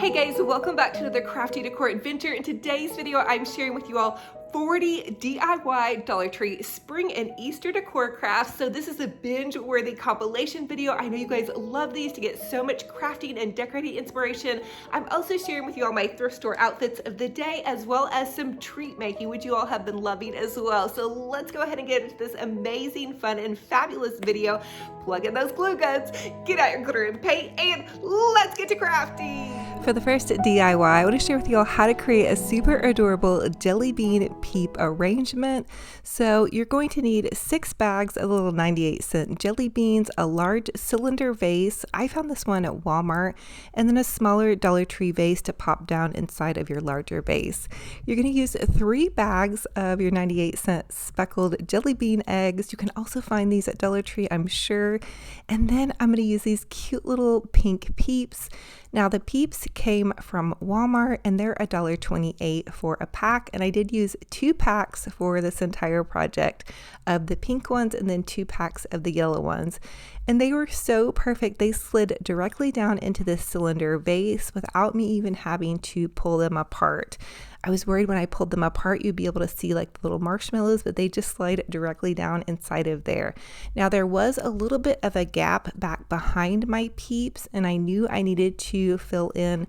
Hey guys, welcome back to another crafty decor adventure. In today's video, I'm sharing with you all 40 DIY Dollar Tree spring and Easter decor crafts. So this is a binge worthy compilation video. I know you guys love these to get so much crafting and decorating inspiration. I'm also sharing with you all my thrift store outfits of the day, as well as some treat making, which you all have been loving as well. So let's go ahead and get into this amazing, fun, and fabulous video. Plug in those glue guns, get out your glitter and paint, and let's get to crafting. For the first DIY, I want to share with you all how to create a super adorable jelly bean Peep arrangement. So you're going to need 6 bags of little 98-cent jelly beans, a large cylinder vase. I found this one at Walmart, and then a smaller Dollar Tree vase to pop down inside of your larger vase. You're going to use 3 bags of your 98-cent speckled jelly bean eggs. You can also find these at Dollar Tree, I'm sure. And then I'm going to use these cute little pink Peeps. Now the Peeps came from Walmart and they're $1.28 for a pack, and I did use 2 packs for this entire project of the pink ones and then 2 packs of the yellow ones. And they were so perfect. They slid directly down into this cylinder vase without me even having to pull them apart. I was worried when I pulled them apart you'd be able to see like the little marshmallows, but they just slide directly down inside of there. Now there was a little bit of a gap back behind my Peeps, and I knew I needed to fill in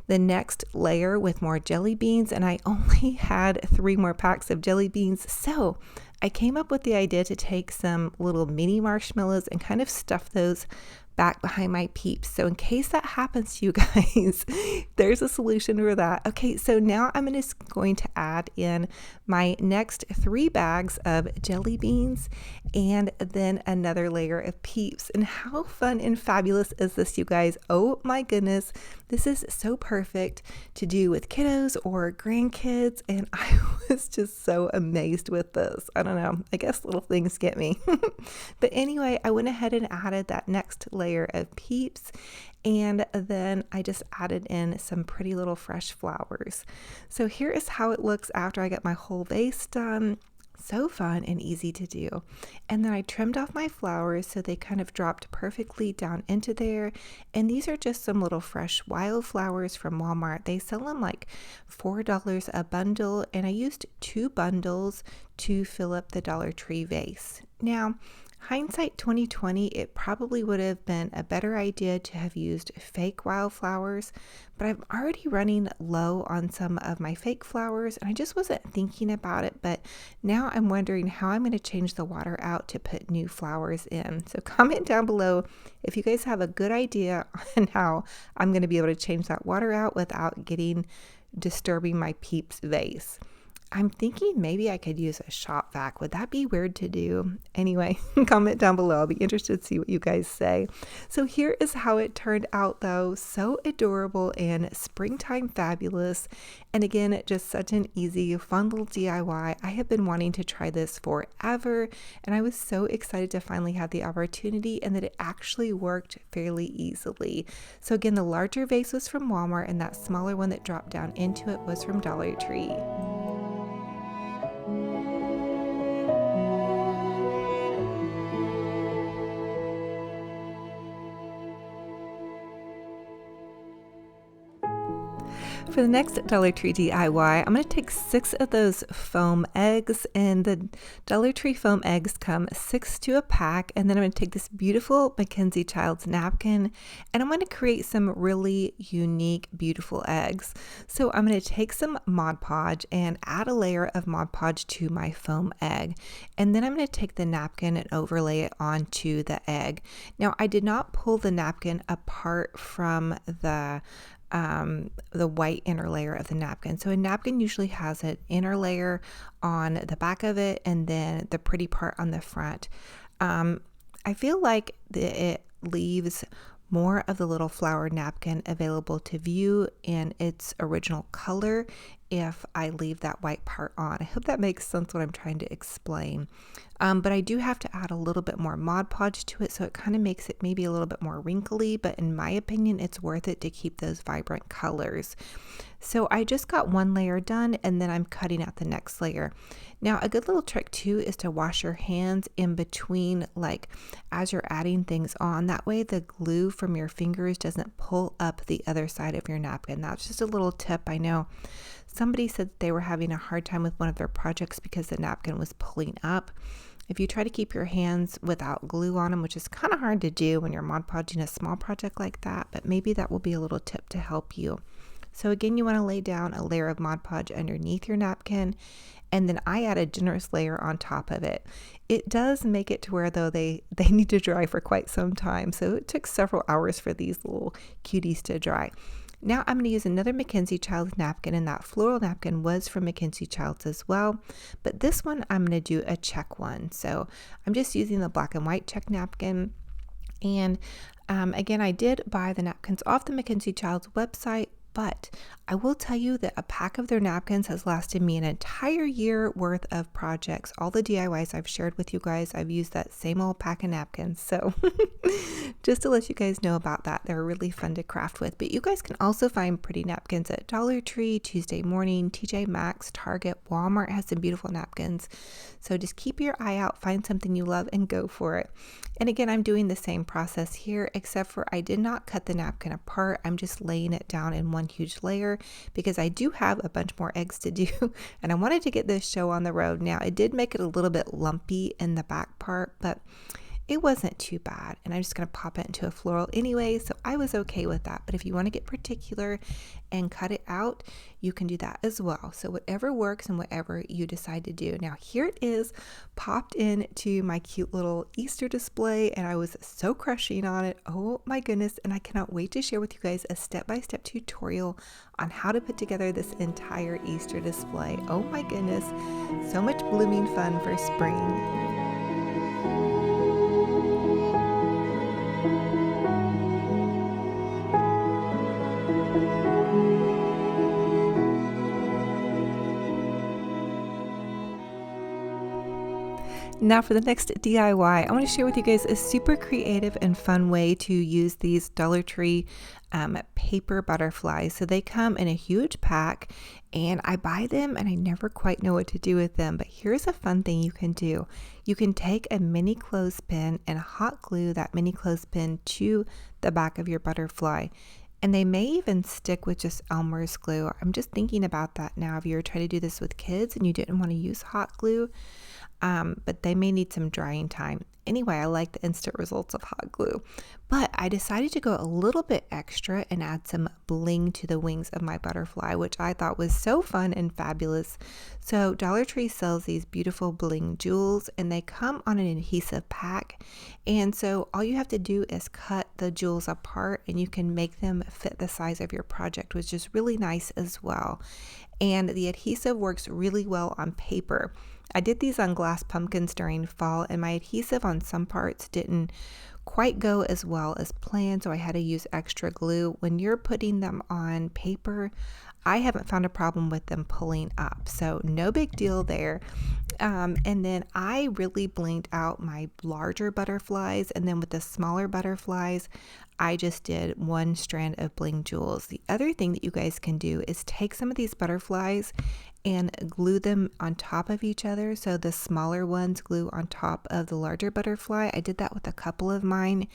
the next layer with more jelly beans, and I only had 3 more packs of jelly beans. So I came up with the idea to take some little mini marshmallows and kind of stuff those back behind my Peeps. So in case that happens to you guys, there's a solution for that. Okay, so now I'm just going to add in my next 3 bags of jelly beans and then another layer of Peeps. And how fun and fabulous is this, you guys? Oh my goodness, this is so perfect to do with kiddos or grandkids, and I was just so amazed with this. I don't know, I guess little things get me. But anyway, I went ahead and added that next layer of Peeps, and then I just added in some pretty little fresh flowers. So here is how it looks after I get my whole vase done. So fun and easy to do. And then I trimmed off my flowers so they kind of dropped perfectly down into there. And these are just some little fresh wildflowers from Walmart. They sell them like $4 a bundle, and I used 2 bundles to fill up the Dollar Tree vase. Now, hindsight 2020, it probably would have been a better idea to have used fake wildflowers, but I'm already running low on some of my fake flowers and I just wasn't thinking about it. But now I'm wondering how I'm going to change the water out to put new flowers in. So comment down below if you guys have a good idea on how I'm going to be able to change that water out without disturbing my Peeps vase. I'm thinking maybe I could use a shop vac. Would that be weird to do? Anyway, comment down below. I'll be interested to see what you guys say. So here is how it turned out though. So adorable and springtime fabulous. And again, just such an easy, fun little DIY. I have been wanting to try this forever, and I was so excited to finally have the opportunity and that it actually worked fairly easily. So again, the larger vase was from Walmart and that smaller one that dropped down into it was from Dollar Tree. For the next Dollar Tree DIY, I'm going to take 6 of those foam eggs, and the Dollar Tree foam eggs come 6 to a pack. And then I'm going to take this beautiful Mackenzie Childs napkin, and I'm going to create some really unique, beautiful eggs. So I'm going to take some Mod Podge and add a layer of Mod Podge to my foam egg. And then I'm going to take the napkin and overlay it onto the egg. Now, I did not pull the napkin apart from the white inner layer of the napkin. So a napkin usually has an inner layer on the back of it and then the pretty part on the front. I feel like it leaves more of the little flower napkin available to view in its original color if I leave that white part on. I hope that makes sense what I'm trying to explain. But I do have to add a little bit more Mod Podge to it, so it kind of makes it maybe a little bit more wrinkly, but in my opinion, it's worth it to keep those vibrant colors. So I just got one layer done, and then I'm cutting out the next layer. Now, a good little trick too is to wash your hands in between, like as you're adding things on. That way the glue from your fingers doesn't pull up the other side of your napkin. That's just a little tip. I know somebody said they were having a hard time with one of their projects because the napkin was pulling up. If you try to keep your hands without glue on them, which is kind of hard to do when you're Mod Podging a small project like that, but maybe that will be a little tip to help you. So again, you want to lay down a layer of Mod Podge underneath your napkin, and then I add a generous layer on top of it. It does make it to where though they need to dry for quite some time, so it took several hours for these little cuties to dry. Now I'm going to use another Mackenzie Childs napkin, and that floral napkin was from Mackenzie Childs as well, but this one I'm going to do a check one. So I'm just using the black and white check napkin. And again, I did buy the napkins off the Mackenzie Childs website, but I will tell you that a pack of their napkins has lasted me an entire year worth of projects. All the DIYs I've shared with you guys, I've used that same old pack of napkins. So just to let you guys know about that, they're really fun to craft with. But you guys can also find pretty napkins at Dollar Tree, Tuesday Morning, TJ Maxx, Target, Walmart has some beautiful napkins. So just keep your eye out, find something you love, and go for it. And again, I'm doing the same process here, except for I did not cut the napkin apart. I'm just laying it down in one huge layer because I do have a bunch more eggs to do, and I wanted to get this show on the road. Now, it did make it a little bit lumpy in the back part, but it wasn't too bad, and I'm just going to pop it into a floral anyway, so I was okay with that. But if you want to get particular and cut it out, you can do that as well. So whatever works and whatever you decide to do. Now here it is, popped into my cute little Easter display, and I was so crushing on it. Oh my goodness, and I cannot wait to share with you guys a step-by-step tutorial on how to put together this entire Easter display. Oh my goodness, so much blooming fun for spring. Now for the next DIY, I want to share with you guys a super creative and fun way to use these Dollar Tree paper butterflies. So they come in a huge pack, and I buy them and I never quite know what to do with them. But here's a fun thing you can do. You can take a mini clothespin and hot glue that mini clothespin to the back of your butterfly. And they may even stick with just Elmer's glue. I'm just thinking about that now. If you were trying to do this with kids and you didn't want to use hot glue, but they may need some drying time. Anyway, I like the instant results of hot glue, but I decided to go a little bit extra and add some bling to the wings of my butterfly, which I thought was so fun and fabulous. So Dollar Tree sells these beautiful bling jewels, and they come on an adhesive pack. And so all you have to do is cut the jewels apart, and you can make them fit the size of your project, which is really nice as well. And the adhesive works really well on paper. I did these on glass pumpkins during fall, and my adhesive on some parts didn't quite go as well as planned, so I had to use extra glue. When you're putting them on paper, I haven't found a problem with them pulling up, so no big deal there. And then I really blinged out my larger butterflies, and then with the smaller butterflies, I just did one strand of bling jewels. The other thing that you guys can do is take some of these butterflies and glue them on top of each other. So the smaller ones glue on top of the larger butterfly. I did that with a couple of mine,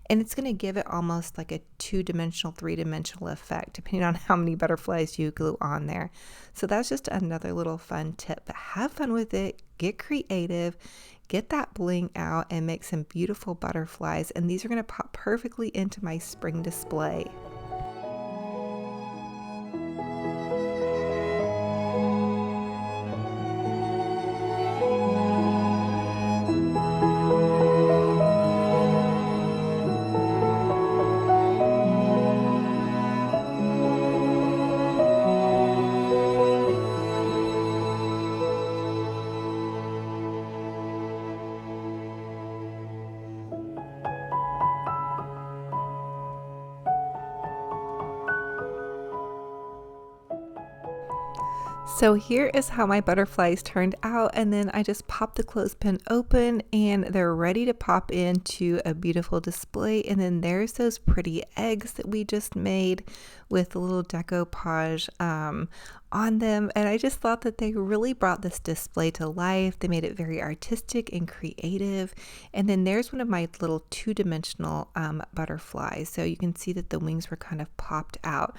and it's going to give it almost like a 2-dimensional, 3-dimensional effect, depending on how many butterflies you glue on there. So that's just another little fun tip, but have fun with it, get creative, get that bling out, and make some beautiful butterflies. And these are going to pop perfectly into my spring display. So here is how my butterflies turned out, and then I just popped the clothespin open and they're ready to pop into a beautiful display. And then there's those pretty eggs that we just made with a little decoupage on them, and I just thought that they really brought this display to life. They made it very artistic and creative. And then there's one of my little two-dimensional butterflies, so you can see that the wings were kind of popped out.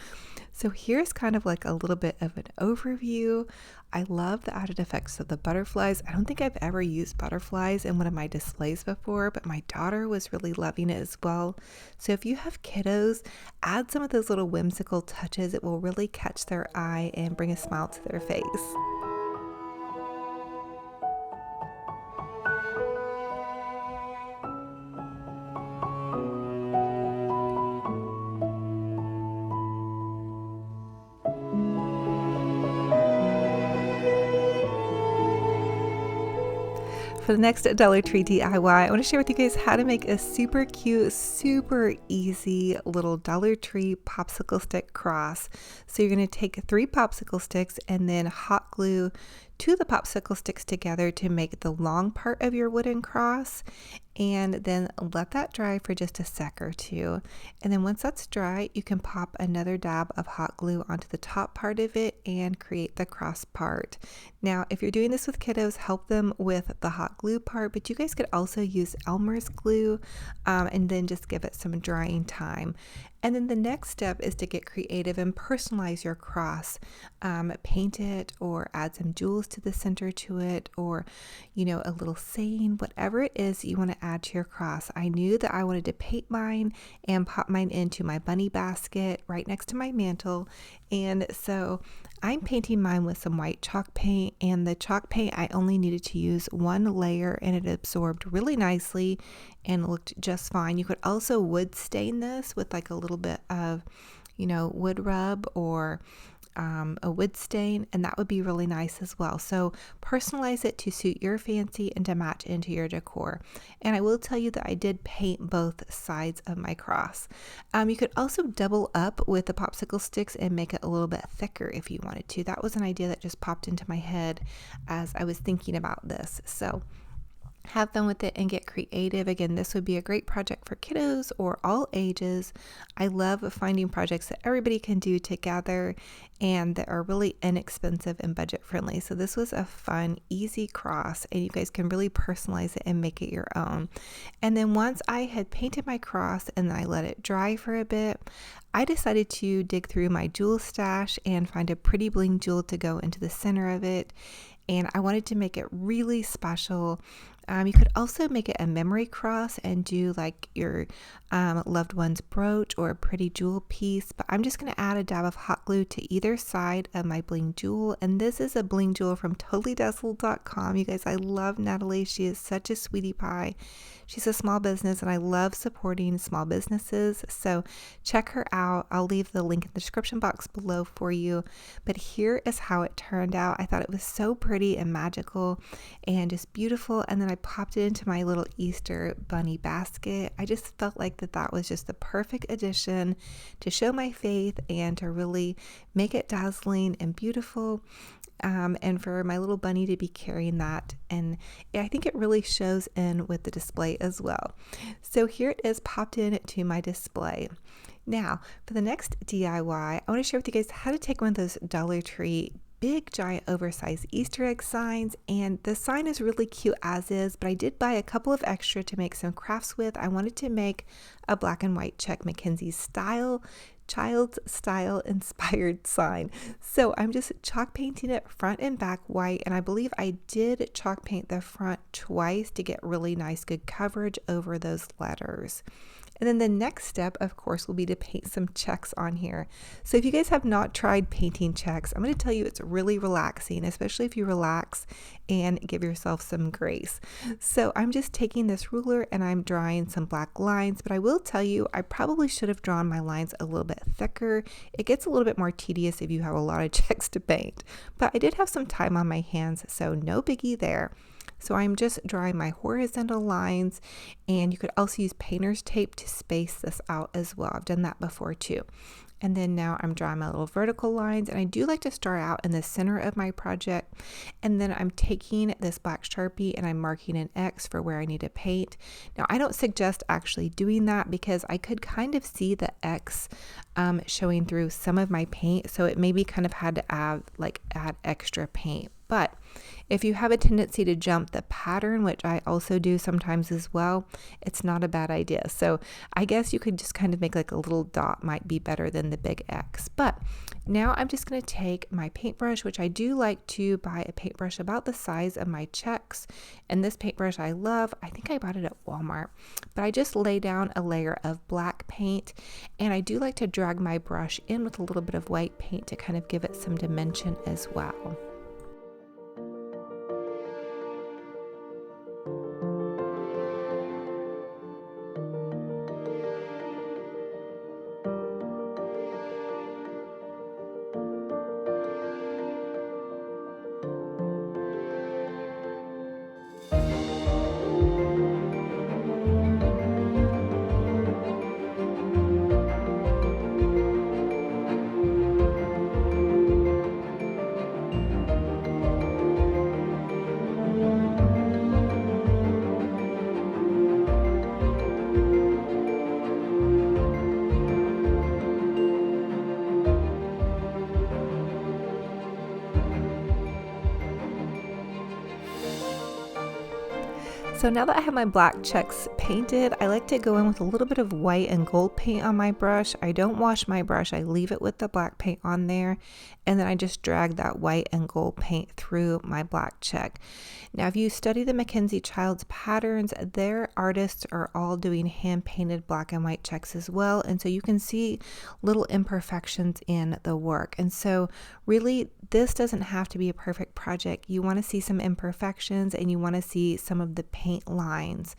So here's kind of like a little bit of an overview. I love the added effects of the butterflies. I don't think I've ever used butterflies in one of my displays before, but my daughter was really loving it as well. So if you have kiddos, add some of those little whimsical touches. It will really catch their eye and bring a smile to their face. For the next Dollar Tree DIY, I want to share with you guys how to make a super cute, super easy little Dollar Tree popsicle stick cross. So you're going to take 3 popsicle sticks and then hot glue 2 of the popsicle sticks together to make the long part of your wooden cross, and then let that dry for just a sec or two. And then once that's dry, you can pop another dab of hot glue onto the top part of it and create the cross part. Now, if you're doing this with kiddos, help them with the hot glue part, but you guys could also use Elmer's glue and then just give it some drying time. And then the next step is to get creative and personalize your cross. Paint it or add some jewels to the center to it, or, you know, a little saying, whatever it is you want to add to your cross. I knew that I wanted to paint mine and pop mine into my bunny basket right next to my mantle. And so I'm painting mine with some white chalk paint, and the chalk paint, I only needed to use 1 layer and it absorbed really nicely and looked just fine. You could also wood stain this with like a little bit of, you know, wood rub or a wood stain, and that would be really nice as well. So personalize it to suit your fancy and to match into your decor. And I will tell you that I did paint both sides of my cross. You could also double up with the popsicle sticks and make it a little bit thicker if you wanted to. That was an idea that just popped into my head as I was thinking about this. So have fun with it and get creative. Again, this would be a great project for kiddos or all ages. I love finding projects that everybody can do together and that are really inexpensive and budget friendly. So this was a fun, easy cross, and you guys can really personalize it and make it your own. And then once I had painted my cross and I let it dry for a bit, I decided to dig through my jewel stash and find a pretty bling jewel to go into the center of it. And I wanted to make it really special. You could also make it a memory cross and do like your loved one's brooch or a pretty jewel piece, but I'm just going to add a dab of hot glue to either side of my bling jewel. And this is a bling jewel from totallydazzled.com. You guys, I love Natalie. She is such a sweetie pie. She's a small business and I love supporting small businesses, so check her out. I'll leave the link in the description box below for you. But here is how it turned out. I thought it was so pretty and magical and just beautiful, and then I popped it into my little Easter bunny basket. I just felt like that was just the perfect addition to show my faith and to really make it dazzling and beautiful. And for my little bunny to be carrying that, and I think it really shows in with the display as well. So here it is popped in to my display. Now for the next DIY, I want to share with you guys how to take one of those Dollar Tree big giant oversized Easter egg signs, and the sign is really cute as is, but I did buy a couple of extra to make some crafts with. I wanted to make a black and white check Mackenzie style child's style inspired sign. So I'm just chalk painting it front and back white, and I believe I did chalk paint the front twice to get really nice good coverage over those letters. And then the next step, of course, will be to paint some checks on here. So if you guys have not tried painting checks, I'm going to tell you it's really relaxing, especially if you relax and give yourself some grace. So I'm just taking this ruler and I'm drawing some black lines, but I will tell you I probably should have drawn my lines a little bit thicker. It gets a little bit more tedious if you have a lot of checks to paint, but I did have some time on my hands, so no biggie there. So I'm just drawing my horizontal lines, and you could also use painter's tape to space this out as well. I've done that before too. And then now I'm drawing my little vertical lines, and I do like to start out in the center of my project. And then I'm taking this black Sharpie and I'm marking an X for where I need to paint. Now I don't suggest actually doing that because I could kind of see the X showing through some of my paint. So it maybe kind of had to add extra paint. But if you have a tendency to jump the pattern, which I also do sometimes as well, it's not a bad idea. So I guess you could just kind of make like a little dot might be better than the big X. But now I'm just going to take my paintbrush, which I do like to buy a paintbrush about the size of my Chex. And this paintbrush I love. I think I bought it at Walmart. But I just lay down a layer of black paint. And I do like to drag my brush in with a little bit of white paint to kind of give it some dimension as well. So now that I have my black Chex painted, I like to go in with a little bit of white and gold paint on my brush. I don't wash my brush, I leave it with the black paint on there, and then I just drag that white and gold paint through my black check. Now if you study the Mackenzie Childs patterns, their artists are all doing hand painted black and white checks as well, and so you can see little imperfections in the work. And so really this doesn't have to be a perfect project. You want to see some imperfections and you want to see some of the paint lines.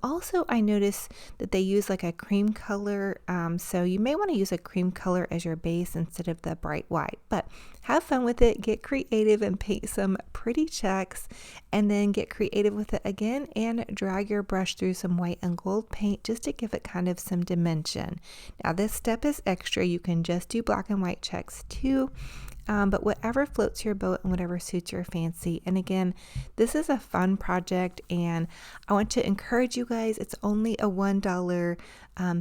Also, I noticed that they use like a cream color, so you may want to use a cream color as your base instead of the bright white, but have fun with it, get creative and paint some pretty checks, and then get creative with it again and drag your brush through some white and gold paint just to give it kind of some dimension. Now this step is extra, you can just do black and white checks too. But whatever floats your boat and whatever suits your fancy. And again, this is a fun project and I want to encourage you guys, it's only a $1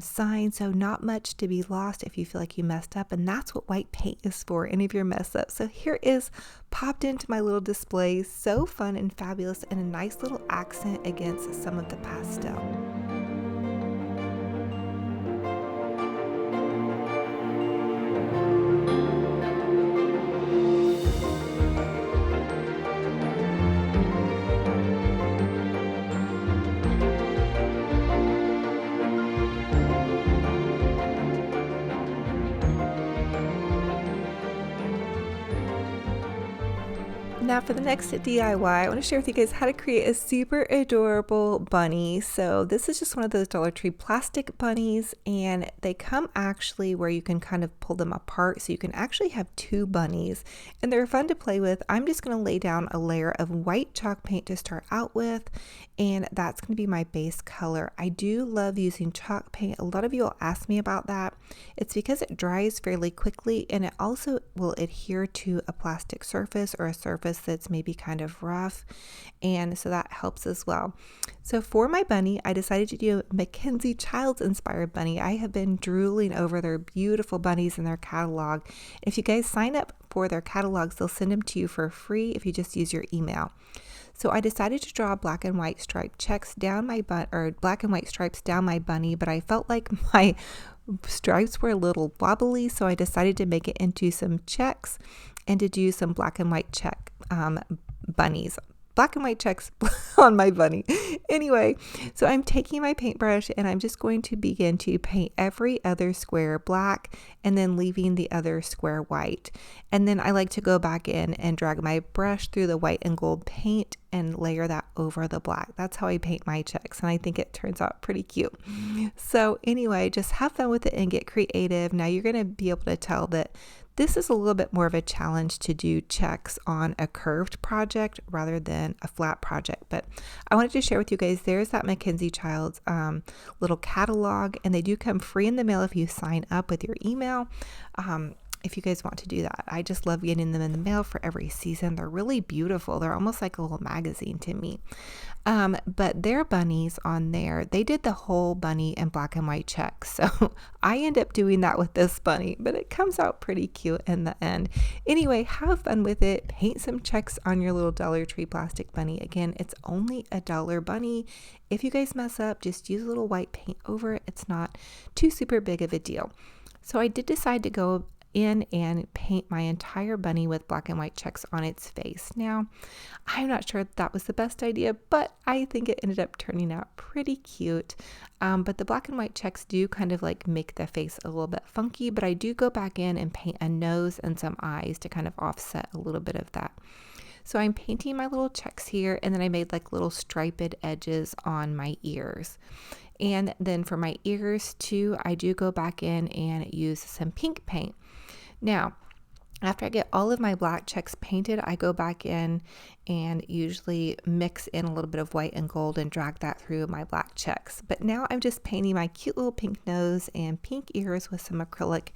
sign, so not much to be lost if you feel like you messed up, and that's what white paint is for, any of your mess ups. So here is popped into my little display, so fun and fabulous, and a nice little accent against some of the pastel. Now for the next DIY, I want to share with you guys how to create a super adorable bunny. So this is just one of those Dollar Tree plastic bunnies, and they come actually where you can kind of pull them apart, so you can actually have two bunnies, and they're fun to play with. I'm just going to lay down a layer of white chalk paint to start out with, and that's going to be my base color. I do love using chalk paint. A lot of you will ask me about that. It's because it dries fairly quickly, and it also will adhere to a plastic surface or a surface that's maybe kind of rough, and so that helps as well. So for my bunny, I decided to do a Mackenzie Childs inspired bunny. I have been drooling over their beautiful bunnies in their catalog. If you guys sign up for their catalogs, they'll send them to you for free if you just use your email. So I decided to draw black and white striped checks down my black and white stripes down my bunny, but I felt like my stripes were a little wobbly, so I decided to make it into some checks and to do some black and white check bunnies. Black and white checks on my bunny. Anyway, so I'm taking my paintbrush and I'm just going to begin to paint every other square black and then leaving the other square white. And then I like to go back in and drag my brush through the white and gold paint and layer that over the black. That's how I paint my checks, and I think it turns out pretty cute. So anyway, just have fun with it and get creative. Now you're going to be able to tell that This is a little bit more of a challenge to do checks on a curved project rather than a flat project, but I wanted to share with you guys, there's that Mackenzie Childs little catalog, and they do come free in the mail if you sign up with your email. If you guys want to do that, I just love getting them in the mail for every season. They're really beautiful. They're almost like a little magazine to me. But their bunnies on there, they did the whole bunny in black and white checks. So I end up doing that with this bunny, but it comes out pretty cute in the end. Anyway, have fun with it. Paint some checks on your little Dollar Tree plastic bunny. Again, it's only $1 bunny. If you guys mess up, just use a little white paint over it. It's not too super big of a deal. So I did decide to go in and paint my entire bunny with black and white checks on its face. Now, I'm not sure that was the best idea, but I think it ended up turning out pretty cute. But the black and white checks do kind of like make the face a little bit funky, but I do go back in and paint a nose and some eyes to kind of offset a little bit of that. So I'm painting my little checks here, and then I made like little striped edges on my ears. And then for my ears too, I do go back in and use some pink paint. Now, after I get all of my black checks painted, I go back in and usually mix in a little bit of white and gold and drag that through my black checks. But now I'm just painting my cute little pink nose and pink ears with some acrylic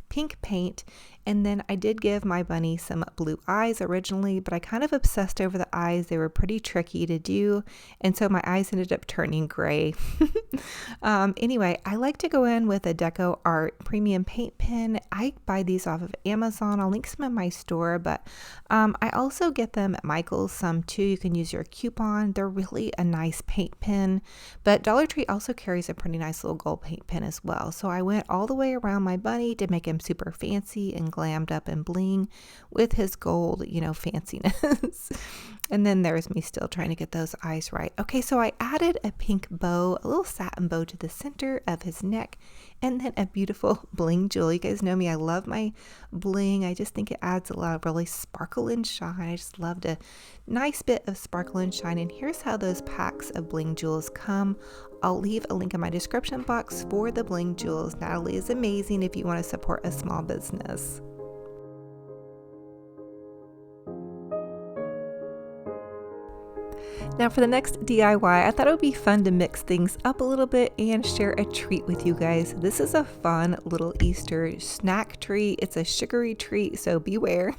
pink paint. And then I did give my bunny some blue eyes originally, but I kind of obsessed over the eyes. They were pretty tricky to do, and so my eyes ended up turning gray. Anyway, I like to go in with a DECOR premium paint pen. I buy these off of Amazon. I'll link some in my store, but I also get them at Michael's some too. You can use your coupon. They're really a nice paint pen, but Dollar Tree also carries a pretty nice little gold paint pen as well. So I went all the way around my bunny to make him super fancy and glammed up and bling with his gold, fanciness. And then there's me still trying to get those eyes right. Okay, so I added a pink bow, a little satin bow to the center of his neck, and then a beautiful bling jewel. You guys know me, I love my bling. I just think it adds a lot of really sparkle and shine. I just loved a nice bit of sparkle and shine. And here's how those packs of bling jewels come. I'll leave a link in my description box for the bling jewels. Natalie is amazing if you want to support a small business. Now for the next DIY, I thought it would be fun to mix things up a little bit and share a treat with you guys. This is a fun little Easter snack treat. It's a sugary treat, so beware.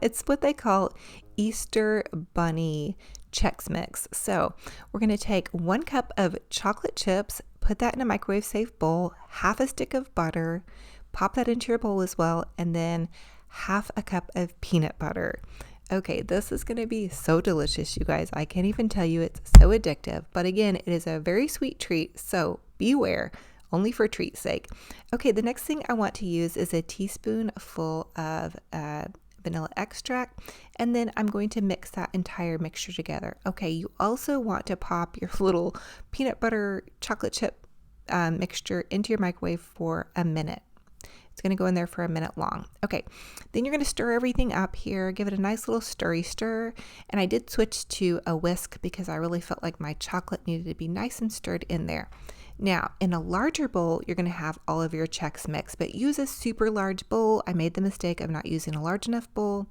It's what they call Easter Bunny Chex Mix. So we're going to take 1 cup of chocolate chips, put that in a microwave safe bowl, half a stick of butter, pop that into your bowl as well, and then half a cup of peanut butter. Okay, this is going to be so delicious, you guys. I can't even tell you, it's so addictive. But again, it is a very sweet treat, so beware, only for treat's sake. Okay, the next thing I want to use is a teaspoonful of vanilla extract, and then I'm going to mix that entire mixture together. Okay, you also want to pop your little peanut butter chocolate chip mixture into your microwave for a minute. It's going to go in there for a minute long. Okay, then you're going to stir everything up here, give it a nice little stirry stir. And I did switch to a whisk because I really felt like my chocolate needed to be nice and stirred in there. Now, in a larger bowl, you're going to have all of your Chex Mix, but use a super large bowl. I made the mistake of not using a large enough bowl.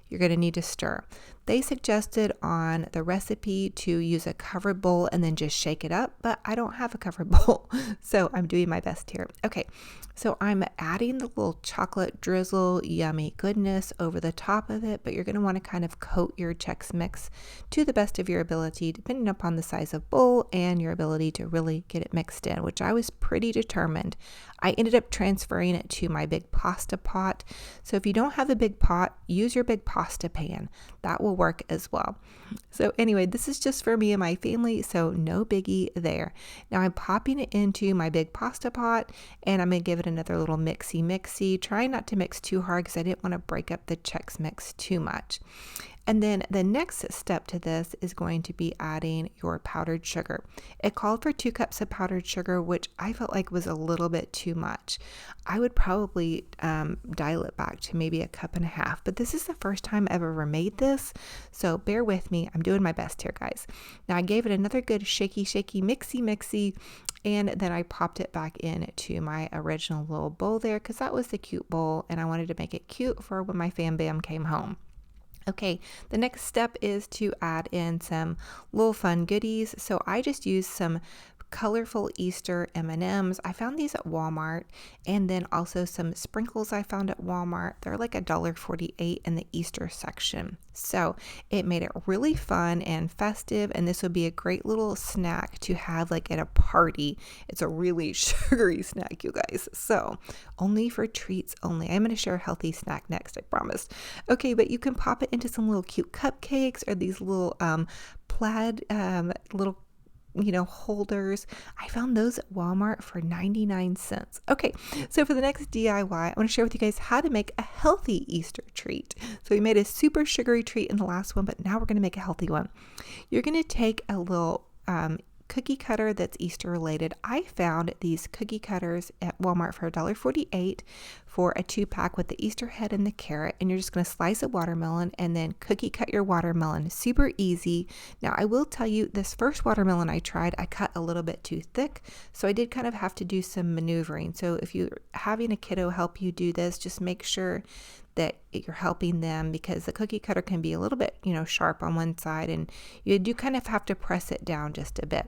You're going to need to stir. They suggested on the recipe to use a covered bowl and then just shake it up, but I don't have a covered bowl, so I'm doing my best here. Okay, so I'm adding the little chocolate drizzle, yummy goodness over the top of it, but you're going to want to kind of coat your Chex Mix to the best of your ability, depending upon the size of bowl and your ability to really get it mixed in, which I was pretty determined. I ended up transferring it to my big pasta pot. So if you don't have a big pot, use your big pasta pan. That will work as well. So anyway, this is just for me and my family, so no biggie there. Now I'm popping it into my big pasta pot, and I'm going to give it another little mixy. Try not to mix too hard because I didn't want to break up the Chex Mix too much. And then the next step to this is going to be adding your powdered sugar. It called for 2 cups of powdered sugar, which I felt like was a little bit too much. I would probably dial it back to maybe 1.5 cups, but this is the first time I've ever made this, so bear with me. I'm doing my best here, guys. Now I gave it another good shaky, mixy, and then I popped it back into my original little bowl there because that was the cute bowl, and I wanted to make it cute for when my fam bam came home. Okay, the next step is to add in some little fun goodies. So I just used some colorful Easter M&Ms. I found these at Walmart, and then also some sprinkles I found at Walmart. They're like $1.48 in the Easter section. So it made it really fun and festive, and this would be a great little snack to have like at a party. It's a really sugary snack, you guys. So only for treats only. I'm going to share a healthy snack next, I promise. Okay, but you can pop it into some little cute cupcakes or these little plaid little holders. I found those at Walmart for 99 cents. Okay, so for the next DIY, I want to share with you guys how to make a healthy Easter treat. So we made a super sugary treat in the last one, but now we're going to make a healthy one. You're going to take a little cookie cutter that's Easter related. I found these cookie cutters at Walmart for $1.48 for a 2-pack with the Easter head and the carrot, and you're just going to slice a watermelon and then cookie cut your watermelon. Super easy. Now I will tell you, this first watermelon I tried, I cut a little bit too thick, so I did kind of have to do some maneuvering. So if you're having a kiddo help you do this, just make sure that you're helping them, because the cookie cutter can be a little bit, sharp on one side, and you do kind of have to press it down just a bit.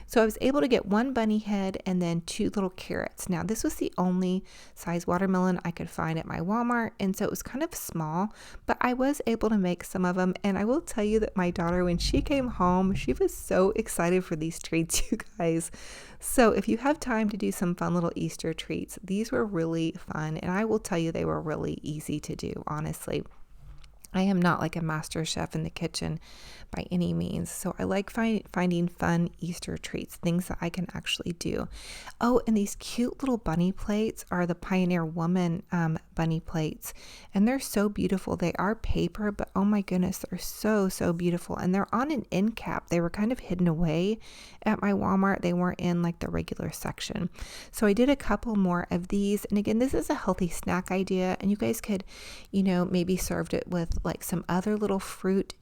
So I was able to get 1 bunny head and then 2 little carrots. Now this was the only size watermelon I could find at my Walmart, and so it was kind of small, but I was able to make some of them. And I will tell you that my daughter, when she came home, she was so excited for these treats, you guys. So if you have time to do some fun little Easter treats, these were really fun, and I will tell you they were really easy to do, honestly. I am not like a master chef in the kitchen by any means, so I like finding fun Easter treats, things that I can actually do. Oh, and these cute little bunny plates are the Pioneer Woman bunny plates, and they're so beautiful. They are paper, but oh my goodness, they're so beautiful, and they're on an end cap. They were kind of hidden away at my Walmart. They weren't in like the regular section, so I did a couple more of these. And again, this is a healthy snack idea, and you guys could, maybe served it with like some other little fruit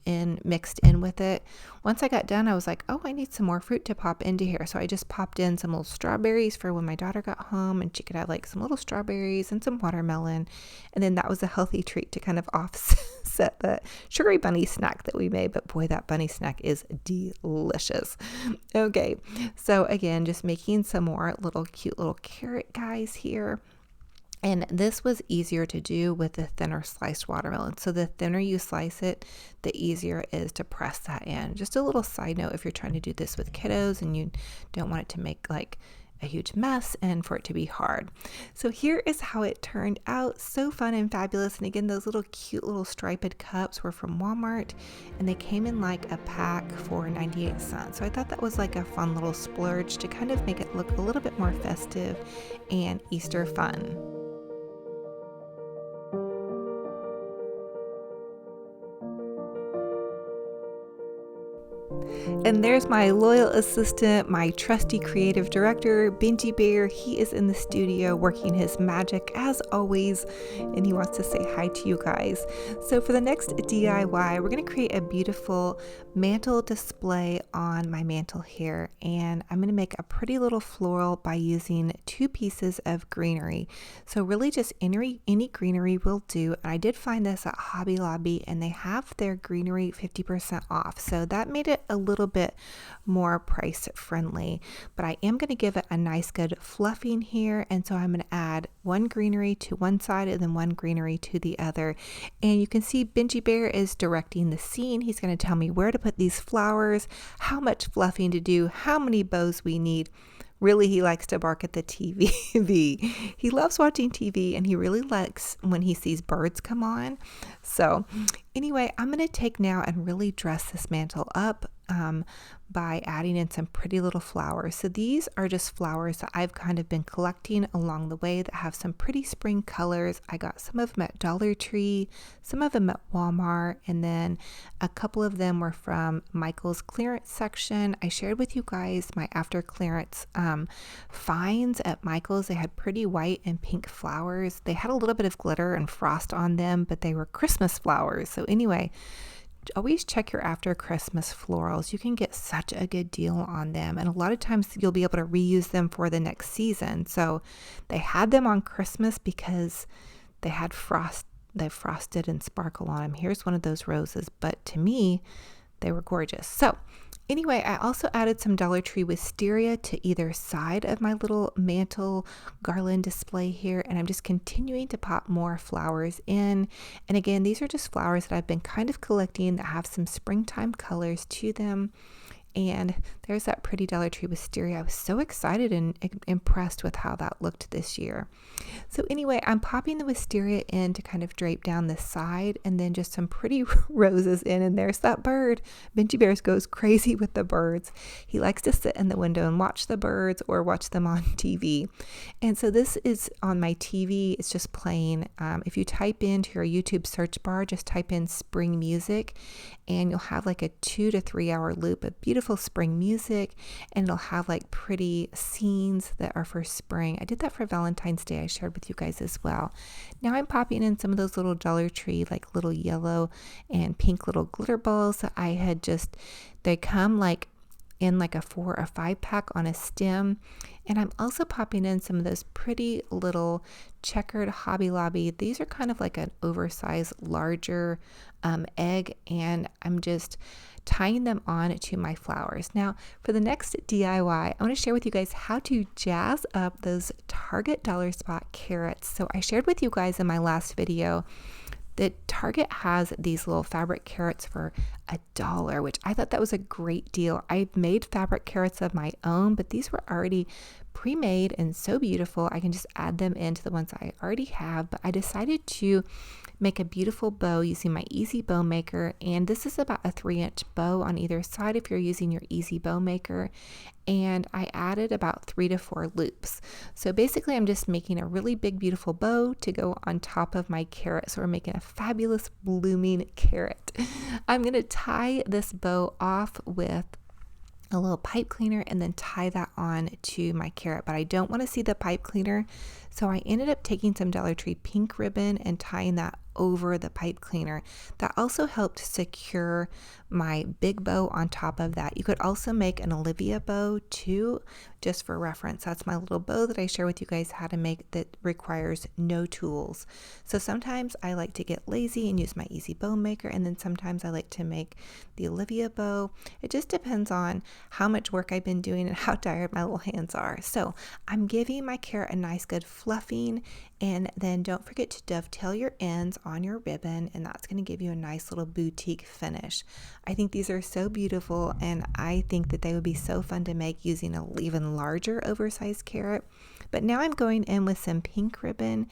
mixed in with it. Once I got done, I was like, oh, I need some more fruit to pop into here. So I just popped in some little strawberries for when my daughter got home, and she could have like some little strawberries and some watermelon. And then that was a healthy treat to kind of offset the sugary bunny snack that we made. But boy, that bunny snack is delicious. Okay, so again, just making some more cute little carrot guys here. And this was easier to do with the thinner sliced watermelon. So the thinner you slice it, the easier it is to press that in. Just a little side note, if you're trying to do this with kiddos and you don't want it to make like a huge mess and for it to be hard. So here is how it turned out. So fun and fabulous. And again, those little cute little striped cups were from Walmart, and they came in like a pack for 98 cents. So I thought that was like a fun little splurge to kind of make it look a little bit more festive and Easter fun. And there's my loyal assistant, my trusty creative director, Benji Bear. He is in the studio working his magic as always, and he wants to say hi to you guys. So for the next DIY, we're going to create a beautiful mantle display on my mantle here, and I'm going to make a pretty little floral by using 2 pieces of greenery. So really just any greenery will do. And I did find this at Hobby Lobby, and they have their greenery 50% off. So that made it a little bit more price friendly, but I am going to give it a nice good fluffing here. And so I'm going to add 1 greenery to one side and then 1 greenery to the other. And you can see Benji Bear is directing the scene. He's going to tell me where to put these flowers, how much fluffing to do, how many bows we need. Really, he likes to bark at the TV. He loves watching TV, and he really likes when he sees birds come on. So anyway, I'm going to take now and really dress this mantle up. by adding in some pretty little flowers. So these are just flowers that I've kind of been collecting along the way that have some pretty spring colors. I got some of them at Dollar Tree, some of them at Walmart, and then a couple of them were from Michael's clearance section. I shared with you guys my after clearance finds at Michael's. They had pretty white and pink flowers. They had a little bit of glitter and frost on them, but they were Christmas flowers. So anyway, always check your after Christmas florals. You can get such a good deal on them, and a lot of times you'll be able to reuse them for the next season. So they had them on Christmas because they had they frosted and sparkle on them. Here's one of those roses, but to me they were gorgeous. So anyway, I also added some Dollar Tree wisteria to either side of my little mantle garland display here, and I'm just continuing to pop more flowers in. And again, these are just flowers that I've been kind of collecting that have some springtime colors to them. And there's that pretty Dollar Tree wisteria. I was so excited and impressed with how that looked this year. So anyway, I'm popping the wisteria in to kind of drape down the side, and then just some pretty roses in. And there's that bird. Benji Bears goes crazy with the birds. He likes to sit in the window and watch the birds or watch them on TV. And so this is on my TV. It's just playing. If you type into your YouTube search bar, just type in spring music, and you'll have like a 2 to 3 hour loop of beautiful spring music, and it'll have like pretty scenes that are for spring. I did that for Valentine's Day. I shared with you guys as well. Now I'm popping in some of those little Dollar Tree, like little yellow and pink little glitter balls that I had they come like in like a 4 or 5 pack on a stem. And I'm also popping in some of those pretty little checkered Hobby Lobby. These are kind of like an oversized, larger egg, and I'm just tying them on to my flowers. Now, for the next DIY, I want to share with you guys how to jazz up those Target Dollar Spot carrots. So I shared with you guys in my last video that Target has these little fabric carrots for $1, which I thought that was a great deal. I made fabric carrots of my own, but these were already pre-made and so beautiful. I can just add them into the ones I already have, but I decided to make a beautiful bow using my Easy Bow Maker, and this is about a 3-inch bow on either side if you're using your Easy Bow Maker, and I added about 3 to 4 loops. So basically I'm just making a really big beautiful bow to go on top of my carrot, so we're making a fabulous blooming carrot. I'm going to tie this bow off with a little pipe cleaner and then tie that on to my carrot, but I don't want to see the pipe cleaner, so I ended up taking some Dollar Tree pink ribbon and tying that over the pipe cleaner. That also helped secure my big bow on top of that. You could also make an Olivia bow too, just for reference. That's my little bow that I share with you guys how to make that requires no tools. So sometimes I like to get lazy and use my Easy Bow Maker, and then sometimes I like to make the Olivia bow. It just depends on how much work I've been doing and how tired my little hands are. So I'm giving my carrot a nice good fluffing, and then don't forget to dovetail your ends on your ribbon, and that's going to give you a nice little boutique finish. I think these are so beautiful, and I think that they would be so fun to make using an even larger oversized carrot. But now I'm going in with some pink ribbon,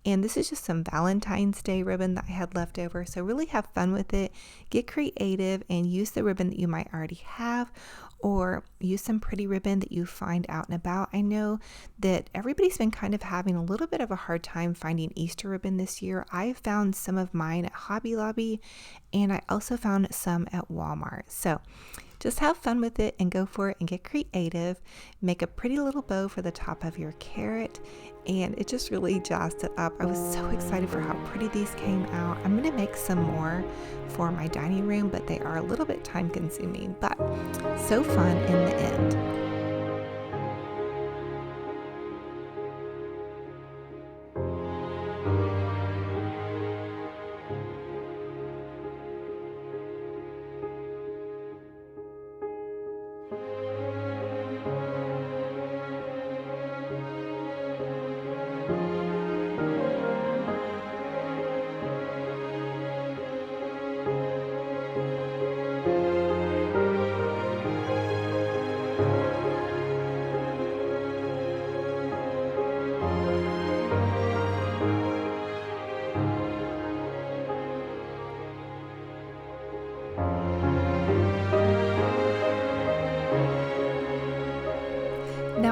and this is just some Valentine's Day ribbon that I had left over. So really have fun with it, get creative, and use the ribbon that you might already have, or use some pretty ribbon that you find out and about. I know that everybody's been kind of having a little bit of a hard time finding Easter ribbon this year. I found some of mine at Hobby Lobby, and I also found some at Walmart. So just have fun with it and go for it and get creative. Make a pretty little bow for the top of your carrot, and it just really jazzed it up. I was so excited for how pretty these came out. I'm going to make some more for my dining room, but they are a little bit time consuming, but so fun in the end.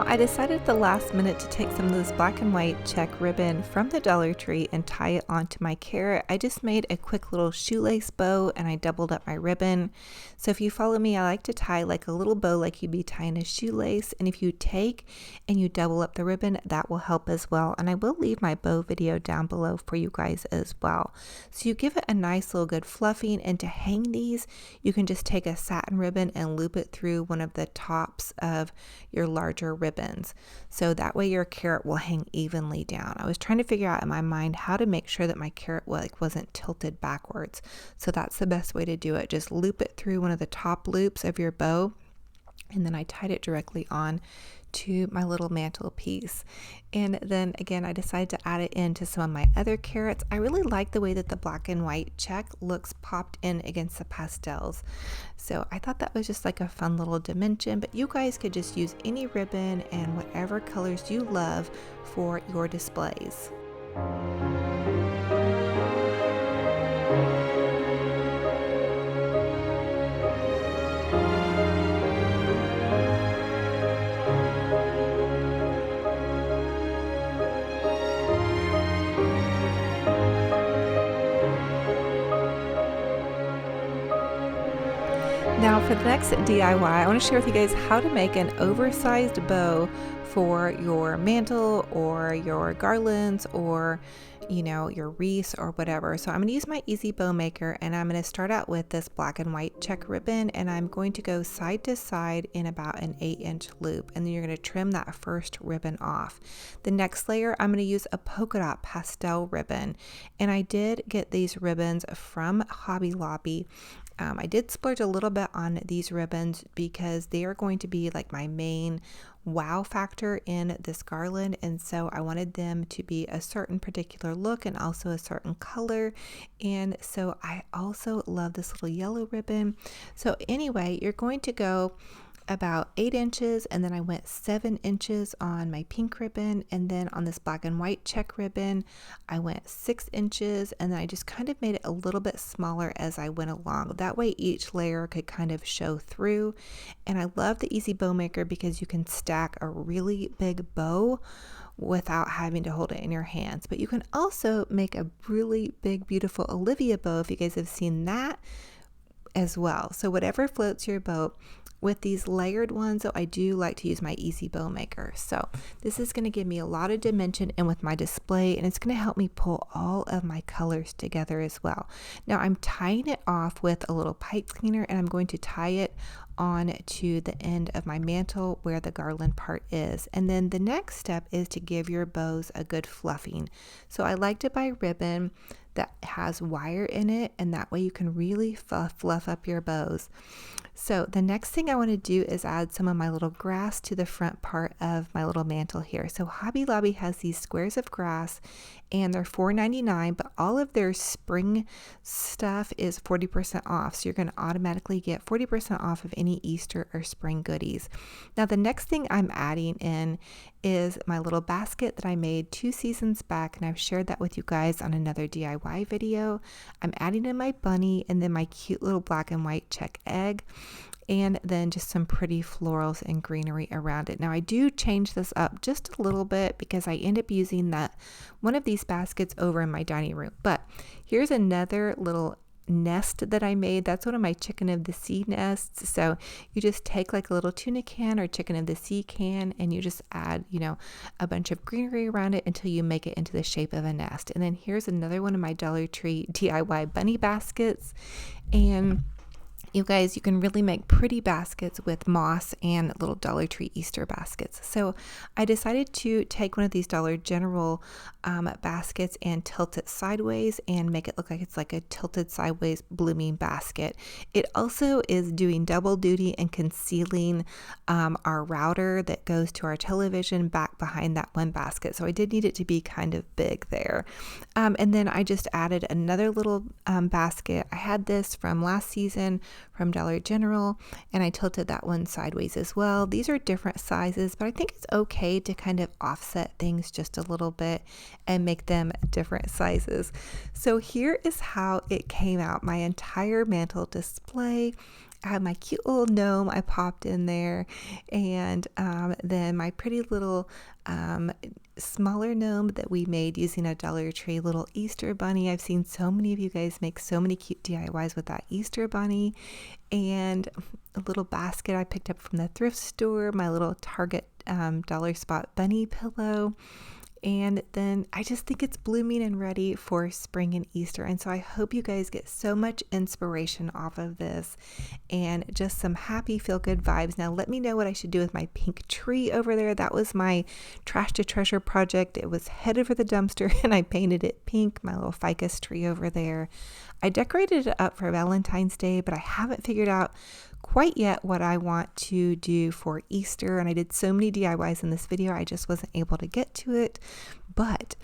I decided at the last minute to take some of this black and white check ribbon from the Dollar Tree and tie it onto my carrot. I just made a quick little shoelace bow and I doubled up my ribbon. So if you follow me, I like to tie like a little bow like you'd be tying a shoelace. And if you take and you double up the ribbon, that will help as well. And I will leave my bow video down below for you guys as well. So you give it a nice little good fluffing, and to hang these, you can just take a satin ribbon and loop it through one of the tops of your larger ribbons. So that way your carrot will hang evenly down. I was trying to figure out in my mind how to make sure that my carrot wasn't tilted backwards. So that's the best way to do it. Just loop it through one of the top loops of your bow, and then I tied it directly on to my little mantle piece. And then again, I decided to add it into some of my other carrots. I really like the way that the black and white check looks popped in against the pastels. So I thought that was just like a fun little dimension, but you guys could just use any ribbon and whatever colors you love for your displays. Now for the next DIY, I want to share with you guys how to make an oversized bow for your mantle or your garlands or your wreaths or whatever. So I'm going to use my easy bow maker, and I'm going to start out with this black and white check ribbon, and I'm going to go side to side in about an 8-inch loop, and then you're going to trim that first ribbon off. The next layer, I'm going to use a polka dot pastel ribbon, and I did get these ribbons from Hobby Lobby. I did splurge a little bit on these ribbons because they are going to be like my main wow factor in this garland, and so I wanted them to be a certain particular look and also a certain color. And so I also love this little yellow ribbon. So anyway, you're going to go about 8 inches, and then I went 7 inches on my pink ribbon, and then on this black and white check ribbon I went 6 inches, and then I just kind of made it a little bit smaller as I went along. That way each layer could kind of show through. And I love the Easy Bow Maker because you can stack a really big bow without having to hold it in your hands. But you can also make a really big beautiful Olivia bow if you guys have seen that as well. So whatever floats your boat. With these layered ones, though, I do like to use my Easy Bow Maker. So this is going to give me a lot of dimension in with my display, and it's going to help me pull all of my colors together as well. Now I'm tying it off with a little pipe cleaner, and I'm going to tie it on to the end of my mantle where the garland part is. And then the next step is to give your bows a good fluffing. So I like to buy ribbon that has wire in it, and that way you can really fluff up your bows. So the next thing I want to do is add some of my little grass to the front part of my little mantle here. So Hobby Lobby has these squares of grass, and they're $4.99, but all of their spring stuff is 40% off. So you're going to automatically get 40% off of any Easter or spring goodies. Now the next thing I'm adding in is my little basket that I made 2 seasons back, and I've shared that with you guys on another DIY video. I'm adding in my bunny and then my cute little black and white check egg, and then just some pretty florals and greenery around it. Now I do change this up just a little bit because I end up using one of these baskets over in my dining room. But here's another little nest that I made. That's one of my chicken of the sea nests. So you just take like a little tuna can or chicken of the sea can, and you just add, a bunch of greenery around it until you make it into the shape of a nest. And then here's another one of my Dollar Tree DIY bunny baskets. And you guys, you can really make pretty baskets with moss and little Dollar Tree Easter baskets. So I decided to take one of these Dollar General baskets and tilt it sideways and make it look like it's like a tilted sideways blooming basket. It also is doing double duty and concealing our router that goes to our television back behind that one basket. So I did need it to be kind of big there. And then I just added another little basket. I had this from last season from Dollar General, and I tilted that one sideways as well. These are different sizes, but I think it's okay to kind of offset things just a little bit and make them different sizes. So here is how it came out, my entire mantle display. I have my cute little gnome I popped in there, and then my pretty little smaller gnome that we made using a Dollar Tree little Easter bunny. I've seen so many of you guys make so many cute DIYs with that Easter bunny, and a little basket I picked up from the thrift store, my little Target dollar spot bunny pillow. And then I just think it's blooming and ready for spring and Easter. And so I hope you guys get so much inspiration off of this and just some happy feel good vibes. Now let me know what I should do with my pink tree over there. That was my trash to treasure project. It was headed for the dumpster and I painted it pink, my little ficus tree over there. I decorated it up for Valentine's Day, but I haven't figured out quite yet what I want to do for Easter, and I did so many DIYs in this video I just wasn't able to get to it, but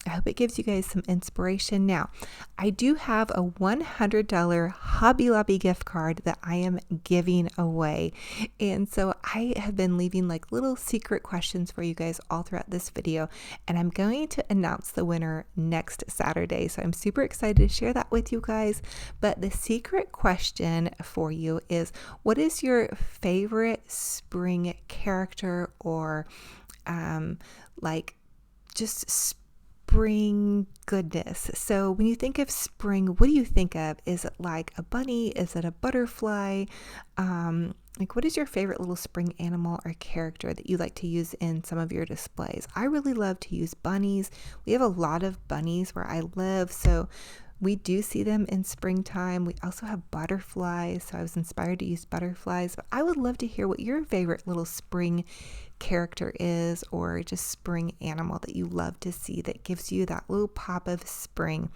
I hope it gives you guys some inspiration. Now, I do have a $100 Hobby Lobby gift card that I am giving away. And so I have been leaving like little secret questions for you guys all throughout this video. And I'm going to announce the winner next Saturday. So I'm super excited to share that with you guys. But the secret question for you is, what is your favorite spring character, or like just spring goodness? So when you think of spring, what do you think of? Is it like a bunny? Is it a butterfly? Like, what is your favorite little spring animal or character that you like to use in some of your displays? I really love to use bunnies. We have a lot of bunnies where I live, so we do see them in springtime. We also have butterflies, so I was inspired to use butterflies. But I would love to hear what your favorite little spring character is, or just spring animal that you love to see that gives you that little pop of spring.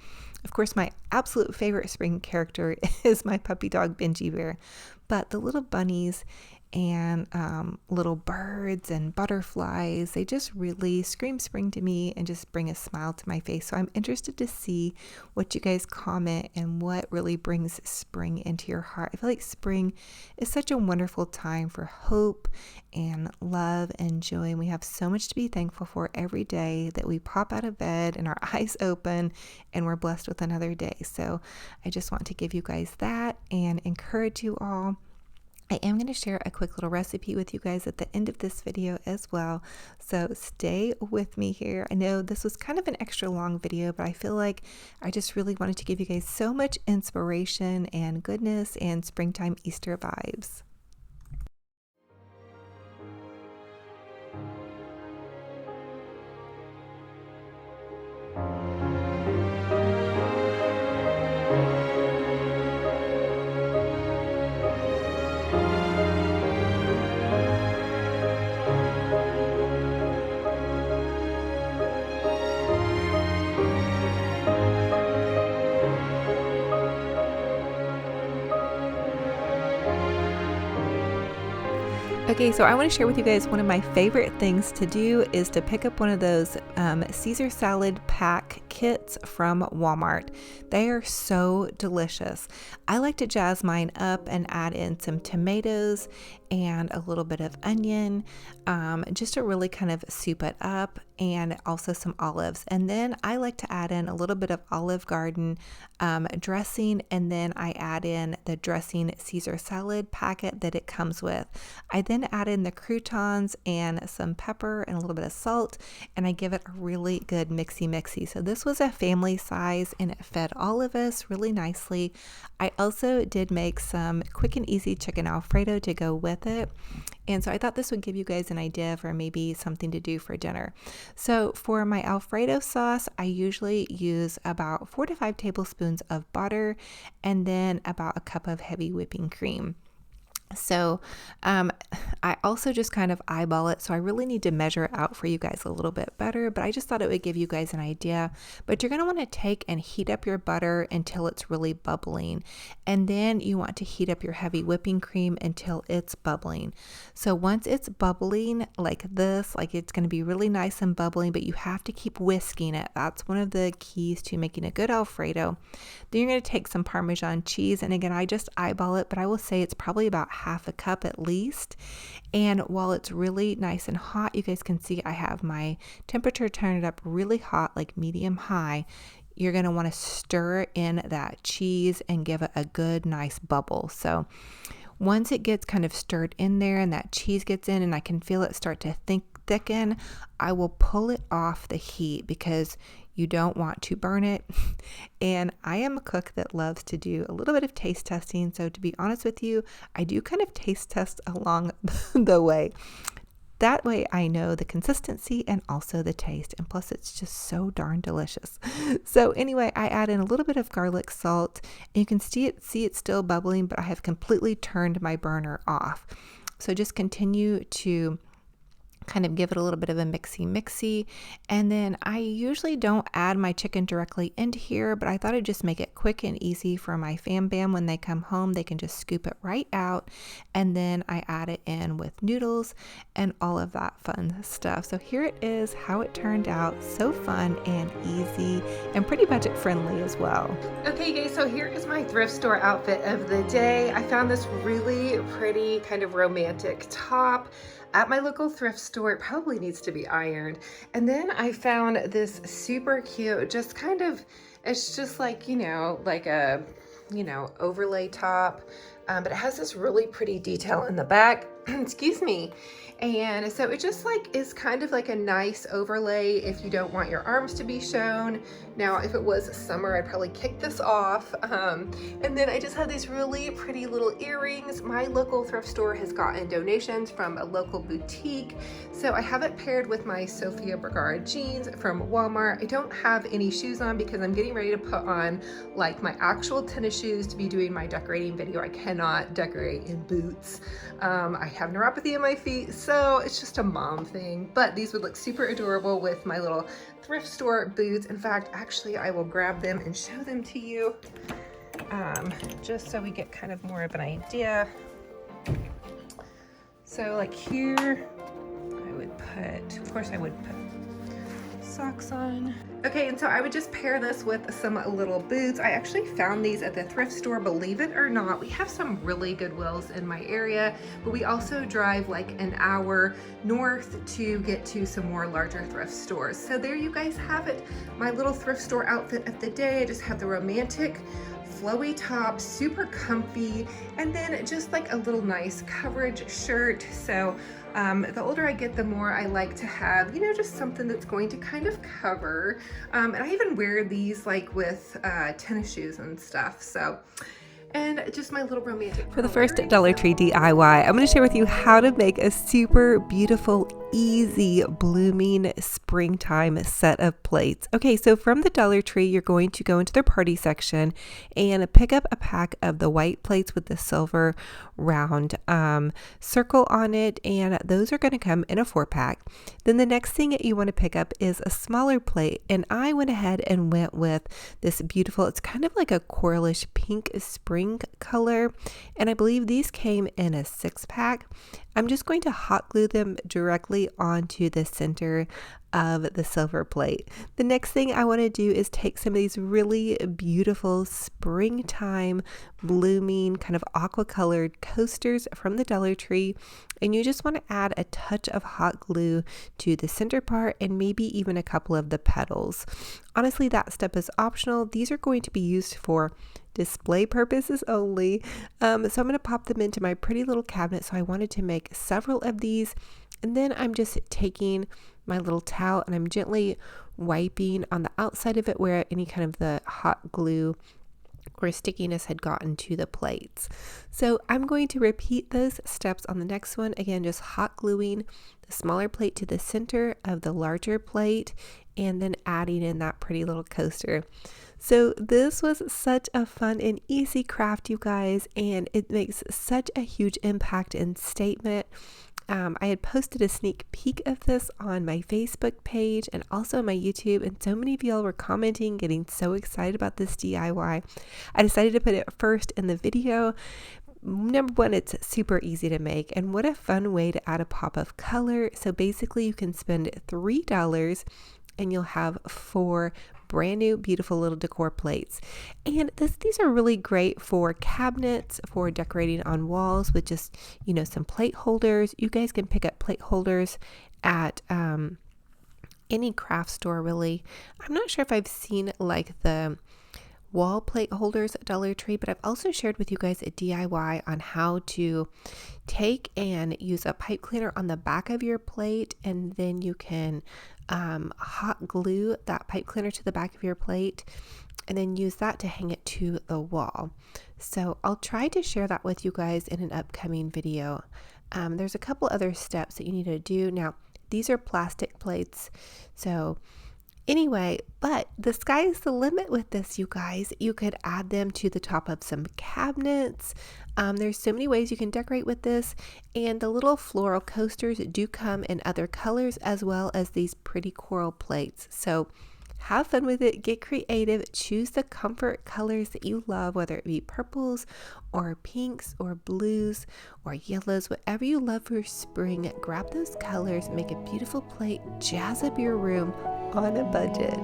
Of course, my absolute favorite spring character is my puppy dog, Binge Bear. But the little bunnies and little birds and butterflies, they just really scream spring to me and just bring a smile to my face. So I'm interested to see what you guys comment and what really brings spring into your heart. I feel like spring is such a wonderful time for hope and love and joy, and we have so much to be thankful for every day that we pop out of bed and our eyes open and we're blessed with another day. So I just want to give you guys that and encourage you all. I am going to share a quick little recipe with you guys at the end of this video as well, so stay with me here. I know this was kind of an extra long video, but I feel like I just really wanted to give you guys so much inspiration and goodness and springtime Easter vibes. Okay, so I want to share with you guys one of my favorite things to do is to pick up one of those Caesar salad pack kits from Walmart. They are so delicious. I like to jazz mine up and add in some tomatoes and a little bit of onion, just to really kind of soup it up, and also some olives. And then I like to add in a little bit of Olive Garden dressing, and then I add in the dressing Caesar salad packet that it comes with. I then add in the croutons and some pepper and a little bit of salt, and I give it a really good mixy. So this was a family size and it fed all of us really nicely. I also did make some quick and easy chicken Alfredo to go with it. And so I thought this would give you guys an idea for maybe something to do for dinner. So for my Alfredo sauce, I usually use about 4 to 5 tablespoons of butter and then about a cup of heavy whipping cream. So I also just kind of eyeball it, so I really need to measure it out for you guys a little bit better, but I just thought it would give you guys an idea. But you're going to want to take and heat up your butter until it's really bubbling, and then you want to heat up your heavy whipping cream until it's bubbling. So once it's bubbling like this, like it's going to be really nice and bubbling, but you have to keep whisking it. That's one of the keys to making a good Alfredo. Then you're going to take some Parmesan cheese, and again, I just eyeball it, but I will say it's probably about half a cup at least. And while it's really nice and hot, you guys can see I have my temperature turned up really hot, like medium high. You're going to want to stir in that cheese and give it a good nice bubble. So Once it gets kind of stirred in there and that cheese gets in and I can feel it start to thicken, I will pull it off the heat because you don't want to burn it. And I am a cook that loves to do a little bit of taste testing. So to be honest with you, I do kind of taste test along the way. That way I know the consistency and also the taste. And plus it's just so darn delicious. So anyway, I add in a little bit of garlic salt and you can see it still bubbling, but I have completely turned my burner off. So just continue to kind of give it a little bit of a mixy. And then I usually don't add my chicken directly into here, but I thought I'd just make it quick and easy for my fam bam. When they come home, they can just scoop it right out. And then I add it in with noodles and all of that fun stuff. So here it is, how it turned out. So fun and easy and pretty budget friendly as well. Okay guys, so here is my thrift store outfit of the day. I found this really pretty kind of romantic top at my local thrift store. It probably needs to be ironed. And then I found this super cute, just kind of, it's just like, like a, overlay top. But it has this really pretty detail in the back, excuse me. And so it just like is kind of like a nice overlay if you don't want your arms to be shown. Now, if it was summer, I'd probably kick this off. And then I just have these really pretty little earrings. My local thrift store has gotten donations from a local boutique. So I have it paired with my Sofia Vergara jeans from Walmart. I don't have any shoes on because I'm getting ready to put on like my actual tennis shoes to be doing my decorating video. I cannot decorate in boots. I have neuropathy in my feet, so it's just a mom thing. But these would look super adorable with my little thrift store boots. In fact, actually, I will grab them and show them to you, just so we get kind of more of an idea. So like here, I would put, of course I would put socks on. Okay, and so I would just pair this with some little boots. I actually found these at the thrift store, believe it or not. We have some really Goodwills in my area, but we also drive like an hour north to get to some more larger thrift stores. So there you guys have it, my little thrift store outfit of the day. I just have the romantic flowy top, super comfy, and then just like a little nice coverage shirt. So the older I get, the more I like to have, just something that's going to kind of cover. And I even wear these like with tennis shoes and stuff. So, and just my little romantic. For the first Dollar Tree DIY, I'm going to share with you how to make a super beautiful, easy, blooming springtime set of plates. Okay, so from the Dollar Tree, you're going to go into their party section and pick up a pack of the white plates with the silver round circle on it, and those are going to come in a 4-pack. Then the next thing that you want to pick up is a smaller plate, and I went ahead and went with this beautiful, it's kind of like a coralish pink spring color, and I believe these came in a 6-pack. I'm just going to hot glue them directly onto the center of the silver plate. The next thing I want to do is take some of these really beautiful springtime blooming kind of aqua colored coasters from the Dollar Tree, and you just want to add a touch of hot glue to the center part and maybe even a couple of the petals. Honestly, that step is optional. These are going to be used for display purposes only. So I'm going to pop them into my pretty little cabinet. So I wanted to make several of these, and then I'm just taking my little towel and I'm gently wiping on the outside of it where any kind of the hot glue or stickiness had gotten to the plates. So I'm going to repeat those steps on the next one. Again, just hot gluing the smaller plate to the center of the larger plate and then adding in that pretty little coaster. So this was such a fun and easy craft, you guys, and it makes such a huge impact and statement. I had posted a sneak peek of this on my Facebook page and also on my YouTube, and so many of y'all were commenting, getting so excited about this DIY. I decided to put it first in the video. Number one, it's super easy to make, and what a fun way to add a pop of color. So basically you can spend $3 and you'll have 4 brand new beautiful little decor plates. And these are really great for cabinets, for decorating on walls with just, some plate holders. You guys can pick up plate holders at any craft store really. I'm not sure if I've seen like the wall plate holders at Dollar Tree, but I've also shared with you guys a DIY on how to take and use a pipe cleaner on the back of your plate, and then you can hot glue that pipe cleaner to the back of your plate and then use that to hang it to the wall. So I'll try to share that with you guys in an upcoming video. There's a couple other steps that you need to do. Now, these are plastic plates, so anyway, but the sky is the limit with this, you guys. You could add them to the top of some cabinets. There's so many ways you can decorate with this, and the little floral coasters do come in other colors as well as these pretty coral plates. So have fun with it, get creative, choose the comfort colors that you love, whether it be purples or pinks or blues or yellows, whatever you love for spring. Grab those colors, make a beautiful plate, jazz up your room on a budget.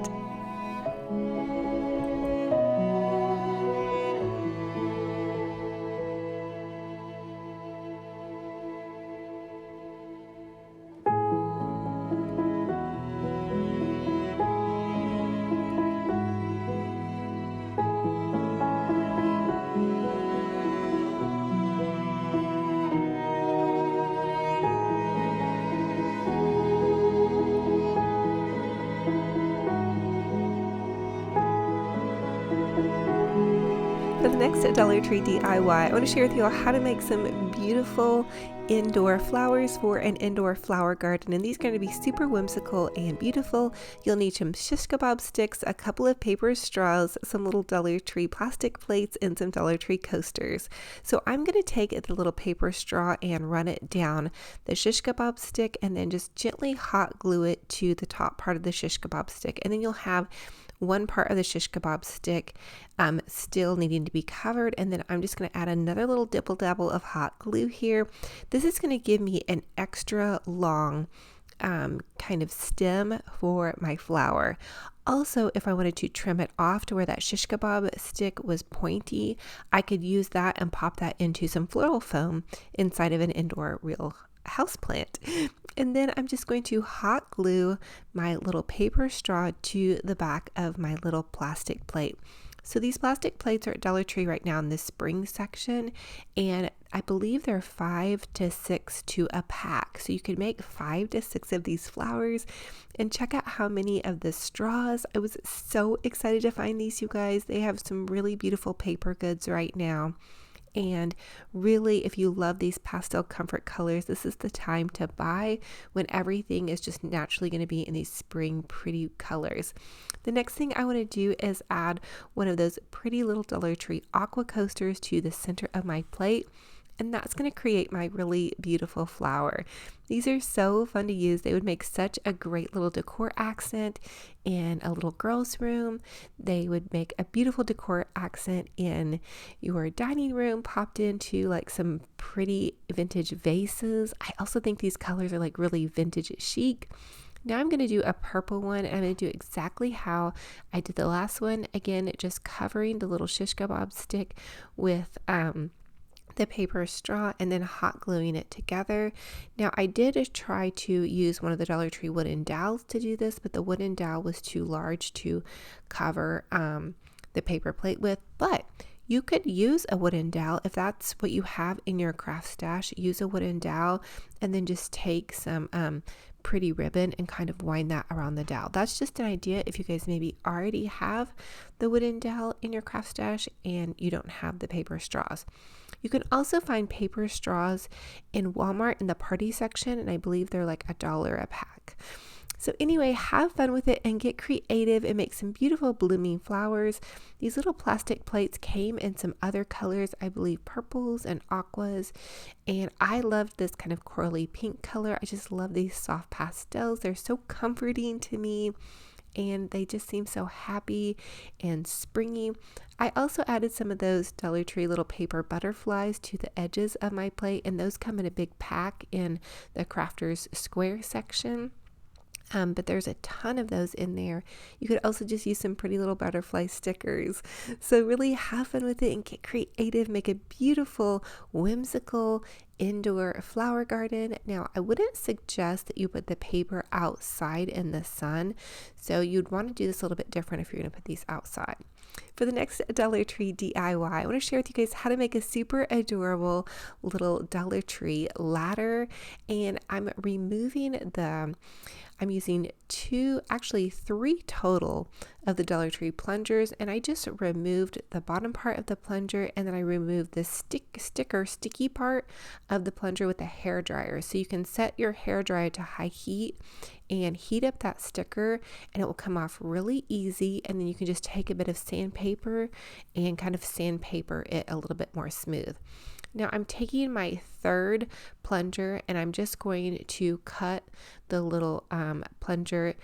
For the next Dollar Tree DIY, I want to share with you all how to make some beautiful indoor flowers for an indoor flower garden, and these are going to be super whimsical and beautiful. You'll need some shish kebab sticks, a couple of paper straws, some little Dollar Tree plastic plates, and some Dollar Tree coasters. So I'm going to take the little paper straw and run it down the shish kebab stick and then just gently hot glue it to the top part of the shish kebab stick, and then you'll have one part of the shish kebab stick still needing to be covered, and then I'm just going to add another little dibble dabble of hot glue here. This is going to give me an extra long kind of stem for my flower. Also, if I wanted to trim it off to where that shish kebab stick was pointy, I could use that and pop that into some floral foam inside of an indoor real houseplant. And then I'm just going to hot glue my little paper straw to the back of my little plastic plate. So these plastic plates are at Dollar Tree right now in the spring section, and I believe they're 5 to 6 to a pack. So you could make 5 to 6 of these flowers, and check out how many of the straws. I was so excited to find these, you guys. They have some really beautiful paper goods right now. And really, if you love these pastel comfort colors, this is the time to buy when everything is just naturally going to be in these spring pretty colors. The next thing I want to do is add one of those pretty little Dollar Tree aqua coasters to the center of my plate. And that's going to create my really beautiful flower. These are so fun to use. They would make such a great little decor accent in a little girl's room. They would make a beautiful decor accent in your dining room, popped into like some pretty vintage vases. I also think these colors are like really vintage chic. Now I'm going to do a purple one, and I'm going to do exactly how I did the last one. Again, just covering the little shish kebab stick with the paper straw and then hot gluing it together. Now I did try to use one of the Dollar Tree wooden dowels to do this, but the wooden dowel was too large to cover the paper plate with. But you could use a wooden dowel if that's what you have in your craft stash. Use a wooden dowel and then just take some pretty ribbon and kind of wind that around the dowel. That's just an idea if you guys maybe already have the wooden dowel in your craft stash and you don't have the paper straws. You can also find paper straws in Walmart in the party section, and I believe they're like $1 a pack. So anyway, have fun with it and get creative and make some beautiful blooming flowers. These little plastic plates came in some other colors, I believe purples and aquas, and I loved this kind of corally pink color. I just love these soft pastels. They're so comforting to me, and they just seem so happy and springy. I also added some of those Dollar Tree little paper butterflies to the edges of my plate, and those come in a big pack in the Crafters Square section. But there's a ton of those in there. You could also just use some pretty little butterfly stickers. So really have fun with it and get creative. Make a beautiful, whimsical indoor flower garden. Now, I wouldn't suggest that you put the paper outside in the sun. So you'd want to do this a little bit different if you're going to put these outside. For the next Dollar Tree DIY, I want to share with you guys how to make a super adorable little Dollar Tree ladder. And I'm using three total of the Dollar Tree plungers, and I just removed the bottom part of the plunger, and then I removed the sticky part of the plunger with a hair dryer. So you can set your hair dryer to high heat and heat up that sticker, and it will come off really easy. And then you can just take a bit of sandpaper and kind of sandpaper it a little bit more smooth. Now I'm taking my third plunger and I'm just going to cut the little plunger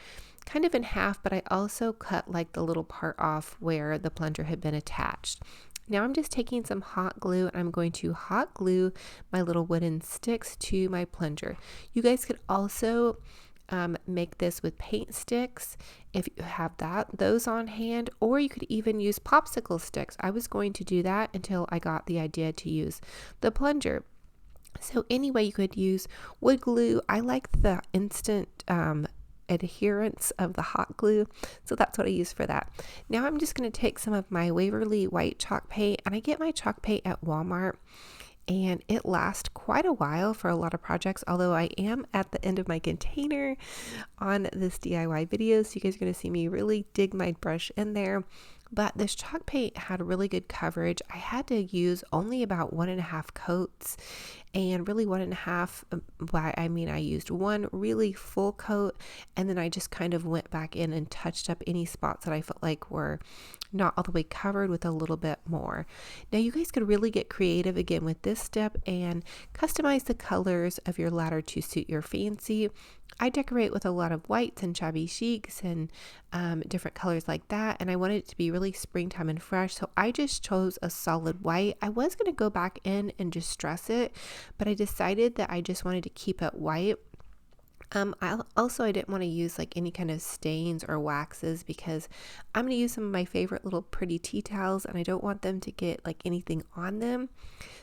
kind of in half, but I also cut like the little part off where the plunger had been attached. Now I'm just taking some hot glue and I'm going to hot glue my little wooden sticks to my plunger. You guys could also make this with paint sticks if you have those on hand, or you could even use popsicle sticks. I was going to do that until I got the idea to use the plunger. So anyway, you could use wood glue. I like the instant adherence of the hot glue, so that's what I use for that. Now I'm just going to take some of my Waverly white chalk paint, and I get my chalk paint at Walmart, and it lasts quite a while for a lot of projects, although I am at the end of my container on this DIY video, so you guys are going to see me really dig my brush in there. But this chalk paint had really good coverage. I had to use only about 1.5 coats, and really 1.5, I used one really full coat, and then I just kind of went back in and touched up any spots that I felt like were not all the way covered with a little bit more. Now you guys could really get creative again with this step and customize the colors of your ladder to suit your fancy. I decorate with a lot of whites and shabby chics and different colors like that, and I wanted it to be really springtime and fresh, so I just chose a solid white. I was going to go back in and just stress it, but I decided that I just wanted to keep it white. I didn't want to use like any kind of stains or waxes, because I'm going to use some of my favorite little pretty tea towels, and I don't want them to get like anything on them.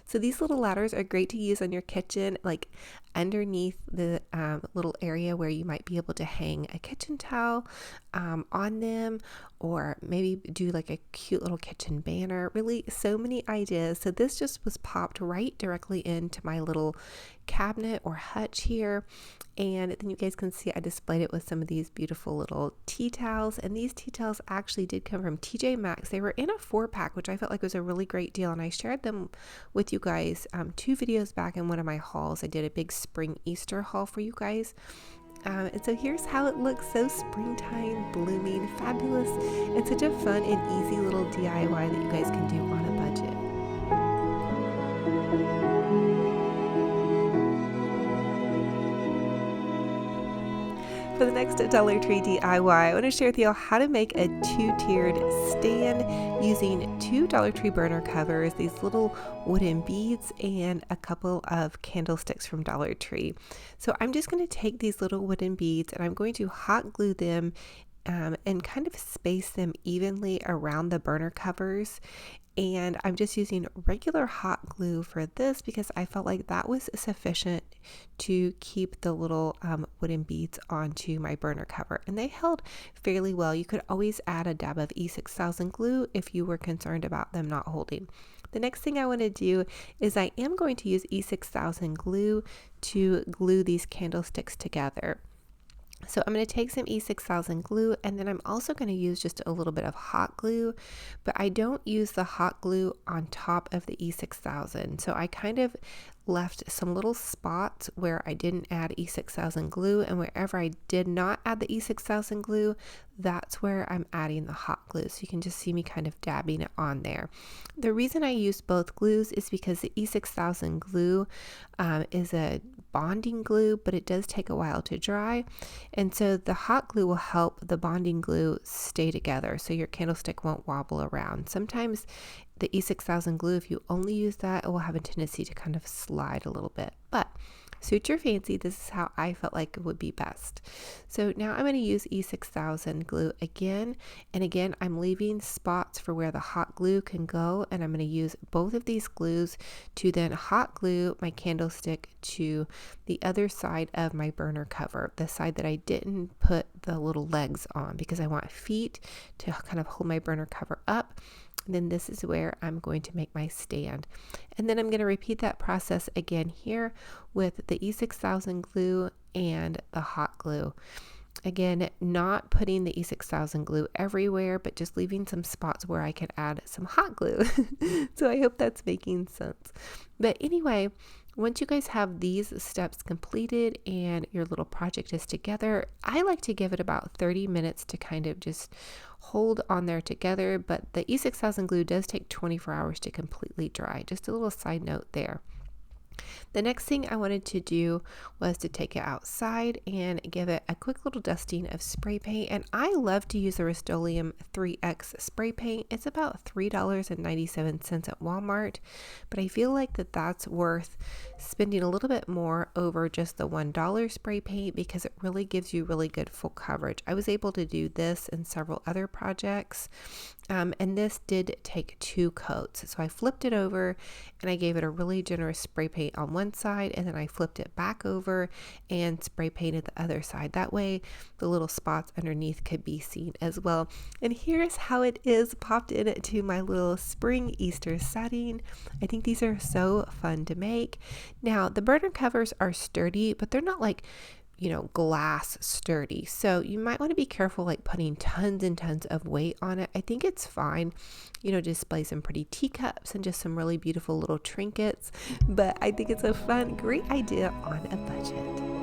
So these little ladders are great to use on your kitchen, like underneath the little area where you might be able to hang a kitchen towel on them, or maybe do like a cute little kitchen banner. Really, so many ideas. So this just was popped right directly into my little cabinet or hutch here, and then you guys can see I displayed it with some of these beautiful little tea towels, and these tea towels actually did come from TJ Maxx. They were in a 4-pack, which I felt like was a really great deal, and I shared them with you guys 2 videos back in one of my hauls. I did a big spring Easter haul for you guys. And so here's how it looks, so springtime, blooming, fabulous, and such a fun and easy little DIY that you guys can do on a budget. For the next Dollar Tree DIY, I want to share with you how to make a 2-tiered stand using 2 Dollar Tree burner covers, these little wooden beads, and a couple of candlesticks from Dollar Tree. So I'm just going to take these little wooden beads and I'm going to hot glue them and kind of space them evenly around the burner covers. And I'm just using regular hot glue for this because I felt like that was sufficient to keep the little wooden beads onto my burner cover. And they held fairly well. You could always add a dab of E6000 glue if you were concerned about them not holding. The next thing I want to do is I am going to use E6000 glue to glue these candlesticks together. So I'm going to take some E6000 glue, and then I'm also going to use just a little bit of hot glue, but I don't use the hot glue on top of the E6000. So I kind of left some little spots where I didn't add E6000 glue, and wherever I did not add the E6000 glue, that's where I'm adding the hot glue. So you can just see me kind of dabbing it on there. The reason I use both glues is because the E6000 glue is a bonding glue, but it does take a while to dry, and so the hot glue will help the bonding glue stay together so your candlestick won't wobble around. Sometimes the E6000 glue, if you only use that, it will have a tendency to kind of slide a little bit. But Suit your fancy. This is how I felt like it would be best. So now I'm going to use E6000 glue again. And again, I'm leaving spots for where the hot glue can go. And I'm going to use both of these glues to then hot glue my candlestick to the other side of my burner cover, the side that I didn't put the little legs on, because I want feet to kind of hold my burner cover up. And then this is where I'm going to make my stand. And then I'm going to repeat that process again here with the E6000 glue and the hot glue. Again, not putting the E6000 glue everywhere, but just leaving some spots where I can add some hot glue. So I hope that's making sense. But anyway, once you guys have these steps completed and your little project is together, I like to give it about 30 minutes to kind of just hold on there together, but the E6000 glue does take 24 hours to completely dry. Just a little side note there. The next thing I wanted to do was to take it outside and give it a quick little dusting of spray paint. And I love to use the Rust-Oleum 3X spray paint. It's about $3.97 at Walmart, but I feel like that's worth spending a little bit more over just the $1 spray paint because it really gives you really good full coverage. I was able to do this in several other projects, and this did take 2 coats. So I flipped it over and I gave it a really generous spray paint on one side, and then I flipped it back over and spray painted the other side. That way the little spots underneath could be seen as well. And here's how it is popped into my little spring Easter setting. I think these are so fun to make. Now the burner covers are sturdy, but they're not like, you know, glass sturdy. So you might want to be careful like putting tons and tons of weight on it. I think it's fine, you know, display some pretty teacups and just some really beautiful little trinkets. But I think it's a fun, great idea on a budget.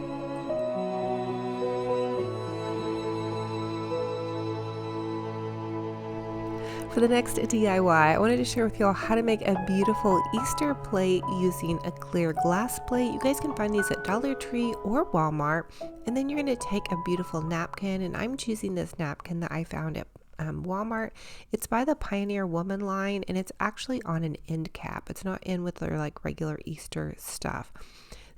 For the next DIY, I wanted to share with y'all how to make a beautiful Easter plate using a clear glass plate. You guys can find these at Dollar Tree or Walmart. And then you're going to take a beautiful napkin, and I'm choosing this napkin that I found at Walmart. It's by the Pioneer Woman line, and it's actually on an end cap. It's not in with their like regular Easter stuff.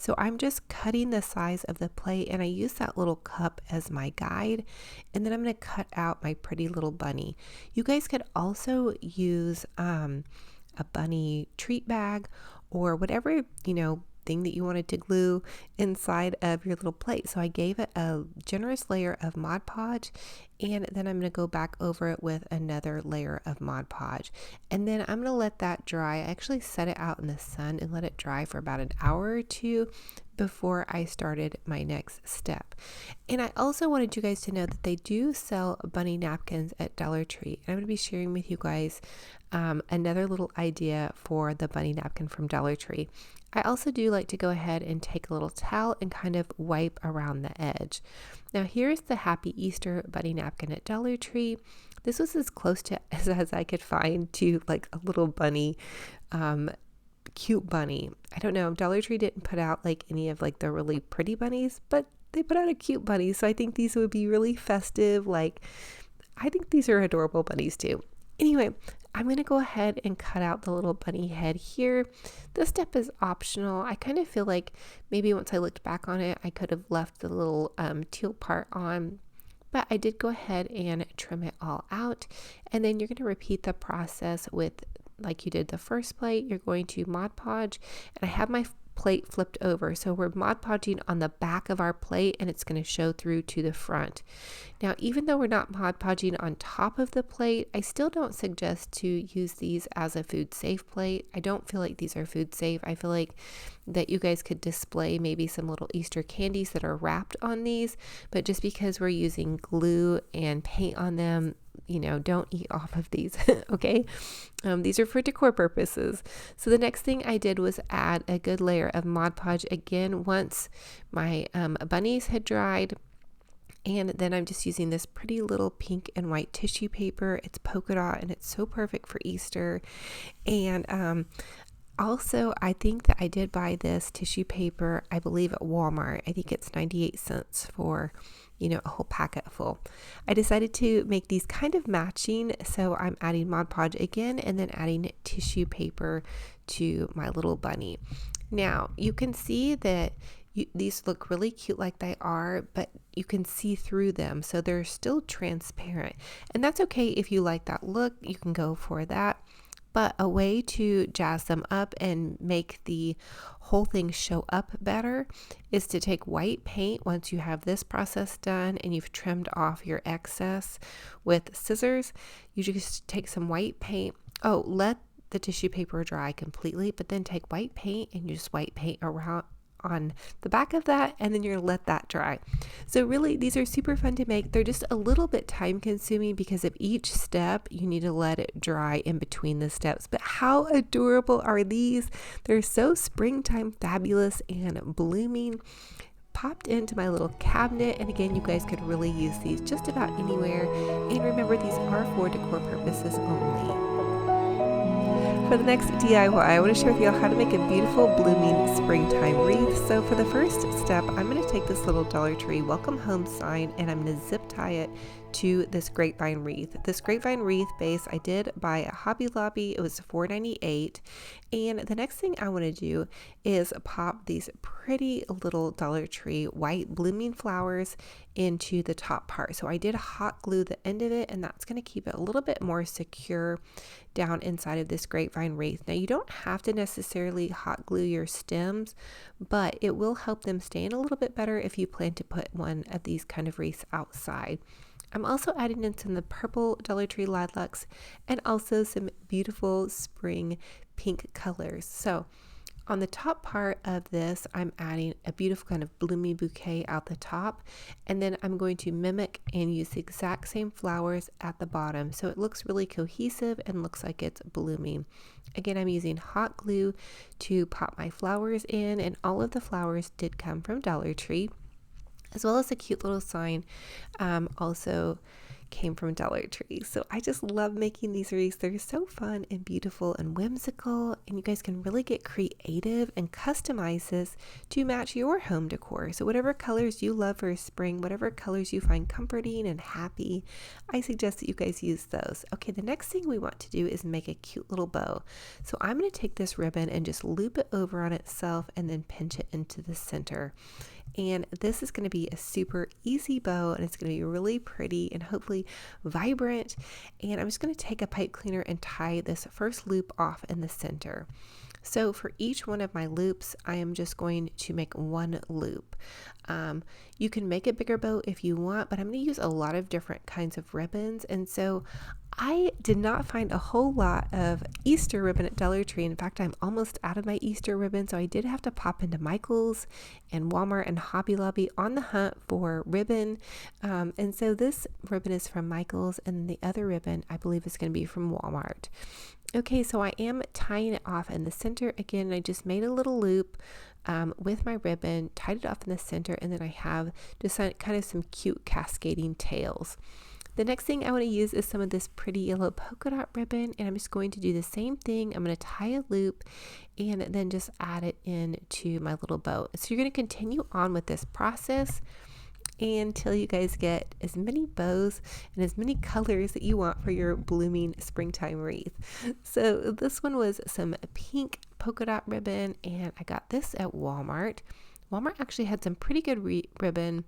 So I'm just cutting the size of the plate, and I use that little cup as my guide. And then I'm going to cut out my pretty little bunny. You guys could also use a bunny treat bag or whatever, you know, thing that you wanted to glue inside of your little plate. So I gave it a generous layer of Mod Podge, and then I'm going to go back over it with another layer of Mod Podge, and then I'm going to let that dry. I actually set it out in the sun and let it dry for about an hour or two before I started my next step. And I also wanted you guys to know that they do sell bunny napkins at Dollar Tree, and I'm going to be sharing with you guys another little idea for the bunny napkin from Dollar Tree. I also do like to go ahead and take a little towel and kind of wipe around the edge. Now here's the Happy Easter bunny napkin at Dollar Tree. This was as close to as I could find to like a little bunny, cute bunny. I don't know, Dollar Tree didn't put out like any of like the really pretty bunnies, but they put out a cute bunny. So I think these would be really festive. Like, I think these are adorable bunnies too. Anyway, I'm going to go ahead and cut out the little bunny head here. This step is optional. I kind of feel like maybe once I looked back on it, I could have left the little teal part on, but I did go ahead and trim it all out. And then you're going to repeat the process with, like you did the first plate. You're going to Mod Podge, and I have my plate flipped over, so we're Mod Podging on the back of our plate, and it's going to show through to the front. Now, even though we're not Mod Podging on top of the plate, I still don't suggest to use these as a food safe plate. I don't feel like these are food safe. I feel like that you guys could display maybe some little Easter candies that are wrapped on these, but just because we're using glue and paint on them, you know, don't eat off of these. Okay. These are for decor purposes. So the next thing I did was add a good layer of Mod Podge again once my bunnies had dried. And then I'm just using this pretty little pink and white tissue paper. It's polka dot and it's so perfect for Easter. And also, I think that I did buy this tissue paper, I believe at Walmart. I think it's 98 cents for, you know, a whole packet full. I decided to make these kind of matching, so I'm adding Mod Podge again and then adding tissue paper to my little bunny. Now, you can see that These look really cute like they are, but you can see through them, so they're still transparent. And that's okay if you like that look, you can go for that. But a way to jazz them up and make the whole thing show up better is to take white paint once you have this process done and you've trimmed off your excess with scissors. You just take some white paint. Oh, let the tissue paper dry completely, but then take white paint and you just white paint around on the back of that, and then you're gonna let that dry. So really, these are super fun to make. They're just a little bit time consuming because of each step you need to let it dry in between the steps. But how adorable are these? They're so springtime fabulous and blooming. Popped into my little cabinet, and again, you guys could really use these just about anywhere. And remember, these are for decor purposes only. For the next DIY, I want to share with you how to make a beautiful blooming springtime wreath. So for the first step, I'm going to take this little Dollar Tree welcome home sign and I'm going to zip tie it to this grapevine wreath. This grapevine wreath base I did buy at Hobby Lobby. It was $4.98. And the next thing I want to do is pop these pretty little Dollar Tree white blooming flowers into the top part. So I did hot glue the end of it, and that's going to keep it a little bit more secure down inside of this grapevine wreath. Now you don't have to necessarily hot glue your stems, but it will help them stand a little bit better if you plan to put one of these kind of wreaths outside. I'm also adding in some of the purple Dollar Tree lilacs and also some beautiful spring pink colors. So on the top part of this, I'm adding a beautiful kind of bloomy bouquet out the top, and then I'm going to mimic and use the exact same flowers at the bottom so it looks really cohesive and looks like it's blooming. Again, I'm using hot glue to pop my flowers in, and all of the flowers did come from Dollar Tree, as well as a cute little sign also came from Dollar Tree. So I just love making these wreaths. They're so fun and beautiful and whimsical, and you guys can really get creative and customize this to match your home decor. So whatever colors you love for spring, whatever colors you find comforting and happy, I suggest that you guys use those. Okay, the next thing we want to do is make a cute little bow. So I'm going to take this ribbon and just loop it over on itself and then pinch it into the center. And this is going to be a super easy bow, and it's going to be really pretty and hopefully vibrant. And I'm just going to take a pipe cleaner and tie this first loop off in the center. So for each one of my loops, I am just going to make one loop. You can make a bigger bow if you want, but I'm going to use a lot of different kinds of ribbons. And so I did not find a whole lot of Easter ribbon at Dollar Tree. In fact, I'm almost out of my Easter ribbon, so I did have to pop into Michael's and Walmart and Hobby Lobby on the hunt for ribbon. And so this ribbon is from Michael's, and the other ribbon I believe is going to be from Walmart. Okay, so I am tying it off in the center. Again, I just made a little loop with my ribbon, tied it off in the center, and then I have just kind of some cute cascading tails. The next thing I want to use is some of this pretty yellow polka dot ribbon, and I'm just going to do the same thing. I'm going to tie a loop and then just add it into my little bow. So you're going to continue on with this process until you guys get as many bows and as many colors that you want for your blooming springtime wreath. So this one was some pink polka dot ribbon, and I got this at Walmart. Walmart actually had some pretty good ribbon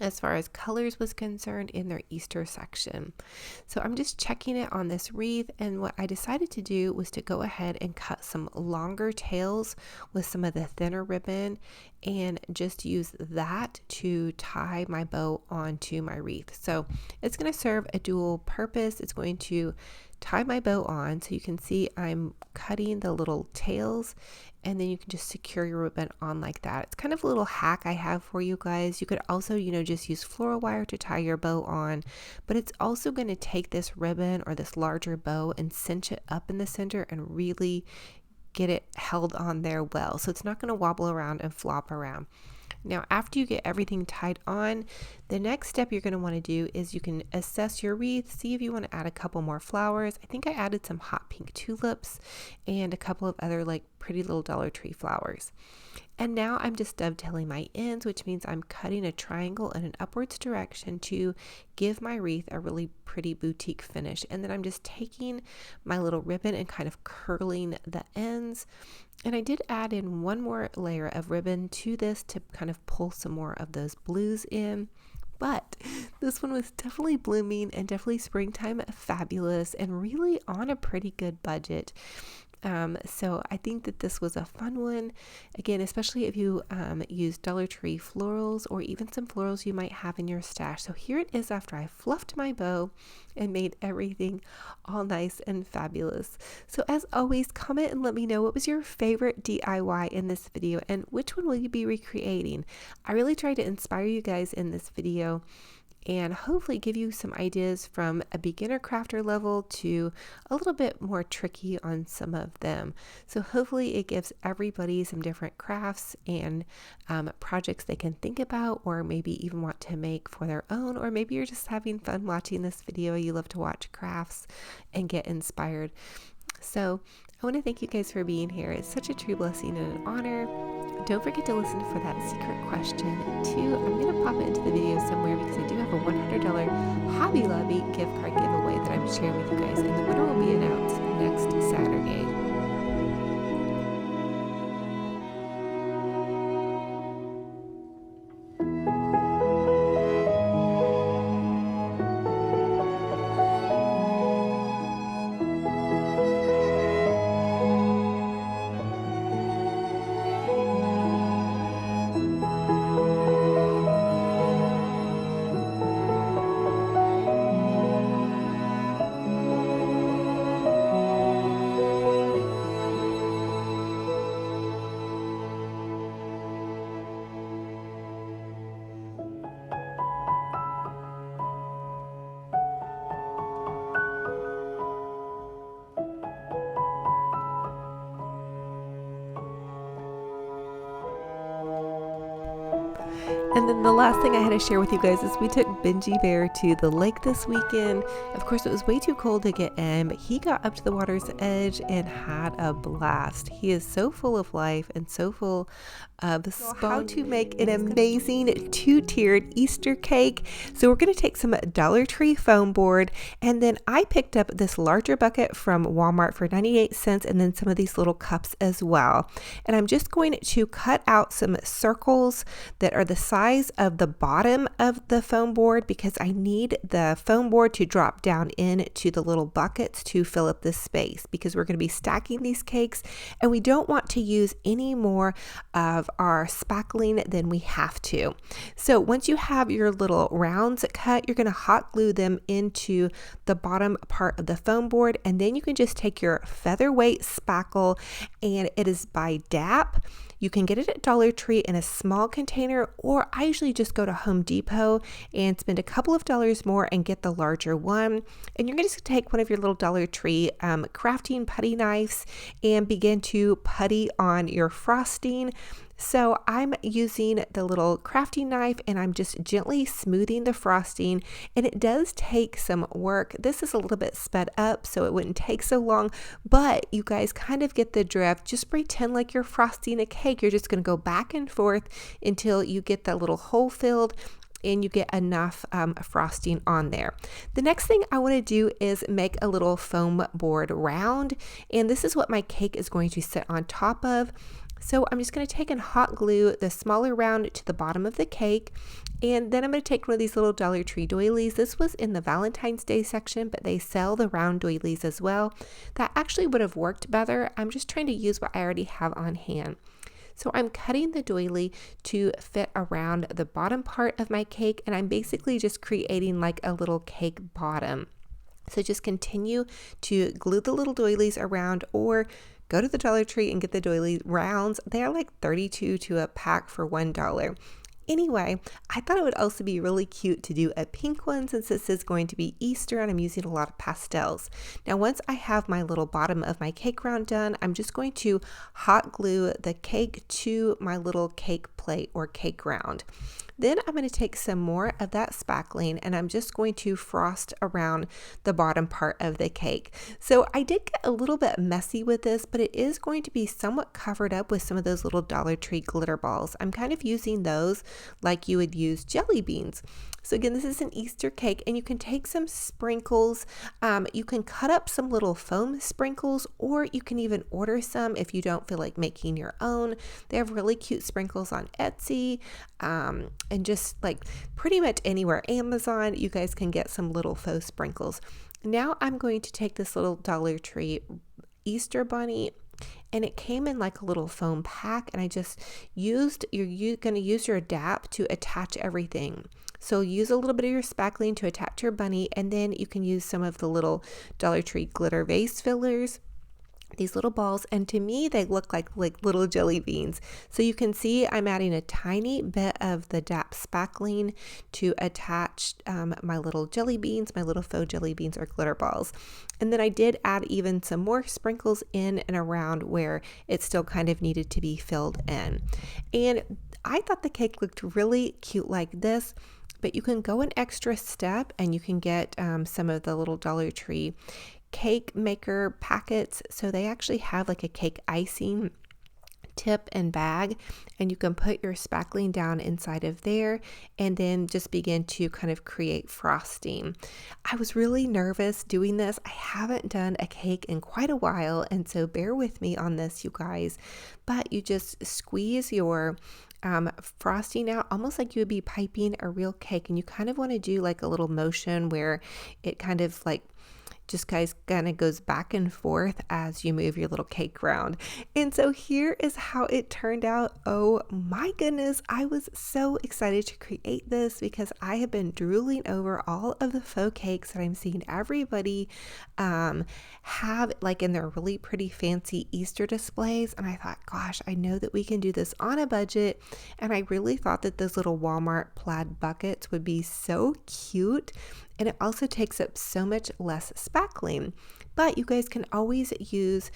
as far as colors was concerned in their Easter section. So I'm just checking it on this wreath, and what I decided to do was to go ahead and cut some longer tails with some of the thinner ribbon and just use that to tie my bow onto my wreath. So it's going to serve a dual purpose. It's going to tie my bow on, so you can see I'm cutting the little tails, and then you can just secure your ribbon on like that. It's kind of a little hack I have for you guys. You could also, just use floral wire to tie your bow on, but it's also going to take this ribbon or this larger bow and cinch it up in the center and really get it held on there well. So it's not going to wobble around and flop around. Now, after you get everything tied on, The next step you're going to want to do is you can assess your wreath, see if you want to add a couple more flowers. I think I added some hot pink tulips and a couple of other like pretty little Dollar Tree flowers. And now I'm just dovetailing my ends, which means I'm cutting a triangle in an upwards direction to give my wreath a really pretty boutique finish. And then I'm just taking my little ribbon and kind of curling the ends. And I did add in one more layer of ribbon to this to kind of pull some more of those blues in. But this one was definitely blooming and definitely springtime fabulous and really on a pretty good budget. So I think that this was a fun one. Again, especially if you use Dollar Tree florals or even some florals you might have in your stash. So here it is after I fluffed my bow and made everything all nice and fabulous. So as always, comment and let me know what was your favorite DIY in this video and which one will you be recreating. I really tried to inspire you guys in this video and hopefully give you some ideas from a beginner crafter level to a little bit more tricky on some of them. So hopefully it gives everybody some different crafts and projects they can think about or maybe even want to make for their own, or maybe you're just having fun watching this video. You love to watch crafts and get inspired. So I want to thank you guys for being here. It's such a true blessing and an honor. Don't forget to listen for that secret question too. I'm going to pop it into the video somewhere because I do have a $100 Hobby Lobby gift card giveaway that I'm sharing with you guys, and the winner will be announced next Saturday. And then the last thing I had to share with you guys is we took Benji Bear to the lake this weekend. Of course, it was way too cold to get in, but he got up to the water's edge and had a blast. He is so full of life and so full of how to make an amazing two-tiered Easter cake. So we're going to take some Dollar Tree foam board, and then I picked up this larger bucket from Walmart for 98 cents and then some of these little cups as well. And I'm just going to cut out some circles that are the size of the bottom of the foam board because I need the foam board to drop down into the little buckets to fill up this space, because we're going to be stacking these cakes and we don't want to use any more of our spackling than we have to. So once you have your little rounds cut, you're going to hot glue them into the bottom part of the foam board, and then you can just take your featherweight spackle, and it is by DAP. You can get it at Dollar Tree in a small container, or I usually just go to Home Depot and spend a couple of dollars more and get the larger one. And you're going to take one of your little Dollar Tree crafting putty knives and begin to putty on your frosting. So I'm using the little crafting knife and I'm just gently smoothing the frosting, and it does take some work. This is a little bit sped up so it wouldn't take so long, but you guys kind of get the drift. Just pretend like you're frosting a cake. You're just going to go back and forth until you get that little hole filled and you get enough frosting on there. The next thing I want to do is make a little foam board round, and this is what my cake is going to sit on top of. So I'm just going to take and hot glue the smaller round to the bottom of the cake, and then I'm going to take one of these little Dollar Tree doilies. This was in the Valentine's Day section, but they sell the round doilies as well. That actually would have worked better. I'm just trying to use what I already have on hand. So I'm cutting the doily to fit around the bottom part of my cake, and I'm basically just creating like a little cake bottom. So just continue to glue the little doilies around, or go to the Dollar Tree and get the doily rounds. They are like $32 to a pack for $1. Anyway, I thought it would also be really cute to do a pink one since this is going to be Easter and I'm using a lot of pastels. Now, once I have my little bottom of my cake round done, I'm just going to hot glue the cake to my little cake plate or cake round. Then I'm going to take some more of that spackling and I'm just going to frost around the bottom part of the cake. So I did get a little bit messy with this, but it is going to be somewhat covered up with some of those little Dollar Tree glitter balls. I'm kind of using those like you would use jelly beans. So again, this is an Easter cake and you can take some sprinkles. You can cut up some little foam sprinkles, or you can even order some if you don't feel like making your own. They have really cute sprinkles on Etsy, and just like pretty much anywhere. Amazon, you guys can get some little faux sprinkles. Now I'm going to take this little Dollar Tree Easter bunny, and it came in like a little foam pack, and I just used, you're going to use your Adapt to attach everything. So use a little bit of your spackling to attach your bunny, and then you can use some of the little Dollar Tree glitter vase fillers, these little balls, and to me they look like little jelly beans. So you can see I'm adding a tiny bit of the DAP spackling to attach my little jelly beans, my little faux jelly beans or glitter balls. And then I did add even some more sprinkles in and around where it still kind of needed to be filled in. And I thought the cake looked really cute like this, but you can go an extra step and you can get some of the little Dollar Tree cake maker packets. So they actually have like a cake icing tip and bag, and you can put your spackling down inside of there and then just begin to kind of create frosting. I was really nervous doing this. I haven't done a cake in quite a while, and so bear with me on this, you guys. But you just squeeze your frosting out almost like you would be piping a real cake, and you kind of want to do like a little motion where it kind of like just guys kind of goes back and forth as you move your little cake round. And so here is how it turned out. Oh my goodness, I was so excited to create this because I have been drooling over all of the faux cakes that I'm seeing everybody have like in their really pretty fancy Easter displays, and I thought, gosh, I know that we can do this on a budget. And I really thought that those little Walmart plaid buckets would be so cute, and it also takes up so much less spackling. But you guys can always use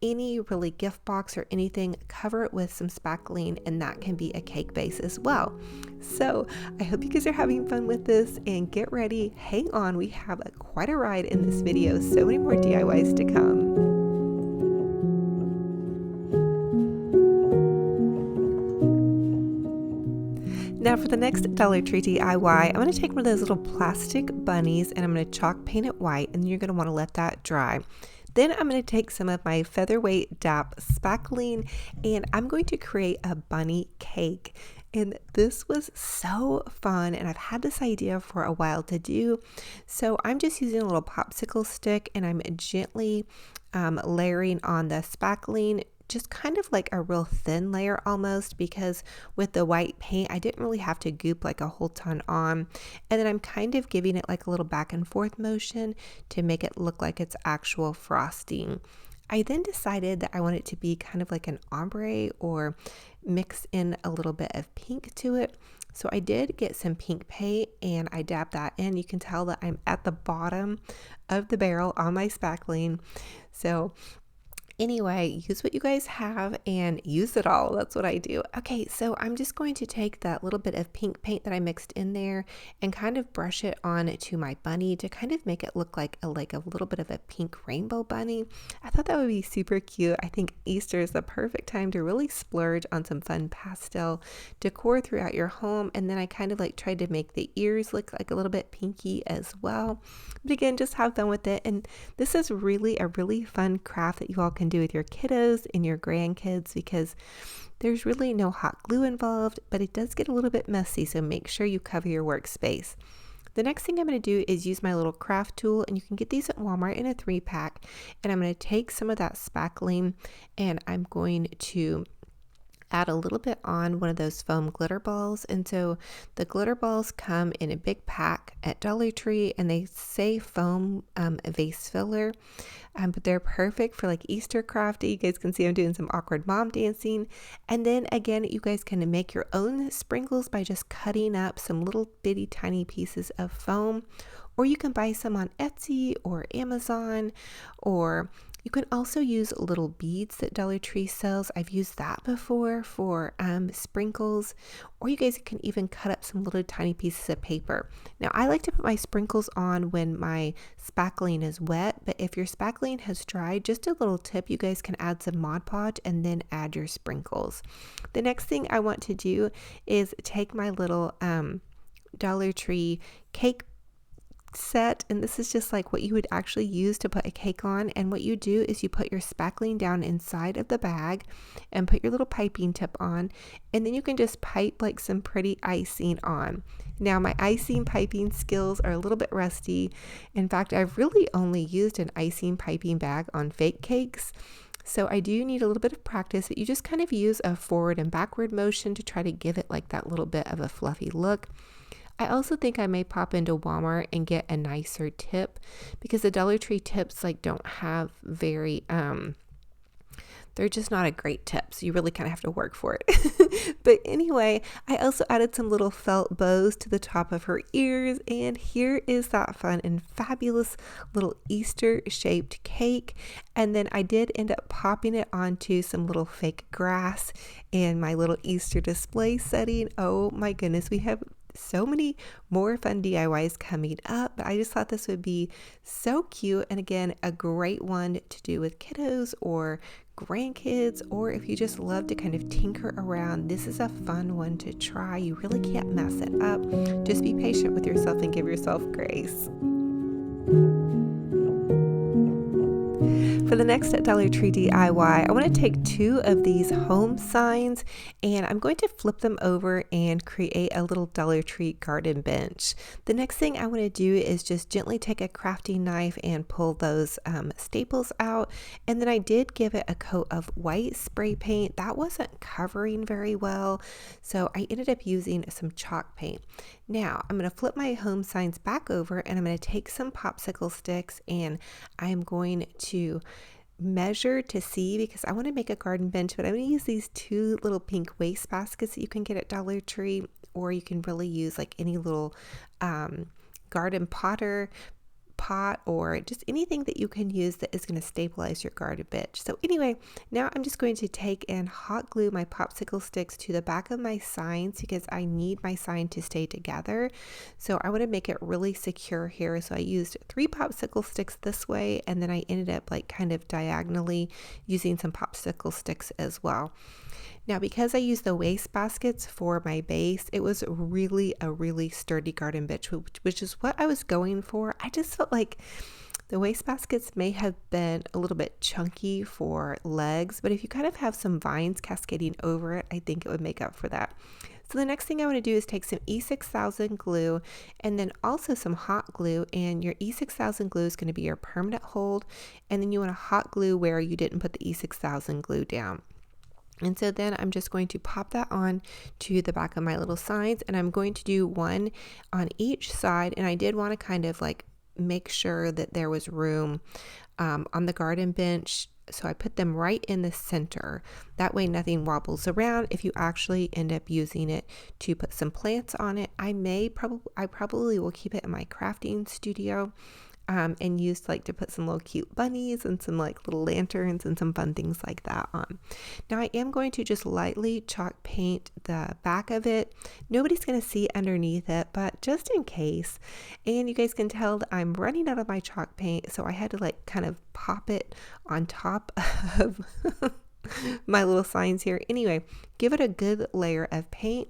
any really gift box or anything, cover it with some spackling, and that can be a cake base as well. So I hope you guys are having fun with this, and get ready, hang on, we have quite a ride in this video, so many more DIYs to come. Now for the next Dollar Tree DIY, I'm going to take one of those little plastic bunnies and I'm going to chalk paint it white, and you're going to want to let that dry. Then I'm going to take some of my featherweight DAP spackling and I'm going to create a bunny cake. And this was so fun, and I've had this idea for a while to do. So I'm just using a little popsicle stick and I'm gently layering on the spackling, just kind of like a real thin layer almost, because with the white paint I didn't really have to goop like a whole ton on. And then I'm kind of giving it like a little back and forth motion to make it look like it's actual frosting. I then decided that I want it to be kind of like an ombre or mix in a little bit of pink to it. So I did get some pink paint and I dabbed that in. You can tell that I'm at the bottom of the barrel on my spackling. So anyway, use what you guys have and use it all. That's what I do. Okay, so I'm just going to take that little bit of pink paint that I mixed in there and kind of brush it on to my bunny to kind of make it look like a little bit of a pink rainbow bunny. I thought that would be super cute. I think Easter is the perfect time to really splurge on some fun pastel decor throughout your home. And then I kind of like tried to make the ears look like a little bit pinky as well. But again, just have fun with it. And this is really a really fun craft that you all can do with your kiddos and your grandkids, because there's really no hot glue involved, but it does get a little bit messy, so make sure you cover your workspace. The next thing I'm going to do is use my little craft tool, and you can get these at Walmart in a 3-pack, and I'm going to take some of that spackling and I'm going to add a little bit on one of those foam glitter balls. And so the glitter balls come in a big pack at Dollar Tree, and they say foam vase filler, but they're perfect for like Easter crafty. You guys can see I'm doing some awkward mom dancing. And then again, you guys can make your own sprinkles by just cutting up some little bitty tiny pieces of foam, or you can buy some on Etsy or Amazon, or You can also use little beads that Dollar Tree sells. I've used that before for sprinkles, or you guys can even cut up some little tiny pieces of paper. Now, I like to put my sprinkles on when my spackling is wet, but if your spackling has dried, just a little tip, you guys can add some Mod Podge and then add your sprinkles. The next thing I want to do is take my little Dollar Tree cake set, and this is just like what you would actually use to put a cake on, and what you do is you put your spackling down inside of the bag and put your little piping tip on, and then you can just pipe like some pretty icing on. Now, my icing piping skills are a little bit rusty. In fact, I've really only used an icing piping bag on fake cakes, so I do need a little bit of practice, but you just kind of use a forward and backward motion to try to give it like that little bit of a fluffy look. I also think I may pop into Walmart and get a nicer tip, because the Dollar Tree tips like don't have very they're just not a great tip, so you really kind of have to work for it. But anyway, I also added some little felt bows to the top of her ears, and here is that fun and fabulous little Easter shaped cake. And then I did end up popping it onto some little fake grass in my little Easter display setting. Oh my goodness, we have so many more fun DIYs coming up, but I just thought this would be so cute, and again, a great one to do with kiddos or grandkids, or if you just love to kind of tinker around. This is a fun one to try. You really can't mess it up. Just be patient with yourself and give yourself grace. For the next Dollar Tree DIY, I want to take 2 of these home signs, and I'm going to flip them over and create a little Dollar Tree garden bench. The next thing I want to do is just gently take a crafty knife and pull those staples out, and then I did give it a coat of white spray paint. That wasn't covering very well, so I ended up using some chalk paint. Now, I'm going to flip my home signs back over, and I'm going to take some popsicle sticks, and I'm going to measure to see, because I want to make a garden bench, but I'm going to use these 2 little pink waste baskets that you can get at Dollar Tree, or you can really use like any little garden pot, or just anything that you can use that is going to stabilize your garden bench. So anyway, now I'm just going to take and hot glue my popsicle sticks to the back of my signs, because I need my sign to stay together. So I want to make it really secure here. So I used 3 popsicle sticks this way, and then I ended up like kind of diagonally using some popsicle sticks as well. Now, because I used the waste baskets for my base, it was really a really sturdy garden bench, which is what I was going for. I just felt like the waste baskets may have been a little bit chunky for legs, but if you kind of have some vines cascading over it, I think it would make up for that. So the next thing I want to do is take some E6000 glue, and then also some hot glue, and your E6000 glue is going to be your permanent hold, and then you want to hot glue where you didn't put the E6000 glue down. And so then I'm just going to pop that on to the back of my little signs, and I'm going to do 1 on each side. And I did want to kind of like make sure that there was room on the garden bench. So I put them right in the center. That way nothing wobbles around. If you actually end up using it to put some plants on it, I probably will keep it in my crafting studio. And used like to put some little cute bunnies and some like little lanterns and some fun things like that on. Now I am going to just lightly chalk paint the back of it. Nobody's going to see underneath it, but just in case. And you guys can tell that I'm running out of my chalk paint, so I had to like kind of pop it on top of my little signs here. Anyway, give it a good layer of paint.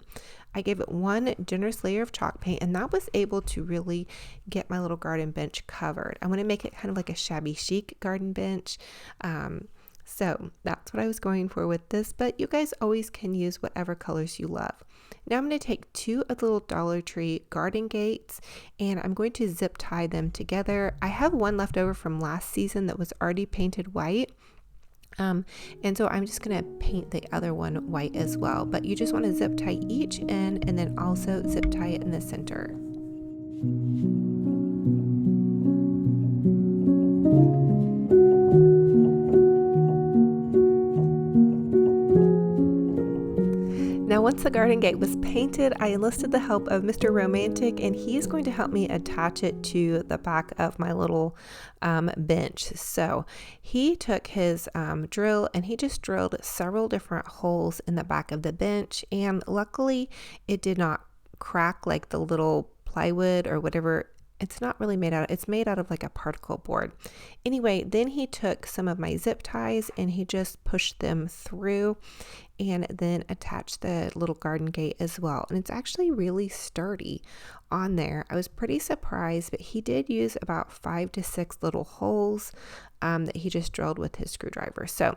I gave it 1 generous layer of chalk paint, and that was able to really get my little garden bench covered. I want to make it kind of like a shabby chic garden bench. So that's what I was going for with this, but you guys always can use whatever colors you love. Now I'm going to take 2 of the little Dollar Tree garden gates, and I'm going to zip tie them together. I have 1 left over from last season that was already painted white. And so I'm just going to paint the other one white as well, but you just want to zip tie each end and then also zip tie it in the center. Now Now, once the garden gate was painted, I enlisted the help of Mr. Romantic, and he is going to help me attach it to the back of my little bench. So he took his drill and he just drilled several different holes in the back of the bench, and luckily it did not crack like the little plywood or whatever. It's not really made out of, it's made out of like a particle board. Anyway, then he took some of my zip ties and he just pushed them through and then attached the little garden gate as well. And it's actually really sturdy on there. I was pretty surprised, but he did use about 5 to 6 little holes that he just drilled with his screwdriver. So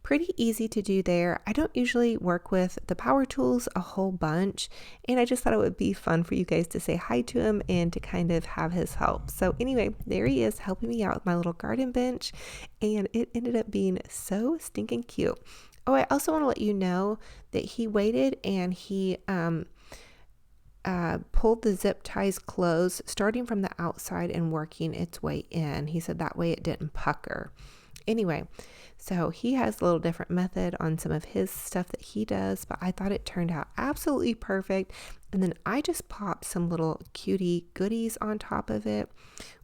pretty easy to do there. I don't usually work with the power tools a whole bunch, and I just thought it would be fun for you guys to say hi to him and to kind of have his help. So anyway, there he is helping me out with my little garden bench, and it ended up being so stinking cute. Oh, I also want to let you know that he waited and he pulled the zip ties closed, starting from the outside and working its way in. He said that way it didn't pucker. Anyway, so he has a little different method on some of his stuff that he does, but I thought it turned out absolutely perfect. And then I just popped some little cutie goodies on top of it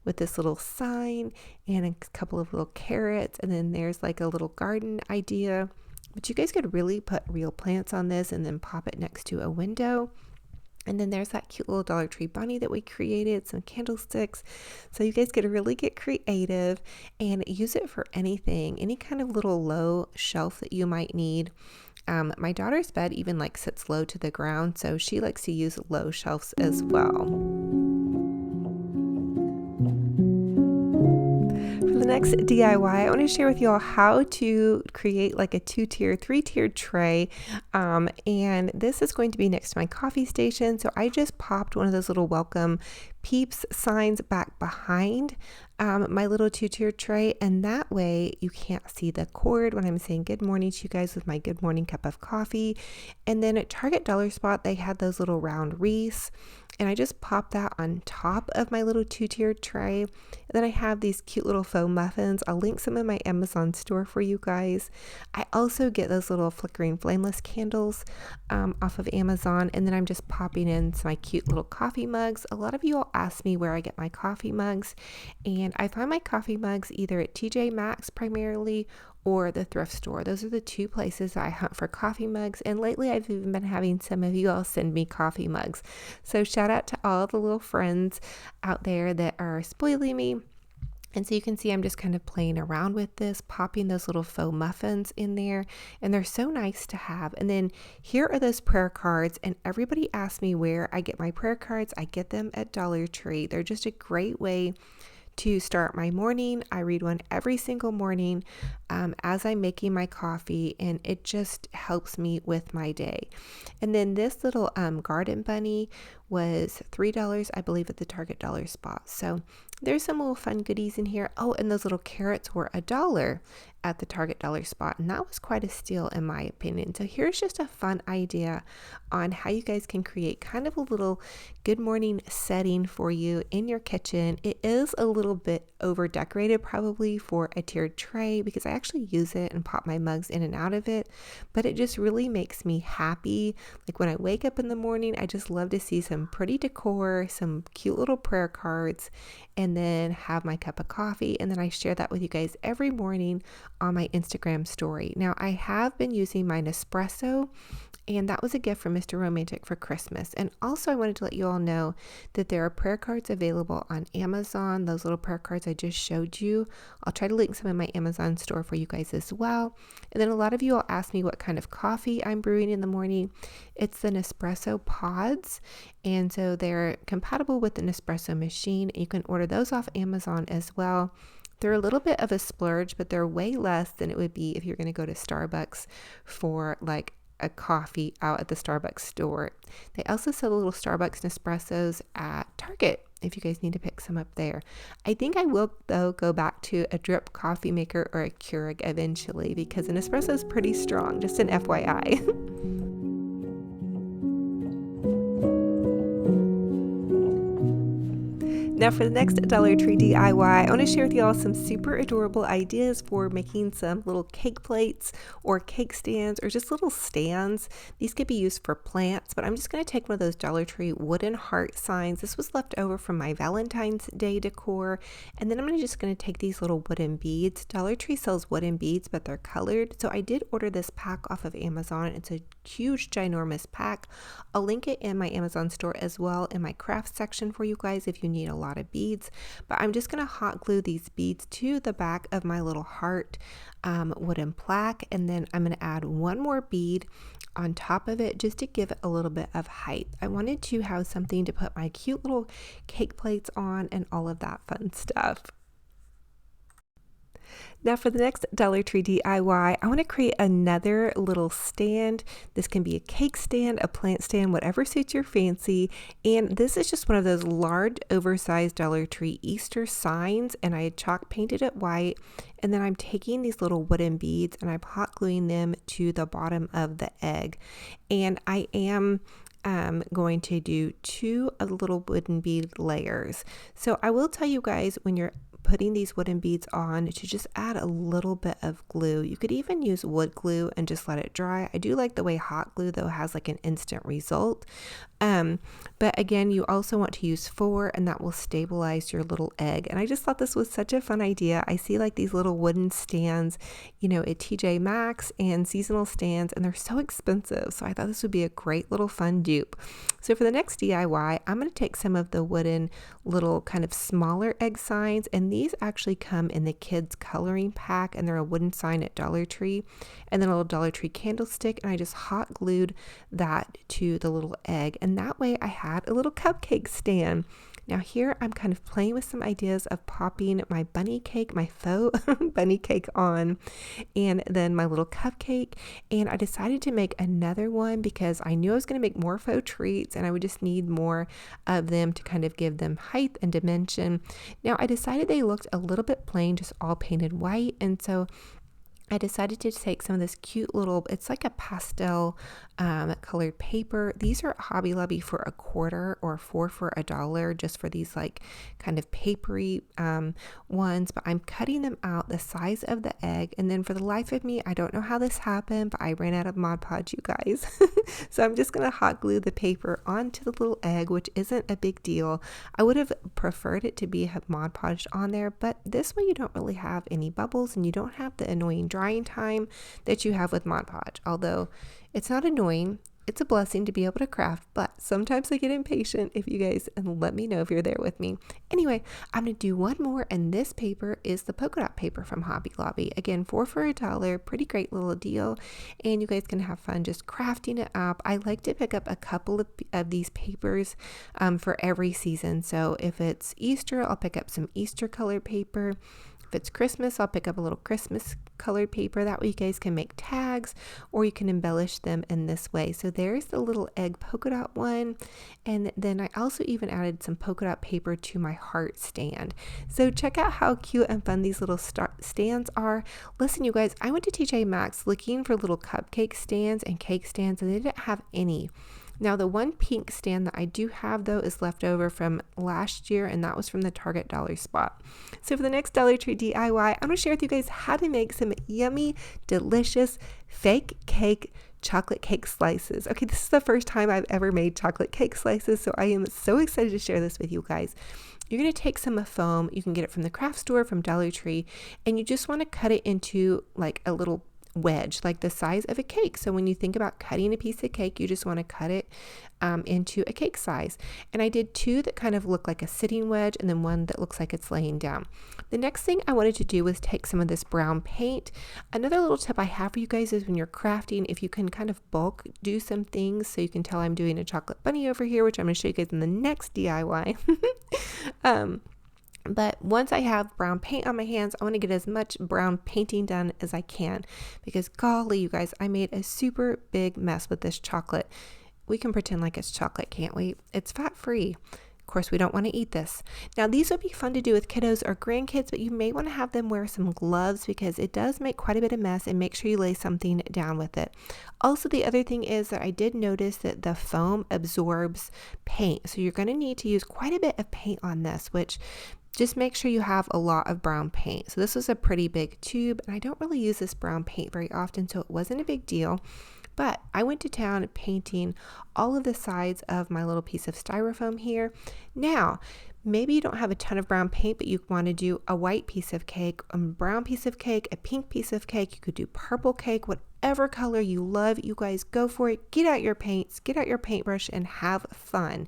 with this little sign and a couple of little carrots. And then there's like a little garden idea, but you guys could really put real plants on this and then pop it next to a window. And then there's that cute little Dollar Tree bunny that we created, some candlesticks. So you guys could really get creative and use it for anything, any kind of little low shelf that you might need. My daughter's bed even like sits low to the ground, so she likes to use low shelves as well. For the next DIY, I want to share with you all how to create like a 2-tier, 3-tiered tray. And this is going to be next to my coffee station. So I just popped one of those little welcome Peeps signs back behind my little 2-tiered tray, and that way you can't see the cord when I'm saying good morning to you guys with my good morning cup of coffee. And then at Target Dollar Spot, they had those little round wreaths, and I just popped that on top of my little 2-tiered tray. And then I have these cute little faux muffins. I'll link some in my Amazon store for you guys. I also get those little flickering flameless candles off of Amazon, and then I'm just popping in my cute little coffee mugs. A lot of you all ask me where I get my coffee mugs, and I find my coffee mugs either at TJ Maxx primarily or the thrift store. Those are the two places I hunt for coffee mugs, and lately I've even been having some of you all send me coffee mugs. So shout out to all the little friends out there that are spoiling me. And so you can see I'm just kind of playing around with this, popping those little faux muffins in there, and they're so nice to have. And then here are those prayer cards, and everybody asks me where I get my prayer cards. I get them at Dollar Tree. They're just a great way to start my morning. I read one every single morning as I'm making my coffee, and it just helps me with my day. And then this little garden bunny was $3, I believe, at the Target Dollar Spot. So there's some little fun goodies in here. Oh, and those little carrots were $1 at the Target Dollar Spot, and that was quite a steal in my opinion. So here's just a fun idea on how you guys can create kind of a little good morning setting for you in your kitchen. It is a little bit over decorated probably for a tiered tray because I actually use it and pop my mugs in and out of it, but it just really makes me happy. Like when I wake up in the morning, I just love to see some pretty decor, some cute little prayer cards, and then have my cup of coffee, and then I share that with you guys every morning on my Instagram story. Now I have been using my Nespresso, and that was a gift from Mr. Romantic for Christmas. And also I wanted to let you all know that there are prayer cards available on Amazon, those little prayer cards I just showed you. I'll try to link some in my Amazon store for you guys as well. And then a lot of you all ask me what kind of coffee I'm brewing in the morning. It's the Nespresso pods, and so they're compatible with the Nespresso machine. You can order those off Amazon as well. They're a little bit of a splurge, but they're way less than it would be if you're going to go to Starbucks for like a coffee out at the Starbucks store. They also sell the little Starbucks Nespressos at Target if you guys need to pick some up there. I think I will though go back to a drip coffee maker or a Keurig eventually because an espresso is pretty strong, just an FYI. Now for the next Dollar Tree DIY, I want to share with you all some super adorable ideas for making some little cake plates or cake stands or just little stands. These could be used for plants, but I'm just going to take one of those Dollar Tree wooden heart signs. This was left over from my Valentine's Day decor, and then I'm just going to take these little wooden beads. Dollar Tree sells wooden beads, but they're colored, so I did order this pack off of Amazon. It's a huge, ginormous pack. I'll link it in my Amazon store as well in my craft section for you guys if you need a lot of beads. But I'm just going to hot glue these beads to the back of my little heart wooden plaque, and then I'm going to add one more bead on top of it just to give it a little bit of height. I wanted to have something to put my cute little cake plates on and all of that fun stuff. Now for the next Dollar Tree DIY, I want to create another little stand. This can be a cake stand, a plant stand, whatever suits your fancy. And this is just one of those large, oversized Dollar Tree Easter signs, and I had chalk painted it white. And then I'm taking these little wooden beads and I'm hot gluing them to the bottom of the egg. And I am going to do two little wooden bead layers. So I will tell you guys, when you're putting these wooden beads on, to just add a little bit of glue. You could even use wood glue and just let it dry. I do like the way hot glue though has like an instant result. But again, you also want to use 4, and that will stabilize your little egg. And I just thought this was such a fun idea. I see like these little wooden stands, you know, at TJ Maxx and seasonal stands, and they're so expensive. So I thought this would be a great little fun dupe. So for the next DIY, I'm going to take some of the wooden little kind of smaller egg signs, and these actually come in the kids coloring pack, and they're a wooden sign at Dollar Tree, and then a little Dollar Tree candlestick, and I just hot glued that to the little egg, and that way I had a little cupcake stand. Now here I'm kind of playing with some ideas of popping my bunny cake, my faux bunny cake on, and then my little cupcake. And I decided to make another one because I knew I was going to make more faux treats and I would just need more of them to kind of give them height and dimension. Now I decided they looked a little bit plain, just all painted white, and so I decided to take some of this cute little, it's like a pastel colored paper. These are at Hobby Lobby for $1/4 or 4 for $1, just for these like kind of papery ones. But I'm cutting them out the size of the egg. And then for the life of me, I don't know how this happened, but I ran out of Mod Podge, you guys. So I'm just going to hot glue the paper onto the little egg, which isn't a big deal. I would have preferred it to be Mod Podged on there, but this way you don't really have any bubbles and you don't have the annoying drying time that you have with Mod Podge. Although it's not annoying, it's a blessing to be able to craft, but sometimes I get impatient if you guys, and let me know if you're there with me. Anyway, I'm going to do one more, and this paper is the polka dot paper from Hobby Lobby. Again, 4 for $1, pretty great little deal, and you guys can have fun just crafting it up. I like to pick up a couple of these papers for every season. So if it's Easter, I'll pick up some Easter colored paper. If it's Christmas, I'll pick up a little Christmas colored paper. That way you guys can make tags, or you can embellish them in this way. So there's the little egg polka dot one. And then I also even added some polka dot paper to my heart stand. So check out how cute and fun these little stands are. Listen, you guys, I went to TJ Maxx looking for little cupcake stands and cake stands, and they didn't have any. Now the one pink stand that I do have though is left over from last year, and that was from the Target Dollar Spot. So for the next Dollar Tree DIY, I'm going to share with you guys how to make some yummy, delicious fake cake chocolate cake slices. Okay, this is the first time I've ever made chocolate cake slices, so I am so excited to share this with you guys. You're going to take some foam. You can get it from the craft store, from Dollar Tree, and you just want to cut it into like a little wedge, like the size of a cake. So when you think about cutting a piece of cake, you just want to cut it into a cake size. And I did 2 that kind of look like a sitting wedge, and then 1 that looks like it's laying down. The next thing I wanted to do was take some of this brown paint. Another little tip I have for you guys is when you're crafting, if you can kind of bulk do some things, so you can tell I'm doing a chocolate bunny over here, which I'm going to show you guys in the next DIY. But once I have brown paint on my hands, I want to get as much brown painting done as I can, because golly, you guys, I made a super big mess with this chocolate. We can pretend like it's chocolate, can't we? It's fat free. Of course, we don't want to eat this. Now, these would be fun to do with kiddos or grandkids, but you may want to have them wear some gloves because it does make quite a bit of mess, and make sure you lay something down with it. Also, the other thing is that I did notice that the foam absorbs paint. So you're going to need to use quite a bit of paint on this, which just make sure you have a lot of brown paint. So this was a pretty big tube, and I don't really use this brown paint very often, so it wasn't a big deal. But I went to town painting all of the sides of my little piece of styrofoam here. Now, maybe you don't have a ton of brown paint, but you want to do a white piece of cake, a brown piece of cake, a pink piece of cake. You could do purple cake, whatever color you love. You guys go for it. Get out your paints, get out your paintbrush, and have fun.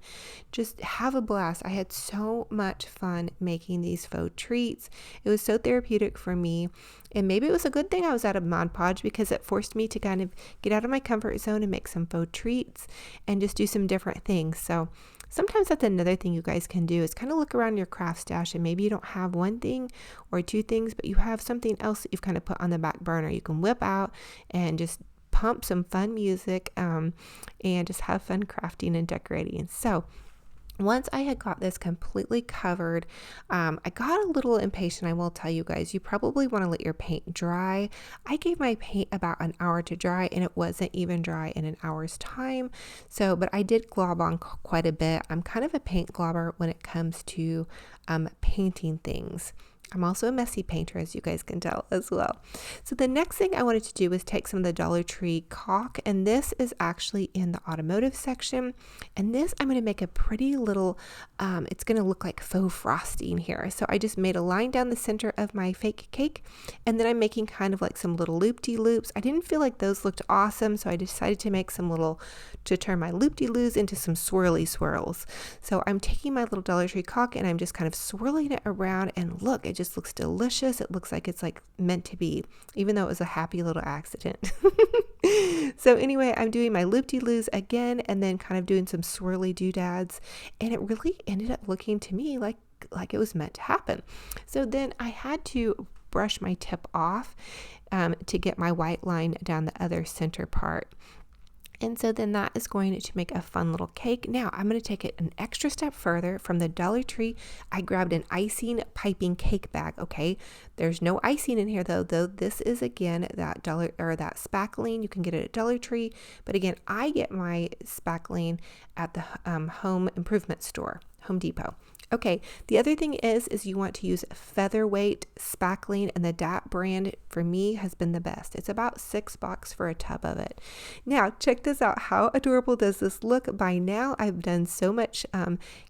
Just have a blast. I had so much fun making these faux treats. It was so therapeutic for me. And maybe it was a good thing I was out of Mod Podge, because it forced me to kind of get out of my comfort zone and make some faux treats and just do some different things. So sometimes that's another thing you guys can do, is kind of look around your craft stash, and maybe you don't have one thing or two things, but you have something else that you've kind of put on the back burner. You can whip out and just pump some fun music and just have fun crafting and decorating. So once I had got this completely covered, I got a little impatient. I will tell you guys, you probably want to let your paint dry. I gave my paint about an hour to dry, and it wasn't even dry in an hour's time. So, but I did glob on quite a bit. I'm kind of a paint globber when it comes to painting things. I'm also a messy painter, as you guys can tell as well. So the next thing I wanted to do was take some of the Dollar Tree caulk, and this is actually in the automotive section. And this, I'm going to make a pretty little, it's going to look like faux frosting here. So I just made a line down the center of my fake cake, and then I'm making kind of like some little loop-de-loops. I didn't feel like those looked awesome, so I decided to make some little, to turn my loop-de-loos into some swirly swirls. So I'm taking my little Dollar Tree caulk, and I'm just kind of swirling it around, and look, it just looks delicious. It looks like it's like meant to be, even though it was a happy little accident. So anyway, I'm doing my loop-de-loos again, and then kind of doing some swirly doodads, and it really ended up looking to me like it was meant to happen. So then I had to brush my tip off to get my white line down the other center part. And so then that is going to make a fun little cake. Now I'm going to take it an extra step further. From the Dollar Tree, I grabbed an icing piping cake bag. Okay, there's no icing in here though this is again that that spackling. You can get it at Dollar Tree, but again, I get my spackling at the home improvement store, Home Depot. Okay, the other thing is you want to use featherweight spackling, and the DAP brand for me has been the best. It's about $6 for a tub of it. Now, check this out. How adorable does this look? By now, I've done so much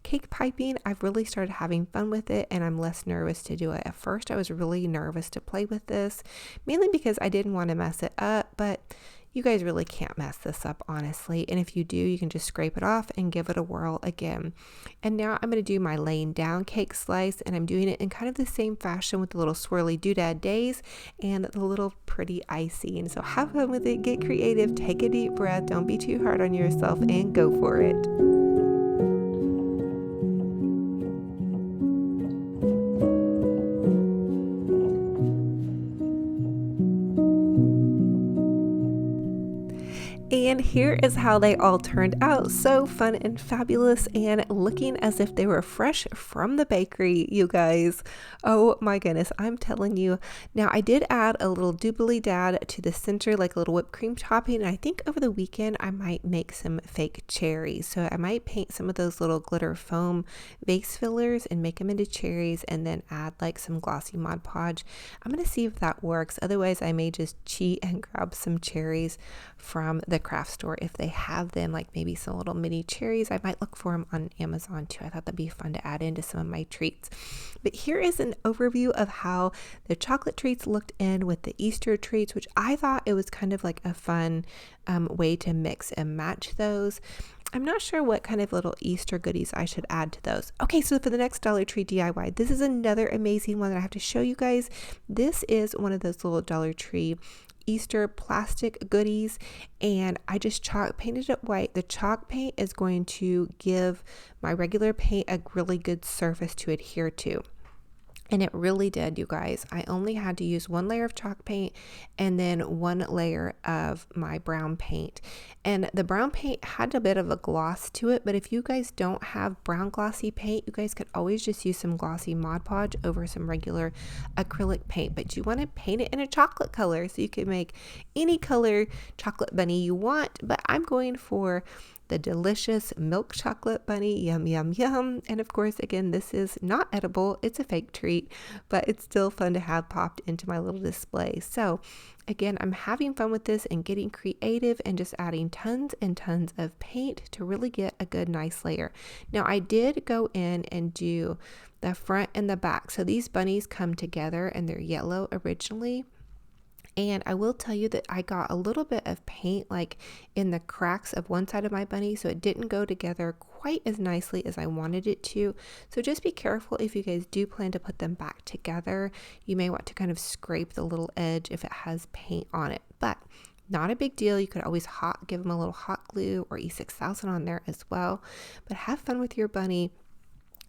cake piping. I've really started having fun with it, and I'm less nervous to do it. At first, I was really nervous to play with this, mainly because I didn't want to mess it up, but you guys really can't mess this up, honestly. And if you do, you can just scrape it off and give it a whirl again. And now I'm going to do my laying down cake slice, and I'm doing it in kind of the same fashion with the little swirly doodad days and the little pretty icing. So have fun with it, get creative, take a deep breath, don't be too hard on yourself, and go for it. And here is how they all turned out. So fun and fabulous, and looking as if they were fresh from the bakery, you guys. Oh my goodness, I'm telling you. Now, I did add a little doobly dad to the center, like a little whipped cream topping. And I think over the weekend, I might make some fake cherries. So I might paint some of those little glitter foam vase fillers and make them into cherries, and then add like some glossy Mod Podge. I'm going to see if that works. Otherwise, I may just cheat and grab some cherries from the craft store if they have them, like maybe some little mini cherries. I might look for them on Amazon too. I thought that'd be fun to add into some of my treats. But here is an overview of how the chocolate treats looked in with the Easter treats, which I thought it was kind of like a fun way to mix and match those. I'm not sure what kind of little Easter goodies I should add to those. Okay, so for the next Dollar Tree DIY, this is another amazing one that I have to show you guys. This is one of those little Dollar Tree Easter plastic goodies, and I just chalk painted it white. The chalk paint is going to give my regular paint a really good surface to adhere to. And it really did, you guys. I only had to use one layer of chalk paint and then one layer of my brown paint. And the brown paint had a bit of a gloss to it, but if you guys don't have brown glossy paint, you guys could always just use some glossy Mod Podge over some regular acrylic paint. But you want to paint it in a chocolate color so you can make any color chocolate bunny you want. But I'm going for the delicious milk chocolate bunny. Yum, yum, yum. And of course, again, this is not edible. It's a fake treat, but it's still fun to have popped into my little display. So again, I'm having fun with this and getting creative and just adding tons and tons of paint to really get a good, nice layer. Now, I did go in and do the front and the back. So these bunnies come together and they're yellow originally. And I will tell you that I got a little bit of paint like in the cracks of one side of my bunny, so it didn't go together quite as nicely as I wanted it to. So just be careful if you guys do plan to put them back together. You may want to kind of scrape the little edge if it has paint on it, but not a big deal. You could always give them a little hot glue or E6000 on there as well. But have fun with your bunny.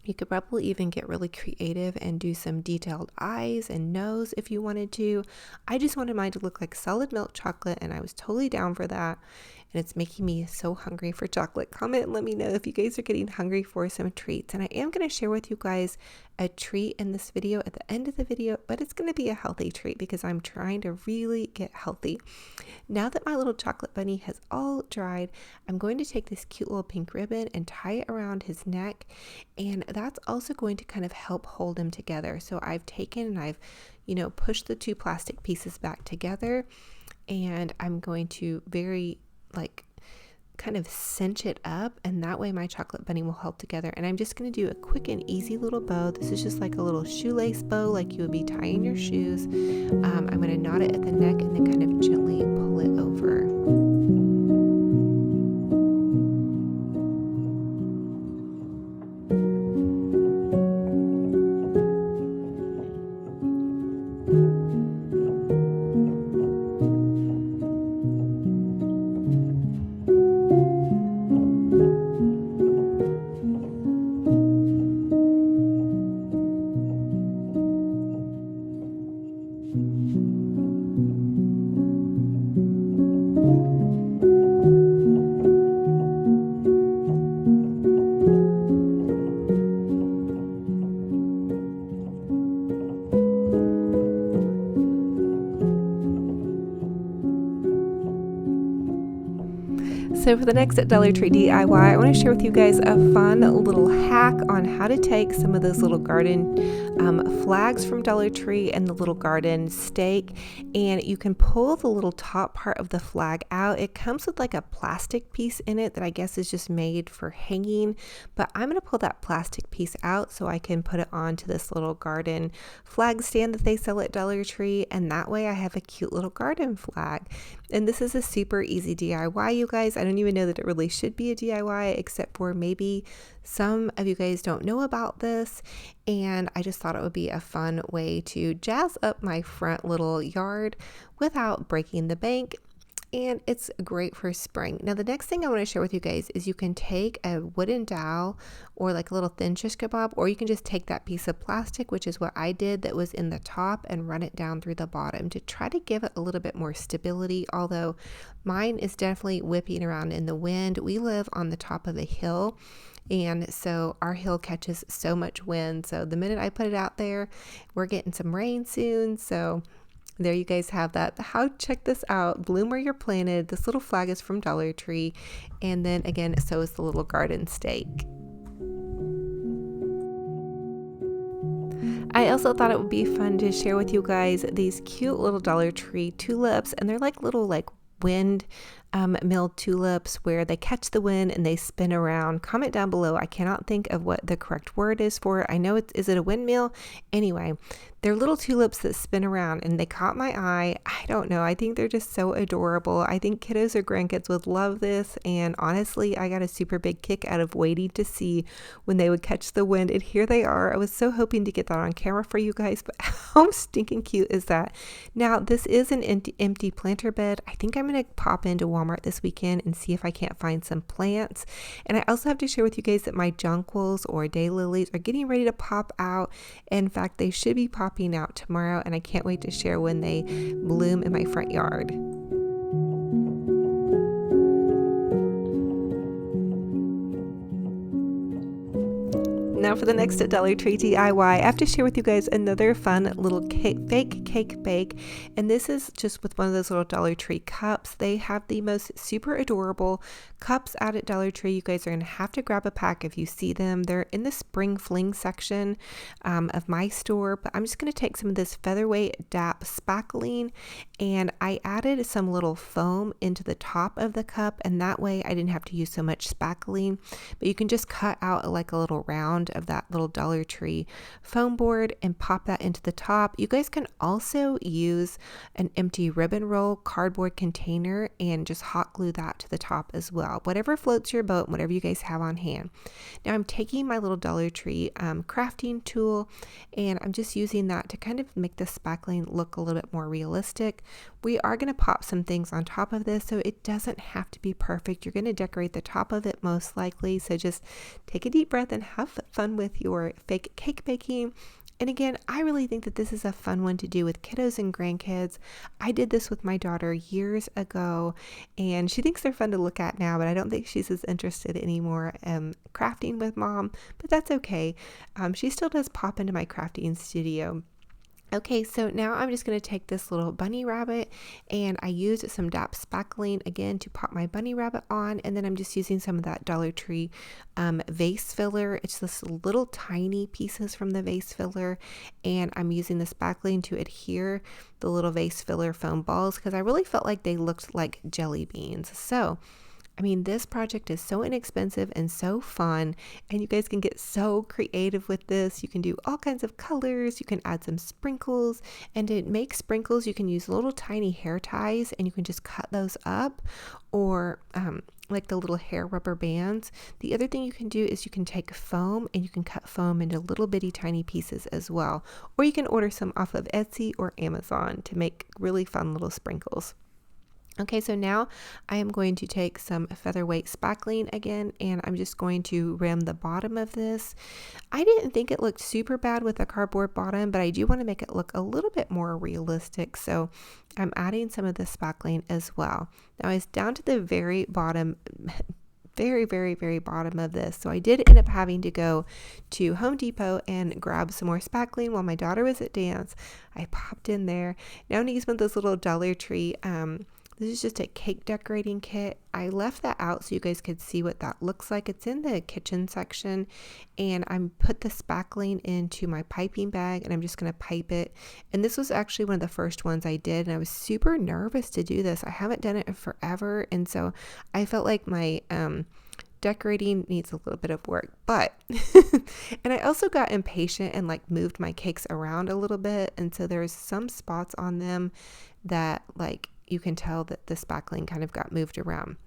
You could probably even get really creative and do some detailed eyes and nose if you wanted to. I just wanted mine to look like solid milk chocolate, and I was totally down for that. And it's making me so hungry for chocolate. Comment and let me know if you guys are getting hungry for some treats. And I am going to share with you guys a treat in this video at the end of the video, but it's going to be a healthy treat because I'm trying to really get healthy. Now that my little chocolate bunny has all dried, I'm going to take this cute little pink ribbon and tie it around his neck. And that's also going to kind of help hold him together. So I've taken and I've, pushed the two plastic pieces back together, and I'm going to kind of cinch it up, and that way my chocolate bunny will hold together. And I'm just going to do a quick and easy little bow. This is just like a little shoelace bow, like you would be tying your shoes. I'm going to knot it at the neck and then kind of gently pull it over. So for the next Dollar Tree DIY, I want to share with you guys a fun little hack on how to take some of those little garden flags from Dollar Tree and the little garden stake, and you can pull the little top part of the flag out. It comes with like a plastic piece in it that I guess is just made for hanging, but I'm going to pull that plastic piece out so I can put it onto this little garden flag stand that they sell at Dollar Tree, and that way I have a cute little garden flag. And this is a super easy DIY, you guys. I don't even know that it really should be a DIY, except for maybe some of you guys don't know about this, and I just thought it would be a fun way to jazz up my front little yard without breaking the bank. And it's great for spring. Now, the next thing I want to share with you guys is you can take a wooden dowel or like a little thin shish kebab, or you can just take that piece of plastic, which is what I did, that was in the top, and run it down through the bottom to try to give it a little bit more stability, although mine is definitely whipping around in the wind. We live on the top of a hill, and so our hill catches so much wind. So the minute I put it out there, we're getting some rain soon. So there you guys have that. Check this out. Bloom where you're planted. This little flag is from Dollar Tree. And then again, so is the little garden stake. I also thought it would be fun to share with you guys these cute little Dollar Tree tulips. And they're like little wind milled tulips where they catch the wind and they spin around. Comment down below. I cannot think of what the correct word is for it. I know is it a windmill? Anyway, They're little tulips that spin around, and they caught my eye. I don't know. I think they're just so adorable. I think kiddos or grandkids would love this. And honestly, I got a super big kick out of waiting to see when they would catch the wind. And here they are. I was so hoping to get that on camera for you guys, but how stinking cute is that? Now, this is an empty planter bed. I think I'm going to pop into Walmart this weekend and see if I can't find some plants. And I also have to share with you guys that my jonquils or daylilies are getting ready to pop out. In fact, they should be popping out tomorrow, and I can't wait to share when they bloom in my front yard. Now for the next Dollar Tree DIY, I have to share with you guys another fun little fake cake bake. And this is just with one of those little Dollar Tree cups. They have the most super adorable cups out at Dollar Tree. You guys are going to have to grab a pack if you see them. They're in the spring fling section of my store. But I'm just going to take some of this featherweight DAP spackling, and I added some little foam into the top of the cup, and that way I didn't have to use so much spackling. But you can just cut out like a little round of that little Dollar Tree foam board and pop that into the top. You guys can also use an empty ribbon roll cardboard container and just hot glue that to the top as well. Whatever floats your boat, whatever you guys have on hand. Now I'm taking my little Dollar Tree crafting tool, and I'm just using that to kind of make the spackling look a little bit more realistic. We are going to pop some things on top of this, so it doesn't have to be perfect. You're going to decorate the top of it most likely, so just take a deep breath and have fun with your fake cake baking. And again, I really think that this is a fun one to do with kiddos and grandkids. I did this with my daughter years ago, and she thinks they're fun to look at now, but I don't think she's as interested anymore crafting with mom, but that's okay. She still does pop into my crafting studio. Okay, so now I'm just going to take this little bunny rabbit, and I used some DAP spackling again to pop my bunny rabbit on, and then I'm just using some of that Dollar Tree vase filler. It's this little tiny pieces from the vase filler, and I'm using the spackling to adhere the little vase filler foam balls because I really felt like they looked like jelly beans. So I mean, this project is so inexpensive and so fun, and you guys can get so creative with this. You can do all kinds of colors. You can add some sprinkles, and to make sprinkles, you can use little tiny hair ties, and you can just cut those up, or like the little hair rubber bands. The other thing you can do is you can take foam, and you can cut foam into little bitty tiny pieces as well, or you can order some off of Etsy or Amazon to make really fun little sprinkles. Okay, so now I am going to take some featherweight spackling again, and I'm just going to rim the bottom of this. I didn't think it looked super bad with a cardboard bottom, but I do want to make it look a little bit more realistic, so I'm adding some of the spackling as well. Now it's down to the very bottom, very bottom of this, so I did end up having to go to Home Depot and grab some more spackling while my daughter was at dance. I popped in there. Now I'm going to use one of those little Dollar Tree this is just a cake decorating kit. I left that out so you guys could see what that looks like. It's in the kitchen section, and I'm put the spackling into my piping bag, and I'm just going to pipe it. And this was actually one of the first ones I did, and I was super nervous to do this. I haven't done it in forever, and so I felt like my decorating needs a little bit of work, but and I also got impatient and like moved my cakes around a little bit, and so there's some spots on them that like you can tell that the spackling kind of got moved around.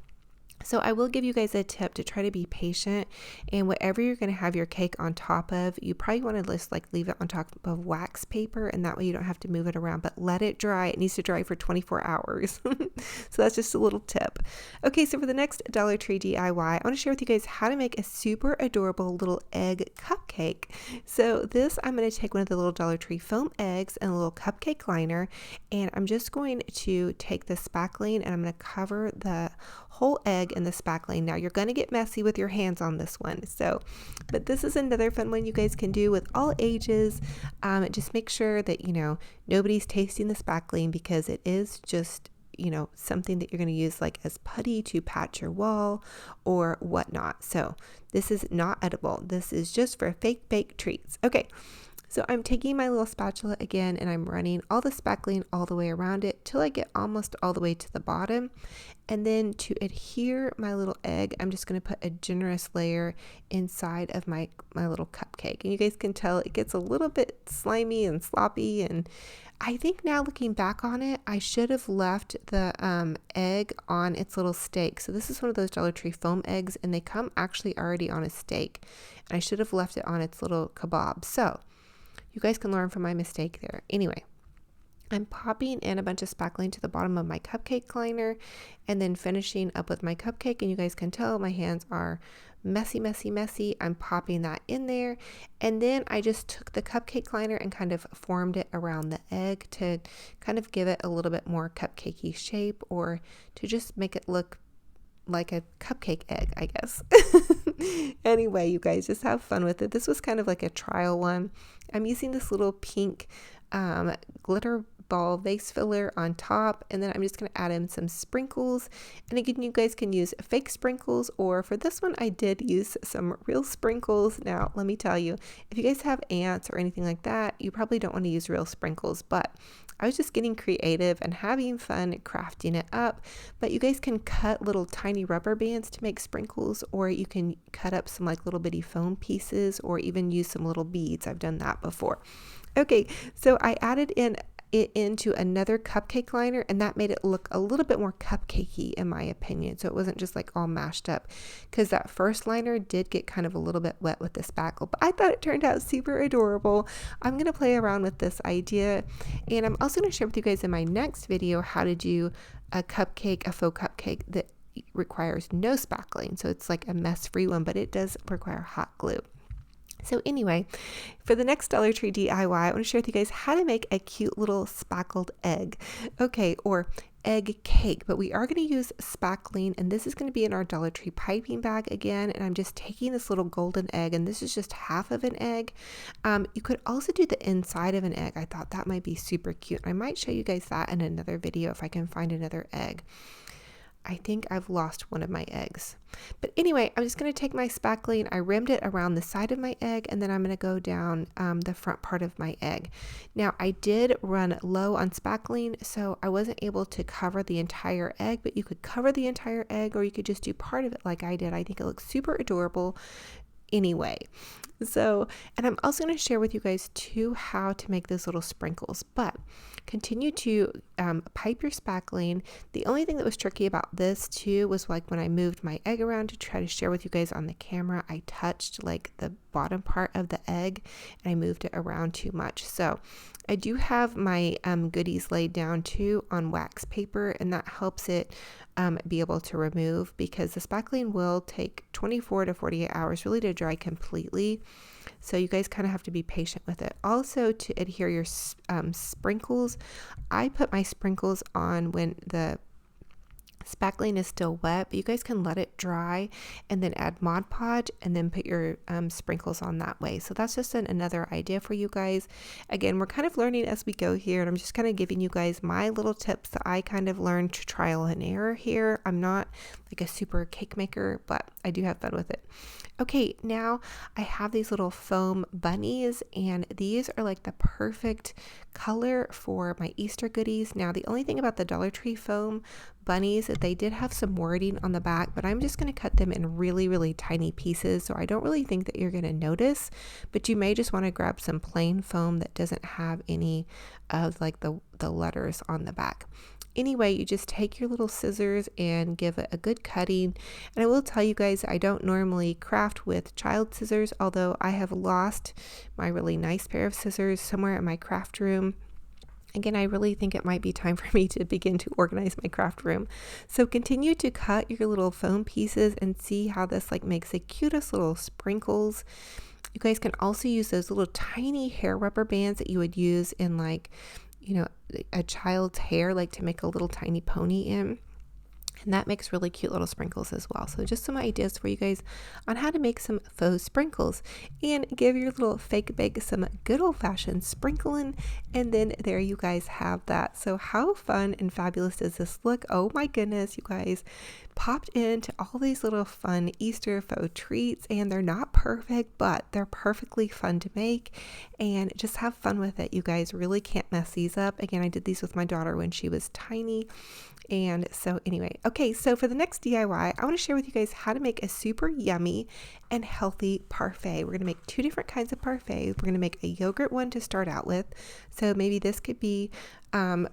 So I will give you guys a tip to try to be patient, and whatever you're going to have your cake on top of, you probably want to just like leave it on top of wax paper, and that way you don't have to move it around, but let it dry. It needs to dry for 24 hours. So that's just a little tip. Okay, so for the next Dollar Tree DIY, I want to share with you guys how to make a super adorable little egg cupcake. So this, I'm going to take one of the little Dollar Tree foam eggs and a little cupcake liner, and I'm just going to take the spackling and I'm going to cover the whole egg in the spackling. Now you're going to get messy with your hands on this one, but this is another fun one you guys can do with all ages. Just make sure that nobody's tasting the spackling, because it is just something that you're going to use like as putty to patch your wall or whatnot. So this is not edible. This is just for fake bake treats. Okay, So I'm taking my little spatula again and I'm running all the spackling all the way around it till I get almost all the way to the bottom. And then to adhere my little egg, I'm just going to put a generous layer inside of my little cupcake. And you guys can tell it gets a little bit slimy and sloppy. And I think now looking back on it, I should have left the egg on its little stake. So this is one of those Dollar Tree foam eggs, and they come actually already on a stake. And I should have left it on its little kebab. So you guys can learn from my mistake there. Anyway, I'm popping in a bunch of spackling to the bottom of my cupcake liner and then finishing up with my cupcake. And you guys can tell my hands are messy, messy, messy. I'm popping that in there. And then I just took the cupcake liner and kind of formed it around the egg to kind of give it a little bit more cupcakey shape, or to just make it look like a cupcake egg, I guess. Anyway, you guys just have fun with it. This was kind of like a trial one. I'm using this little pink glitter ball vase filler on top, and then I'm just going to add in some sprinkles. And again, you guys can use fake sprinkles, or for this one I did use some real sprinkles. Now let me tell you, if you guys have ants or anything like that, you probably don't want to use real sprinkles, but I was just getting creative and having fun crafting it up. But you guys can cut little tiny rubber bands to make sprinkles, or you can cut up some like little bitty foam pieces, or even use some little beads. I've done that before. Okay, so I added it into another cupcake liner, and that made it look a little bit more cupcakey in my opinion. So it wasn't just like all mashed up, because that first liner did get kind of a little bit wet with the spackle, but I thought it turned out super adorable. I'm going to play around with this idea, and I'm also going to share with you guys in my next video how to do a cupcake, a faux cupcake that requires no spackling. So it's like a mess-free one, but it does require hot glue. So anyway, for the next Dollar Tree DIY, I want to share with you guys how to make a cute little spackled egg. Okay, or egg cake, but we are going to use spackling, and this is going to be in our Dollar Tree piping bag again. And I'm just taking this little golden egg, and this is just half of an egg. You could also do the inside of an egg. I thought that might be super cute. I might show you guys that in another video if I can find another egg. I think I've lost one of my eggs. But anyway, I'm just going to take my spackling. I rimmed it around the side of my egg, and then I'm going to go down the front part of my egg. Now, I did run low on spackling, so I wasn't able to cover the entire egg, but you could cover the entire egg, or you could just do part of it like I did. I think it looks super adorable anyway. So, and I'm also going to share with you guys too how to make those little sprinkles, but continue to pipe your spackling. The only thing that was tricky about this too was like when I moved my egg around to try to share with you guys on the camera, I touched like the bottom part of the egg and I moved it around too much. So I do have my goodies laid down too on wax paper, and that helps it be able to remove, because the spackling will take 24 to 48 hours really to dry completely. So you guys kind of have to be patient with it. Also, to adhere your sprinkles, I put my sprinkles on when the spackling is still wet, but you guys can let it dry and then add Mod Podge and then put your sprinkles on that way. So that's just another idea for you guys. Again, we're kind of learning as we go here, and I'm just kind of giving you guys my little tips that I kind of learned to trial and error here. I'm not like a super cake maker, but I do have fun with it. Okay, now I have these little foam bunnies, and these are like the perfect color for my Easter goodies. Now, the only thing about the Dollar Tree foam bunnies, that they did have some wording on the back, but I'm just going to cut them in really, really tiny pieces, so I don't really think that you're going to notice, but you may just want to grab some plain foam that doesn't have any of like the letters on the back. Anyway, you just take your little scissors and give it a good cutting. And I will tell you guys, I don't normally craft with child scissors, although I have lost my really nice pair of scissors somewhere in my craft room. Again, I really think it might be time for me to begin to organize my craft room. So continue to cut your little foam pieces and see how this like makes the cutest little sprinkles. You guys can also use those little tiny hair rubber bands that you would use in like, you know, a child's hair, like to make a little tiny pony in. And that makes really cute little sprinkles as well. So just some ideas for you guys on how to make some faux sprinkles and give your little fake bake some good old-fashioned sprinkling. And then there you guys have that. So how fun and fabulous does this look? Oh my goodness, you guys popped into all these little fun Easter faux treats, and they're not perfect, but they're perfectly fun to make, and just have fun with it. You guys really can't mess these up. Again, I did these with my daughter when she was tiny. And so anyway, okay, so for the next DIY, I want to share with you guys how to make a super yummy and healthy parfait. We're going to make two different kinds of parfaits. We're going to make a yogurt one to start out with. So maybe this could be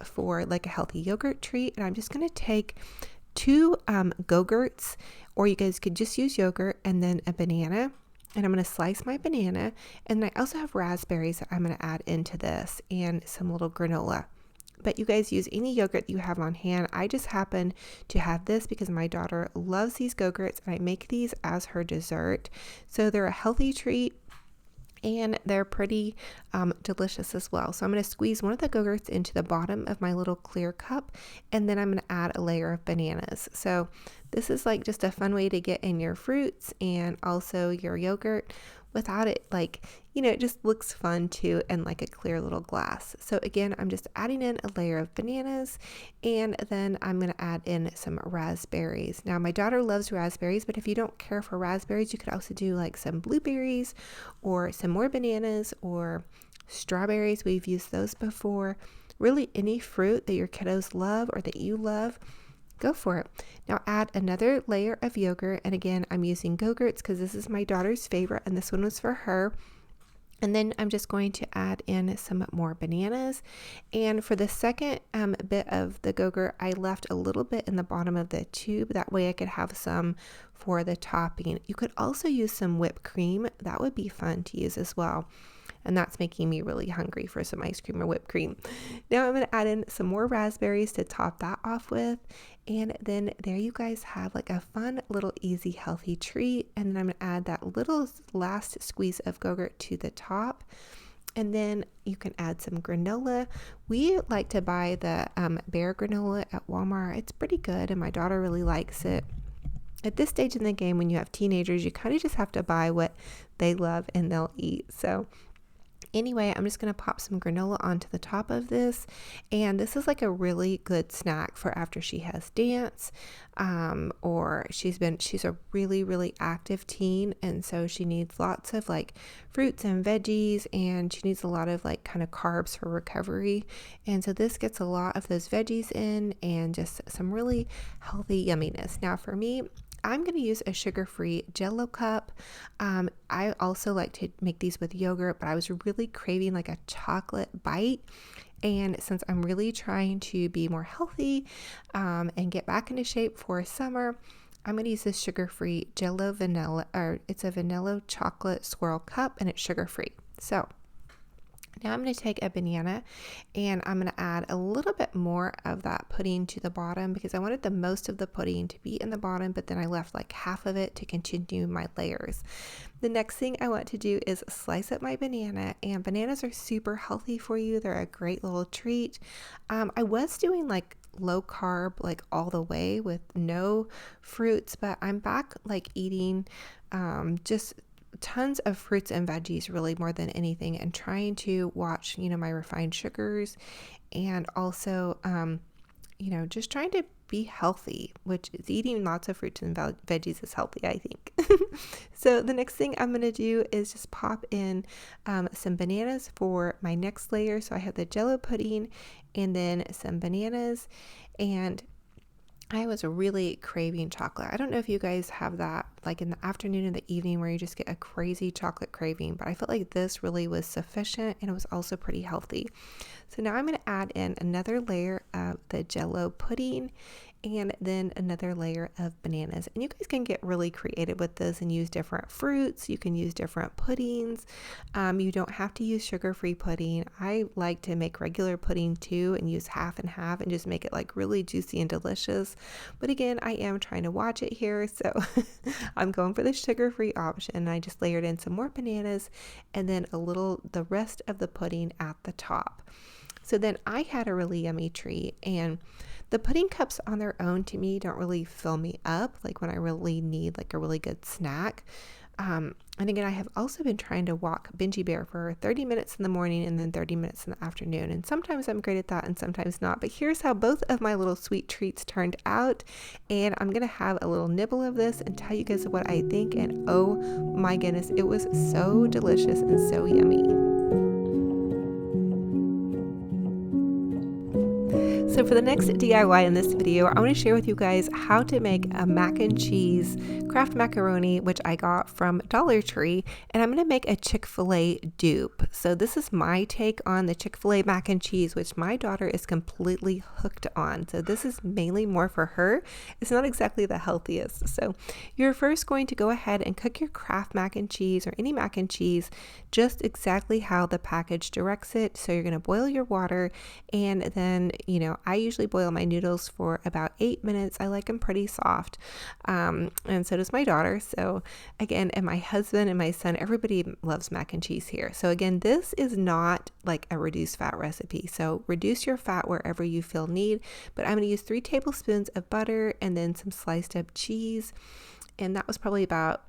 for like a healthy yogurt treat. And I'm just going to take two Go-Gurts, or you guys could just use yogurt and then a banana. And I'm going to slice my banana. And I also have raspberries that I'm going to add into this and some little granola. But you guys use any yogurt you have on hand. I just happen to have this because my daughter loves these Go-Gurts, and I make these as her dessert. So they're a healthy treat, and they're pretty delicious as well. So I'm going to squeeze one of the Go-Gurts into the bottom of my little clear cup, and then I'm going to add a layer of bananas. So this is like just a fun way to get in your fruits and also your yogurt without it, like, you know, it just looks fun too, and like a clear little glass. So again, I'm just adding in a layer of bananas, and then I'm going to add in some raspberries. Now my daughter loves raspberries, but if you don't care for raspberries, you could also do like some blueberries or some more bananas or strawberries. We've used those before. Really any fruit that your kiddos love or that you love, go for it. Now add another layer of yogurt, and again, I'm using Go-Gurts because this is my daughter's favorite, and this one was for her. And then I'm just going to add in some more bananas. And for the second bit of the Go-Gurt, I left a little bit in the bottom of the tube. That way I could have some for the topping. You could also use some whipped cream. That would be fun to use as well. And that's making me really hungry for some ice cream or whipped cream. Now I'm going to add in some more raspberries to top that off with. And then there you guys have like a fun little easy healthy treat. And then I'm going to add that little last squeeze of Go-Gurt to the top. And then you can add some granola. We like to buy the Bear granola at Walmart. It's pretty good, and my daughter really likes it. At this stage in the game, when you have teenagers, you kind of just have to buy what they love and they'll eat. So anyway, I'm just going to pop some granola onto the top of this, and this is like a really good snack for after she has dance, or she's a really active teen, and so she needs lots of like fruits and veggies, and she needs a lot of like kind of carbs for recovery, and so this gets a lot of those veggies in and just some really healthy yumminess. Now for me, I'm going to use a sugar-free Jell-O cup. I also like to make these with yogurt, but I was really craving like a chocolate bite. And since I'm really trying to be more healthy and get back into shape for summer, I'm going to use this sugar-free Jell-O vanilla, or it's a vanilla chocolate swirl cup, and it's sugar-free. So now I'm going to take a banana, and I'm going to add a little bit more of that pudding to the bottom because I wanted the most of the pudding to be in the bottom, but then I left like half of it to continue my layers. The next thing I want to do is slice up my banana, and bananas are super healthy for you. They're a great little treat. I was doing like low carb, like all the way with no fruits, but I'm back like eating just tons of fruits and veggies, really more than anything, and trying to watch, my refined sugars, and also, just trying to be healthy, which is eating lots of fruits and veggies is healthy, I think. So the next thing I'm going to do is just pop in some bananas for my next layer. So I have the Jell-O pudding and then some bananas, and I was really craving chocolate. I don't know if you guys have that like in the afternoon and the evening where you just get a crazy chocolate craving, but I felt like this really was sufficient, and it was also pretty healthy. So now I'm going to add in another layer of the Jell-O pudding and then another layer of bananas. And you guys can get really creative with this and use different fruits. You can use different puddings. You don't have to use sugar-free pudding. I like to make regular pudding too and use half and half and just make it like really juicy and delicious. But again, I am trying to watch it here, so I'm going for the sugar-free option. I just layered in some more bananas and then the rest of the pudding at the top. So then I had a really yummy treat, and the pudding cups on their own to me don't really fill me up like when I really need like a really good snack. And again, I have also been trying to walk Bingy Bear for 30 minutes in the morning and then 30 minutes in the afternoon. And sometimes I'm great at that and sometimes not. But here's how both of my little sweet treats turned out. And I'm going to have a little nibble of this and tell you guys what I think. And oh my goodness, it was so delicious and so yummy. So for the next DIY in this video, I want to share with you guys how to make a mac and cheese Kraft macaroni, which I got from Dollar Tree, and I'm going to make a Chick-fil-A dupe. So this is my take on the Chick-fil-A mac and cheese, which my daughter is completely hooked on. So this is mainly more for her. It's not exactly the healthiest. So you're first going to go ahead and cook your Kraft mac and cheese or any mac and cheese just exactly how the package directs it. So you're going to boil your water, and then, you know, I usually boil my noodles for about 8 minutes. I like them pretty soft. And so does my daughter. So again, and my husband and my son, everybody loves mac and cheese here. So again, this is not like a reduced fat recipe. So reduce your fat wherever you feel need, but I'm going to use 3 tablespoons of butter and then some sliced up cheese. And that was probably about,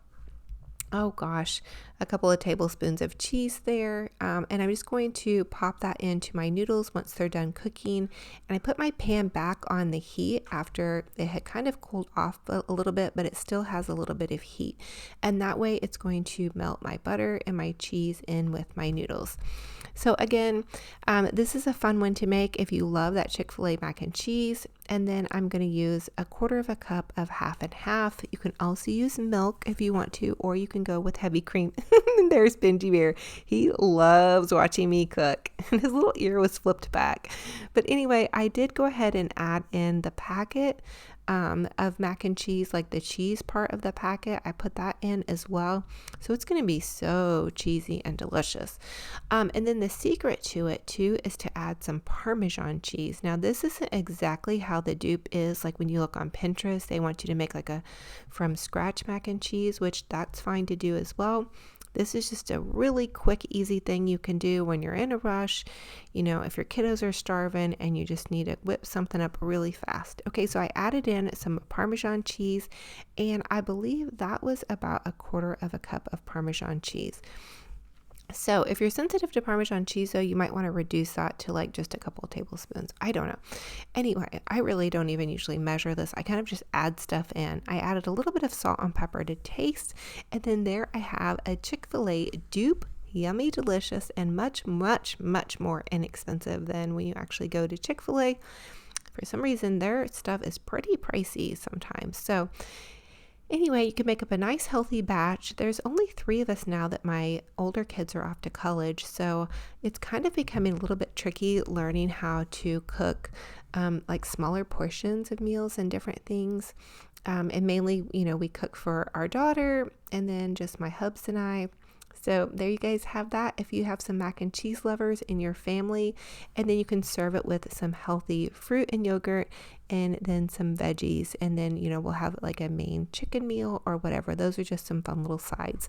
oh gosh, a couple of tablespoons of cheese there. And I'm just going to pop that into my noodles once they're done cooking. And I put my pan back on the heat after it had kind of cooled off a little bit, but it still has a little bit of heat. And that way it's going to melt my butter and my cheese in with my noodles. So again, this is a fun one to make if you love that Chick-fil-A mac and cheese. And then I'm going to use 1/4 cup of half and half. You can also use milk if you want to, or you can go with heavy cream. There's Bingy Bear. He loves watching me cook. And his little ear was flipped back. But anyway, I did go ahead and add in the packet of mac and cheese, like the cheese part of the packet. I put that in as well. So it's going to be so cheesy and delicious. And then the secret to it too is to add some Parmesan cheese. Now this isn't exactly how the dupe is. Like when you look on Pinterest, they want you to make like a from scratch mac and cheese, which that's fine to do as well. This is just a really quick, easy thing you can do when you're in a rush, you know, if your kiddos are starving and you just need to whip something up really fast. Okay, so I added in some Parmesan cheese, and I believe that was about 1/4 cup of Parmesan cheese. So if you're sensitive to Parmesan cheese, though, you might want to reduce that to like just a couple of tablespoons. I don't know. Anyway, I really don't even usually measure this. I kind of just add stuff in. I added a little bit of salt and pepper to taste. And then there I have a Chick-fil-A dupe. Yummy, delicious, and much, much, much more inexpensive than when you actually go to Chick-fil-A. For some reason, their stuff is pretty pricey sometimes. So anyway, you can make up a nice healthy batch. There's only 3 of us now that my older kids are off to college, so it's kind of becoming a little bit tricky learning how to cook like smaller portions of meals and different things. And mainly, you know, we cook for our daughter and then just my hubs and I. So there you guys have that if you have some mac and cheese lovers in your family. And then you can serve it with some healthy fruit and yogurt and then some veggies. And then, you know, we'll have like a main chicken meal or whatever. Those are just some fun little sides.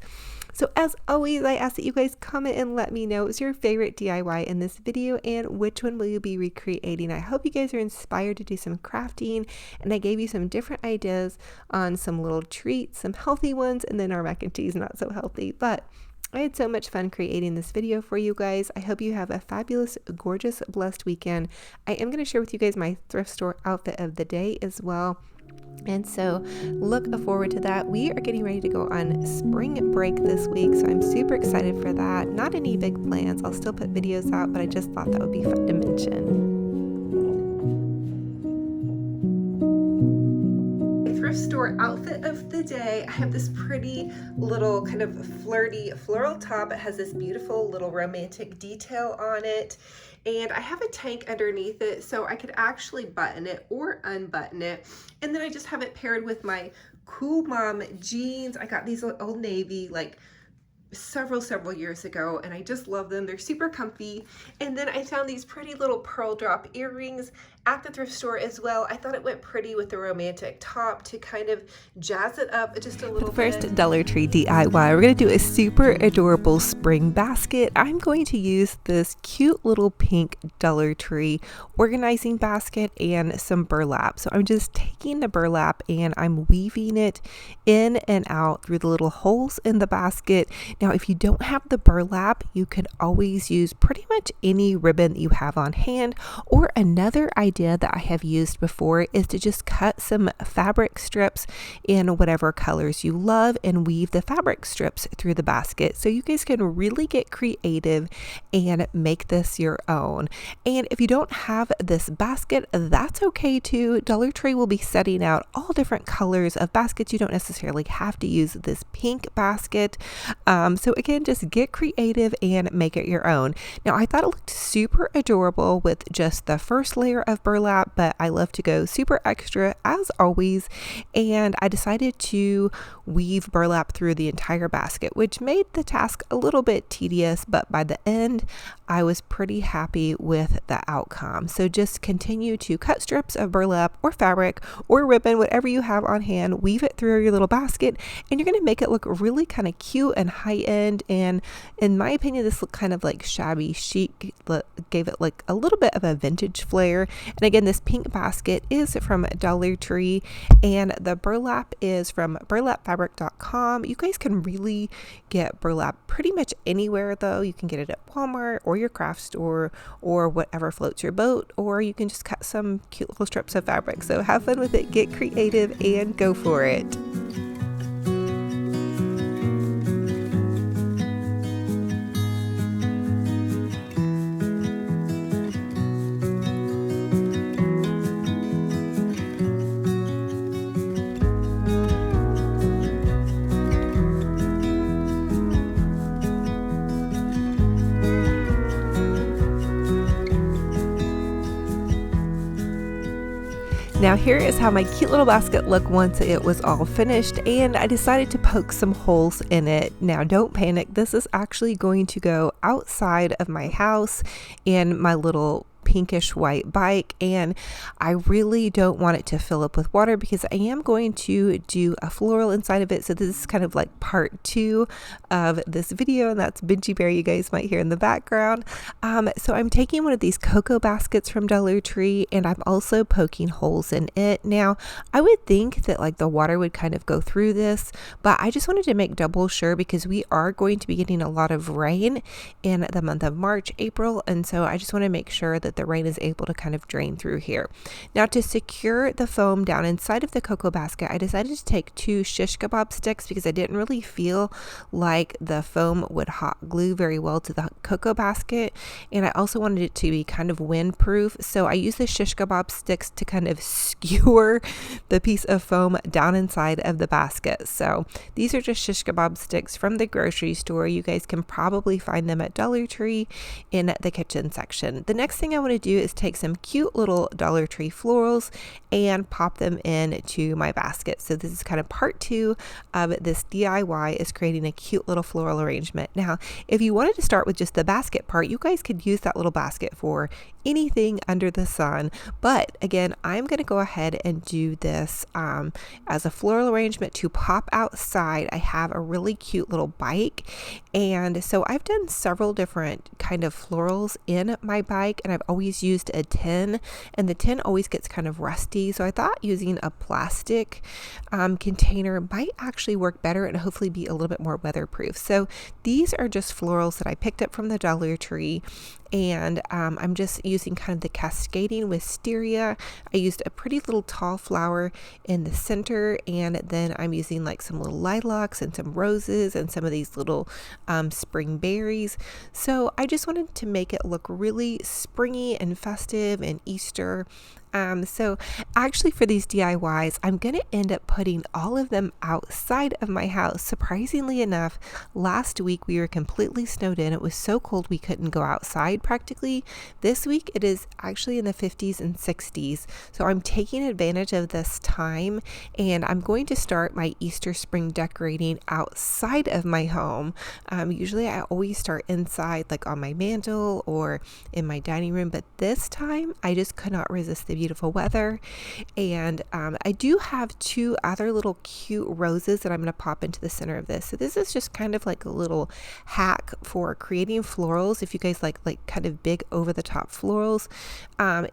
So as always, I ask that you guys comment and let me know what's your favorite DIY in this video and which one will you be recreating. I hope you guys are inspired to do some crafting, and I gave you some different ideas on some little treats, some healthy ones, and then our mac and cheese not so healthy. But I had so much fun creating this video for you guys. I hope you have a fabulous, gorgeous, blessed weekend. I am going to share with you guys my thrift store outfit of the day as well. And so look forward to that. We are getting ready to go on spring break this week, so I'm super excited for that. Not any big plans. I'll still put videos out, but I just thought that would be fun to mention. Thrift store outfit of the day. I have this pretty little kind of flirty floral top. It has this beautiful little romantic detail on it, and I have a tank underneath it so I could actually button it or unbutton it. And then I just have it paired with my Cool Mom jeans. I got these Old Navy like several years ago, and I just love them. They're super comfy. And then I found these pretty little pearl drop earrings, at the thrift store as well. I thought it went pretty with the romantic top to kind of jazz it up just a little bit. First Dollar Tree DIY, we're going to do a super adorable spring basket. I'm going to use this cute little pink Dollar Tree organizing basket and some burlap. So I'm just taking the burlap and I'm weaving it in and out through the little holes in the basket. Now, if you don't have the burlap, you could always use pretty much any ribbon that you have on hand, or another idea that I have used before is to just cut some fabric strips in whatever colors you love and weave the fabric strips through the basket. So you guys can really get creative and make this your own. And if you don't have this basket, that's okay too. Dollar Tree will be setting out all different colors of baskets. You don't necessarily have to use this pink basket. So again, just get creative and make it your own. Now, I thought it looked super adorable with just the first layer of burlap, but I love to go super extra as always. And I decided to weave burlap through the entire basket, which made the task a little bit tedious, but by the end, I was pretty happy with the outcome. So just continue to cut strips of burlap or fabric or ribbon, whatever you have on hand, weave it through your little basket, and you're going to make it look really kind of cute and high end. And in my opinion, this looked kind of like shabby chic, gave it like a little bit of a vintage flair. And again, this pink basket is from Dollar Tree and the burlap is from burlapfabric.com. You guys can really get burlap pretty much anywhere though. You can get it at Walmart or your craft store or whatever floats your boat, or you can just cut some cute little strips of fabric. So have fun with it, get creative, and go for it. Now here is how my cute little basket looked once it was all finished, and I decided to poke some holes in it. Now don't panic, this is actually going to go outside of my house in my little pinkish white bike, and I really don't want it to fill up with water because I am going to do a floral inside of it. So this is kind of like part 2 of this video, and that's Bingy Bear you guys might hear in the background. So I'm taking one of these cocoa baskets from Dollar Tree and I'm also poking holes in it. Now I would think that like the water would kind of go through this, but I just wanted to make double sure because we are going to be getting a lot of rain in the month of March, April, and so I just want to make sure that the rain is able to kind of drain through here. Now to secure the foam down inside of the cocoa basket, I decided to take 2 shish kebab sticks because I didn't really feel like the foam would hot glue very well to the cocoa basket, and I also wanted it to be kind of windproof, so I used the shish kebab sticks to kind of skewer the piece of foam down inside of the basket. So these are just shish kebab sticks from the grocery store. You guys can probably find them at Dollar Tree in the kitchen section. The next thing I want to do is take some cute little Dollar Tree florals and pop them into my basket. So this is kind of part 2 of this DIY, is creating a cute little floral arrangement. Now, if you wanted to start with just the basket part, you guys could use that little basket for anything under the sun. But again, I'm going to go ahead and do this as a floral arrangement to pop outside. I have a really cute little bike, and so I've done several different kind of florals in my bike, and I've always used a tin, and the tin always gets kind of rusty, so I thought using a plastic container might actually work better and hopefully be a little bit more weatherproof. So these are just florals that I picked up from the Dollar Tree, and I'm just using kind of the cascading wisteria. I used a pretty little tall flower in the center, and then I'm using like some little lilacs and some roses and some of these little spring berries. So I just wanted to make it look really springy and festive and Easter. So actually for these DIYs, I'm going to end up putting all of them outside of my house. Surprisingly enough, last week we were completely snowed in. It was so cold we couldn't go outside practically. This week it is actually in the 50s and 60s. So I'm taking advantage of this time, and I'm going to start my Easter spring decorating outside of my home. Usually I always start inside, like on my mantle or in my dining room, but this time I just could not resist the beautiful weather. And I do have two other little cute roses that I'm going to pop into the center of this. So this is just kind of like a little hack for creating florals. If you guys like kind of big over the top florals,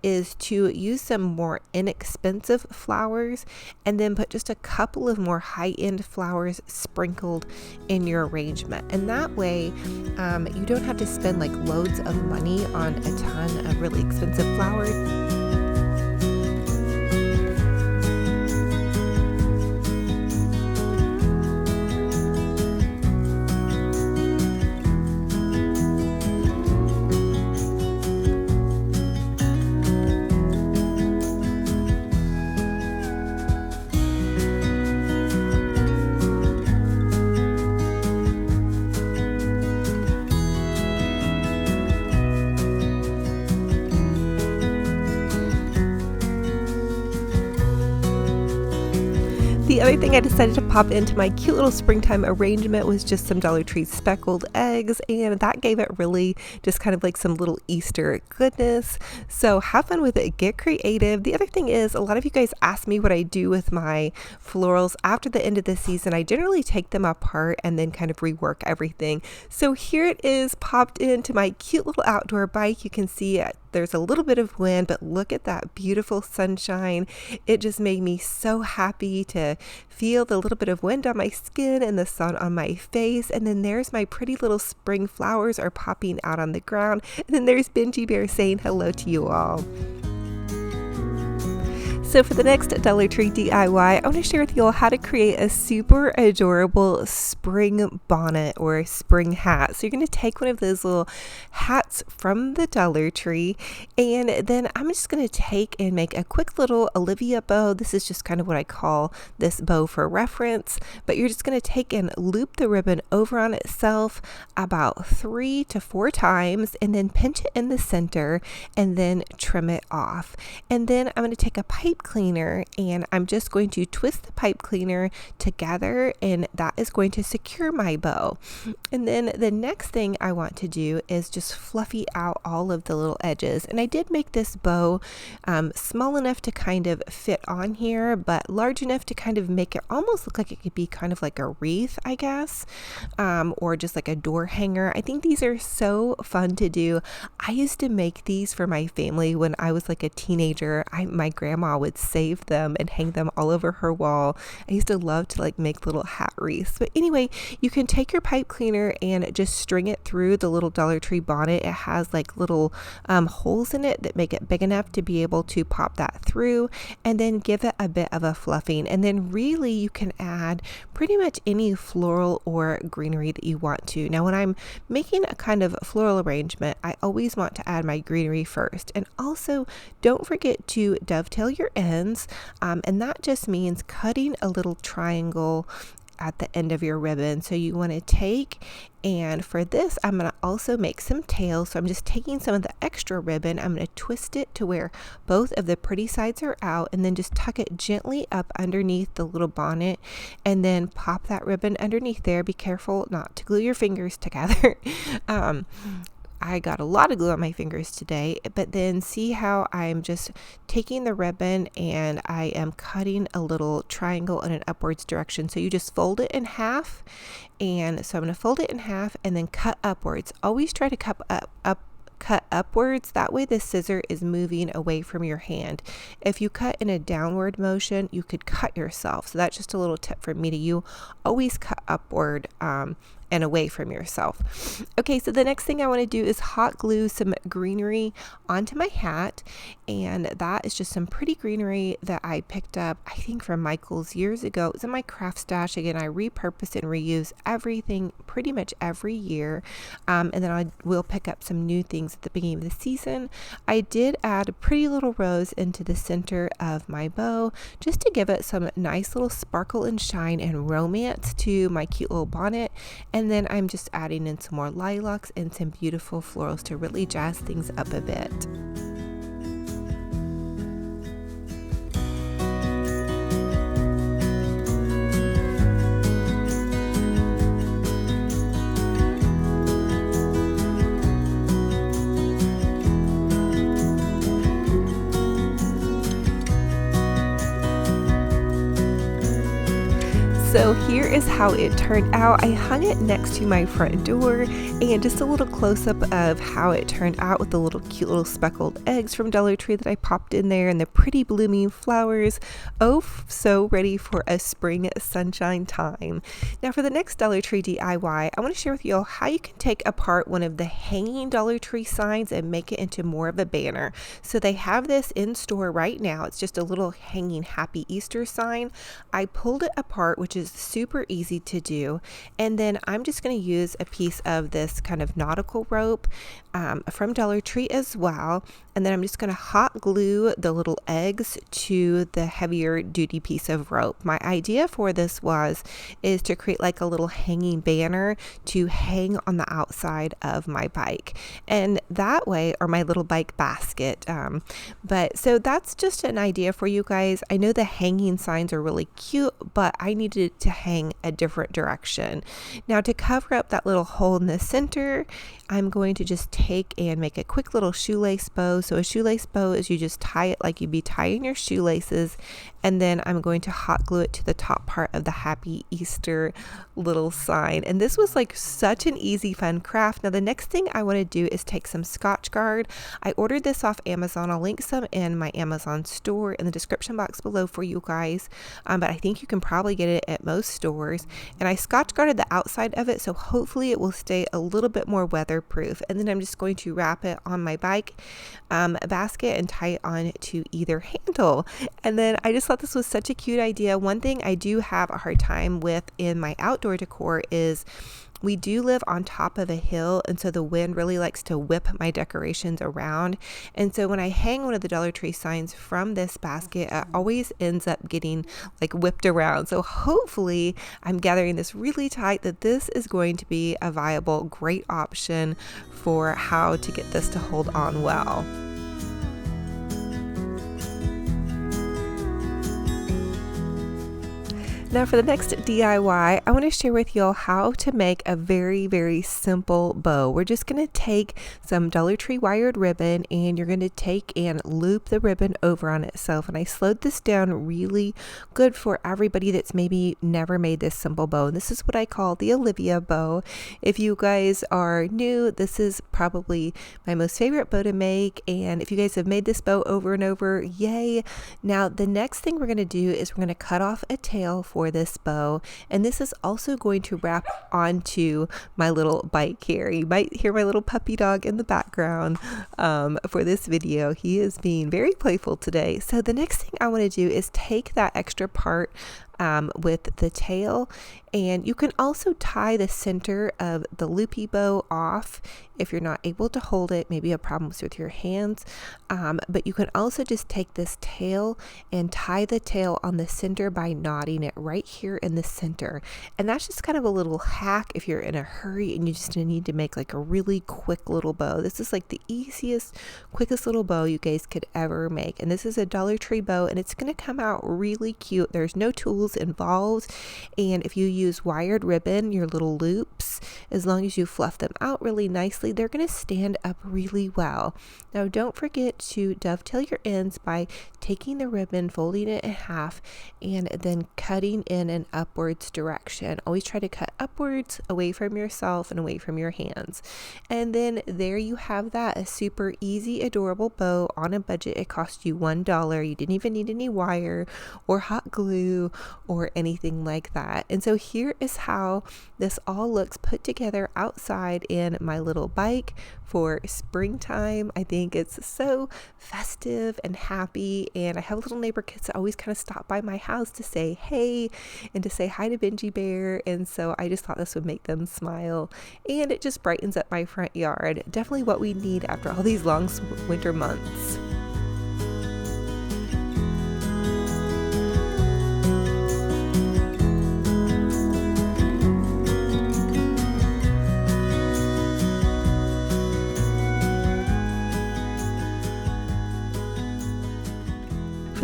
is to use some more inexpensive flowers and then put just a couple of more high-end flowers sprinkled in your arrangement. And that way you don't have to spend like loads of money on a ton of really expensive flowers. The other thing I decided to pop into my cute little springtime arrangement was just some Dollar Tree speckled eggs, and that gave it really just kind of like some little Easter goodness. So have fun with it, get creative. The other thing is, a lot of you guys ask me what I do with my florals after the end of the season. I generally take them apart and then kind of rework everything. So here it is, popped into my cute little outdoor bike. You can see it. There's a little bit of wind, but look at that beautiful sunshine. It just made me so happy to feel the little bit of wind on my skin and the sun on my face. And then there's my pretty little spring flowers are popping out on the ground. And then there's Benji Bear saying hello to you all. So for the next Dollar Tree DIY, I want to share with you all how to create a super adorable spring bonnet or spring hat. So you're going to take one of those little hats from the Dollar Tree, and then I'm just going to take and make a quick little Olivia bow. This is just kind of what I call this bow for reference, but you're just going to take and loop the ribbon over on itself about 3 to 4 times, and then pinch it in the center and then trim it off. And then I'm going to take a pipe cleaner and I'm just going to twist the pipe cleaner together, and that is going to secure my bow. And then the next thing I want to do is just fluffy out all of the little edges. And I did make this bow small enough to kind of fit on here, but large enough to kind of make it almost look like it could be kind of like a wreath, I guess, or just like a door hanger. I think these are so fun to do. I used to make these for my family when I was like a teenager. My grandma would save them and hang them all over her wall. I used to love to like make little hat wreaths. But anyway, you can take your pipe cleaner and just string it through the little Dollar Tree bonnet. It has like little holes in it that make it big enough to be able to pop that through, and then give it a bit of a fluffing. And then really you can add pretty much any floral or greenery that you want to. Now when I'm making a kind of floral arrangement, I always want to add my greenery first. And also don't forget to dovetail your ends, and that just means cutting a little triangle at the end of your ribbon. So you want to take, and for this I'm going to also make some tails. So I'm just taking some of the extra ribbon, I'm going to twist it to where both of the pretty sides are out, and then just tuck it gently up underneath the little bonnet, and then pop that ribbon underneath there. Be careful not to glue your fingers together. I got a lot of glue on my fingers today, but then see how I'm just taking the ribbon and I am cutting a little triangle in an upwards direction. So you just fold it in half, and so I'm going to fold it in half and then cut upwards. Always try to cut upwards, that way the scissor is moving away from your hand. If you cut in a downward motion, you could cut yourself. So that's just a little tip from me to you. Always cut upward and away from yourself. Okay, so the next thing I want to do is hot glue some greenery onto my hat, and that is just some pretty greenery that I picked up, I think from Michael's years ago. It's in my craft stash. Again, I repurpose and reuse everything pretty much every year, and then I will pick up some new things at the beginning of the season. I did add a pretty little rose into the center of my bow just to give it some nice little sparkle and shine and romance to my cute little bonnet. And then I'm just adding in some more lilacs and some beautiful florals to really jazz things up a bit. So here is how it turned out. I hung it next to my front door, and just a little close-up of how it turned out with the little cute little speckled eggs from Dollar Tree that I popped in there and the pretty blooming flowers. Oh, so ready for a spring sunshine time. Now for the next Dollar Tree DIY, I want to share with you all how you can take apart one of the hanging Dollar Tree signs and make it into more of a banner. So they have this in store right now. It's just a little hanging Happy Easter sign. I pulled it apart, which is super easy to do, and then I'm just going to use a piece of this kind of nautical rope from Dollar Tree as well, and then I'm just going to hot glue the little eggs to the heavier duty piece of rope. My idea for this is to create like a little hanging banner to hang on the outside of my bike, and that way, or my little bike basket. But so that's just an idea for you guys. I know the hanging signs are really cute, but I needed to hang a different direction. Now to cover up that little hole in the center, I'm going to just take and make a quick little shoelace bow. So a shoelace bow is you just tie it like you'd be tying your shoelaces, and then I'm going to hot glue it to the top part of the Happy Easter little sign. And this was like such an easy, fun craft. Now the next thing I want to do is take some Scotch Guard. I ordered this off Amazon. I'll link some in my Amazon store in the description box below for you guys, but I think you can probably get it at most stores. And I Scotch guarded the outside of it, so hopefully it will stay a little bit more weatherproof. And then I'm just going to wrap it on my bike basket and tie it on to either handle. And then I just thought this was such a cute idea. One thing I do have a hard time with in my outdoor decor is we do live on top of a hill, and so the wind really likes to whip my decorations around. And so when I hang one of the Dollar Tree signs from this basket, it always ends up getting like whipped around. So hopefully I'm gathering this really tight that this is going to be a viable, great option for how to get this to hold on well. Now for the next DIY, I want to share with y'all how to make a very, very simple bow. We're just going to take some Dollar Tree wired ribbon, and you're going to take and loop the ribbon over on itself. And I slowed this down really good for everybody that's maybe never made this simple bow. And this is what I call the Olivia bow. If you guys are new, this is probably my most favorite bow to make. And if you guys have made this bow over and over, yay. Now the next thing we're going to do is we're going to cut off a tail for this bow, and this is also going to wrap onto my little bike here. You might hear my little puppy dog in the background for this video. He is being very playful today. So the next thing I want to do is take that extra part with the tail, and you can also tie the center of the loopy bow off if you're not able to hold it, maybe a problem with your hands, but you can also just take this tail and tie the tail on the center by knotting it right here in the center. And that's just kind of a little hack if you're in a hurry and you just need to make like a really quick little bow. This is like the easiest, quickest little bow you guys could ever make. And this is a Dollar Tree bow, and it's going to come out really cute. There's no tools involved, and if you use wired ribbon, your little loops, as long as you fluff them out really nicely, they're going to stand up really well. Now don't forget to dovetail your ends by taking the ribbon, folding it in half, and then cutting in an upwards direction. Always try to cut upwards, away from yourself and away from your hands. And then there you have that, a super easy, adorable bow on a budget. It cost you $1. You didn't even need any wire or hot glue or anything like that. And so here is how this all looks put together outside in my little bike for springtime. I think it's so festive and happy, and I have little neighbor kids that always kind of stop by my house to say hey and to say hi to Benji Bear, and so I just thought this would make them smile, and it just brightens up my front yard. Definitely what we need after all these long winter months.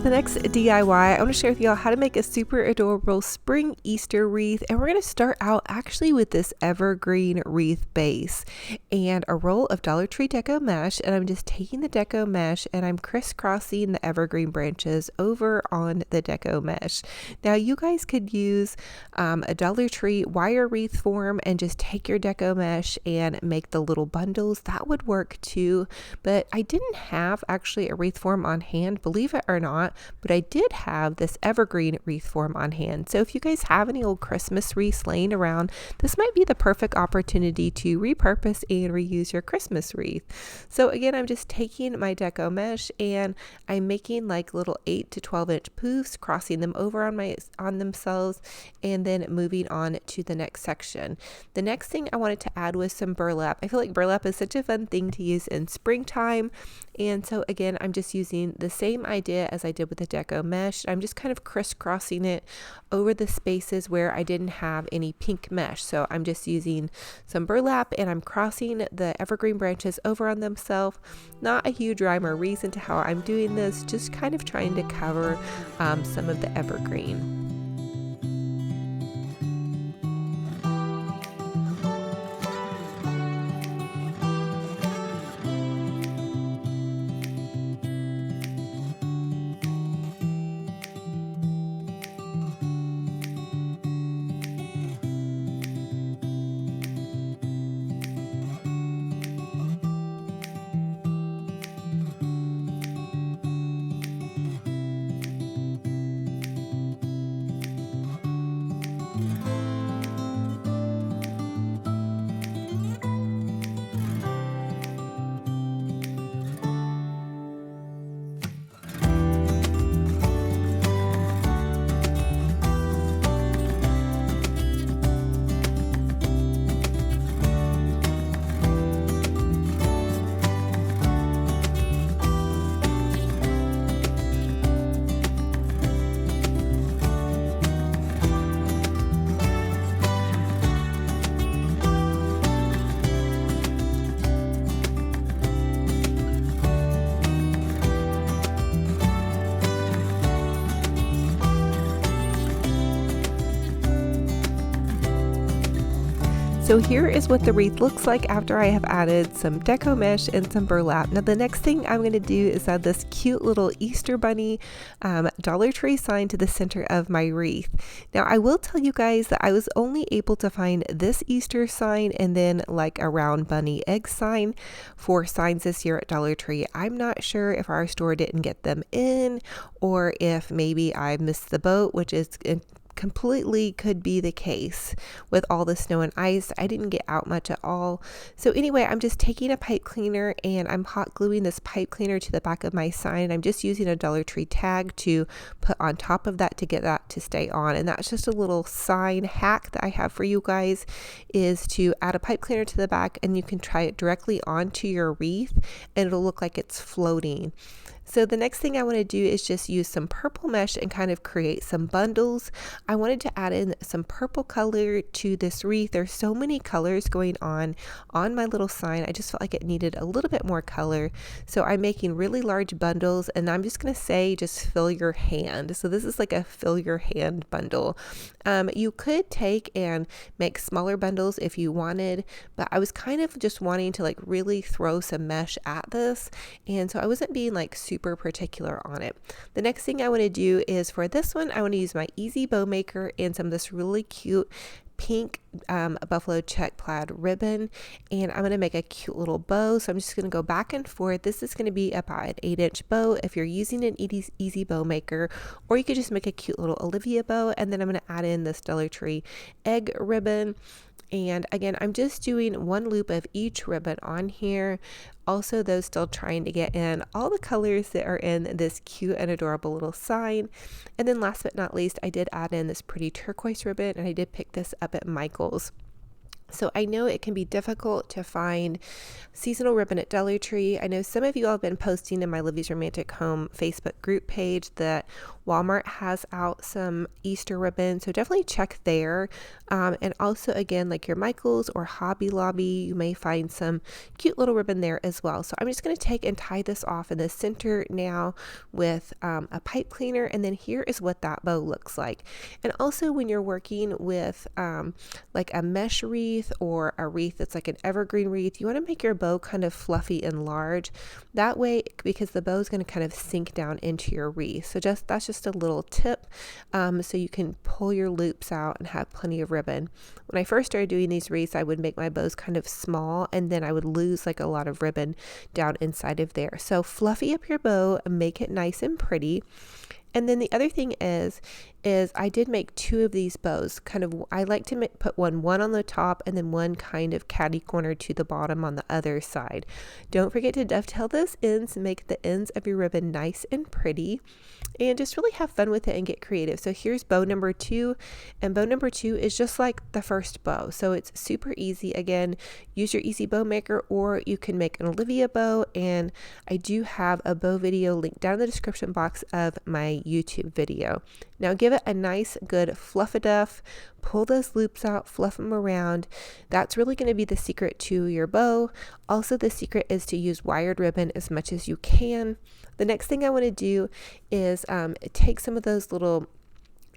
The next DIY, I want to share with y'all how to make a super adorable spring Easter wreath, and we're going to start out actually with this evergreen wreath base and a roll of Dollar Tree deco mesh, and I'm just taking the deco mesh and I'm crisscrossing the evergreen branches over on the deco mesh. Now you guys could use a Dollar Tree wire wreath form and just take your deco mesh and make the little bundles. That would work too, but I didn't have actually a wreath form on hand, believe it or not. But I did have this evergreen wreath form on hand. So if you guys have any old Christmas wreaths laying around, this might be the perfect opportunity to repurpose and reuse your Christmas wreath. So again, I'm just taking my deco mesh and I'm making like little 8 to 12 inch poofs, crossing them over on themselves, and then moving on to the next section. The next thing I wanted to add was some burlap. I feel like burlap is such a fun thing to use in springtime. And so again, I'm just using the same idea as I did with the deco mesh. I'm just kind of crisscrossing it over the spaces where I didn't have any pink mesh. So I'm just using some burlap and I'm crossing the evergreen branches over on themselves. Not a huge rhyme or reason to how I'm doing this, just kind of trying to cover some of the evergreen. So here is what the wreath looks like after I have added some deco mesh and some burlap. Now the next thing I'm going to do is add this cute little Easter bunny Dollar Tree sign to the center of my wreath. Now I will tell you guys that I was only able to find this Easter sign and then like a round bunny egg sign for signs this year at Dollar Tree. I'm not sure if our store didn't get them in or if maybe I missed the boat, which is completely could be the case with all the snow and ice. I didn't get out much at all. So anyway, I'm just taking a pipe cleaner and I'm hot gluing this pipe cleaner to the back of my sign. I'm just using a Dollar Tree tag to put on top of that to get that to stay on. And that's just a little sign hack that I have for you guys, is to add a pipe cleaner to the back and you can try it directly onto your wreath and it'll look like it's floating. So the next thing I want to do is just use some purple mesh and kind of create some bundles. I wanted to add in some purple color to this wreath. There's so many colors going on my little sign. I just felt like it needed a little bit more color. So I'm making really large bundles and I'm just going to say just fill your hand. So this is like a fill your hand bundle. You could take and make smaller bundles if you wanted, but I was kind of just wanting to like really throw some mesh at this. And so I wasn't being like super particular on it. The next thing I want to do is for this one, I want to use my Easy Bow Maker and some of this really cute pink buffalo check plaid ribbon, and I'm going to make a cute little bow. So I'm just going to go back and forth. This is going to be about an 8-inch bow if you're using an easy bow maker, or you could just make a cute little Olivia bow. And then I'm going to add in this Dollar Tree egg ribbon. And again, I'm just doing one loop of each ribbon on here. Also, though, still trying to get in all the colors that are in this cute and adorable little sign. And then last but not least, I did add in this pretty turquoise ribbon, and I did pick this up at Michael's. So I know it can be difficult to find seasonal ribbon at Dollar Tree. I know some of you all have been posting in my Livy's Romantic Home Facebook group page that Walmart has out some Easter ribbon, so definitely check there. And also, again, like your Michael's or Hobby Lobby, you may find some cute little ribbon there as well. So I'm just going to take and tie this off in the center now with a pipe cleaner, and then here is what that bow looks like. And also, when you're working with like a mesh wreath or a wreath that's like an evergreen wreath, you want to make your bow kind of fluffy and large. That way, because the bow is going to kind of sink down into your wreath. So that's just a little tip, so you can pull your loops out and have plenty of ribbon. When I first started doing these wreaths, I would make my bows kind of small, and then I would lose like a lot of ribbon down inside of there. So fluffy up your bow, make it nice and pretty. And then the other thing is I did make 2 of these bows. I like to put one on the top and then one kind of catty corner to the bottom on the other side. Don't forget to dovetail those ends, make the ends of your ribbon nice and pretty, and just really have fun with it and get creative. So here's bow number 2, and bow number 2 is just like the first bow. So it's super easy. Again, use your easy bow maker, or you can make an Olivia bow, and I do have a bow video linked down in the description box of my YouTube video. Now give it a nice good fluff-a-duff, pull those loops out, fluff them around. That's really going to be the secret to your bow. Also, the secret is to use wired ribbon as much as you can. The next thing I want to do is take some of those little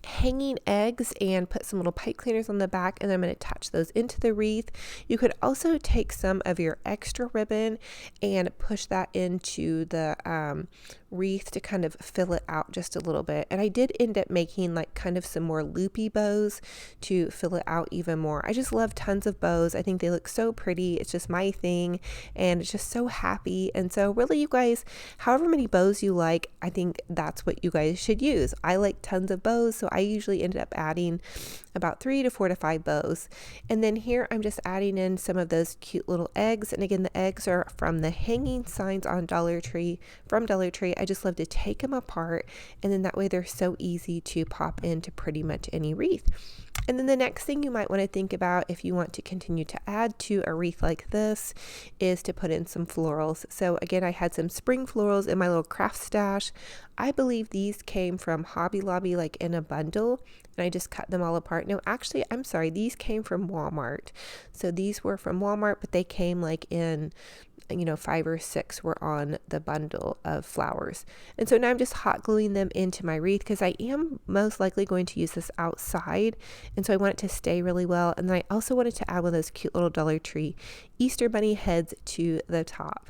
hanging eggs and put some little pipe cleaners on the back, and then I'm going to attach those into the wreath. You could also take some of your extra ribbon and push that into the wreath to kind of fill it out just a little bit. And I did end up making like kind of some more loopy bows to fill it out even more. I just love tons of bows. I think they look so pretty. It's just my thing, and it's just so happy. And so really, you guys, however many bows you like, I think that's what you guys should use. I like tons of bows, so I usually ended up adding about 3 to 4 to 5 bows. And then here I'm just adding in some of those cute little eggs. And again, the eggs are from the hanging signs on Dollar Tree, from Dollar Tree. I just love to take them apart, and then that way they're so easy to pop into pretty much any wreath. And then the next thing you might want to think about if you want to continue to add to a wreath like this is to put in some florals. So again, I had some spring florals in my little craft stash. I believe these came from Hobby Lobby, like in a bundle, and I just cut them all apart. No, actually, I'm sorry, these came from Walmart. So these were from Walmart, but they came like in, 5 or 6 were on the bundle of flowers. And so now I'm just hot gluing them into my wreath, because I am most likely going to use this outside, and so I want it to stay really well. And then I also wanted to add one of those cute little Dollar Tree Easter bunny heads to the top.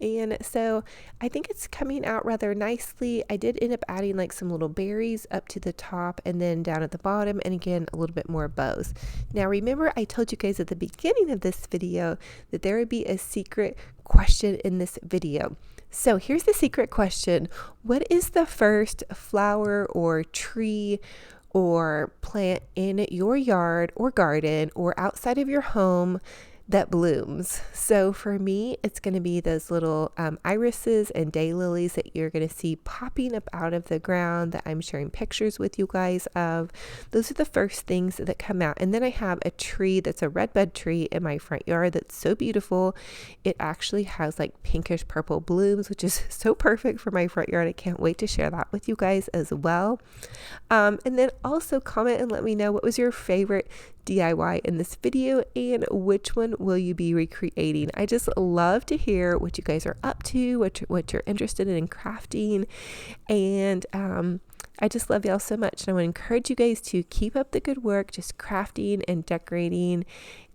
And so I think it's coming out rather nicely. I did end up adding like some little berries up to the top and then down at the bottom, and again, a little bit more bows. Now remember, I told you guys at the beginning of this video that there would be a secret question in this video. So here's the secret question. What is the first flower or tree or plant in your yard or garden or outside of your home that blooms? So for me, it's going to be those little irises and daylilies that you're going to see popping up out of the ground that I'm sharing pictures with you guys of. Those are the first things that come out. And then I have a tree that's a redbud tree in my front yard that's so beautiful. It actually has like pinkish purple blooms, which is so perfect for my front yard. I can't wait to share that with you guys as well. And then also comment and let me know what was your favorite DIY in this video, and which one will you be recreating. I just love to hear what you guys are up to, what you're interested in crafting, and I just love y'all so much, and I want to encourage you guys to keep up the good work, just crafting and decorating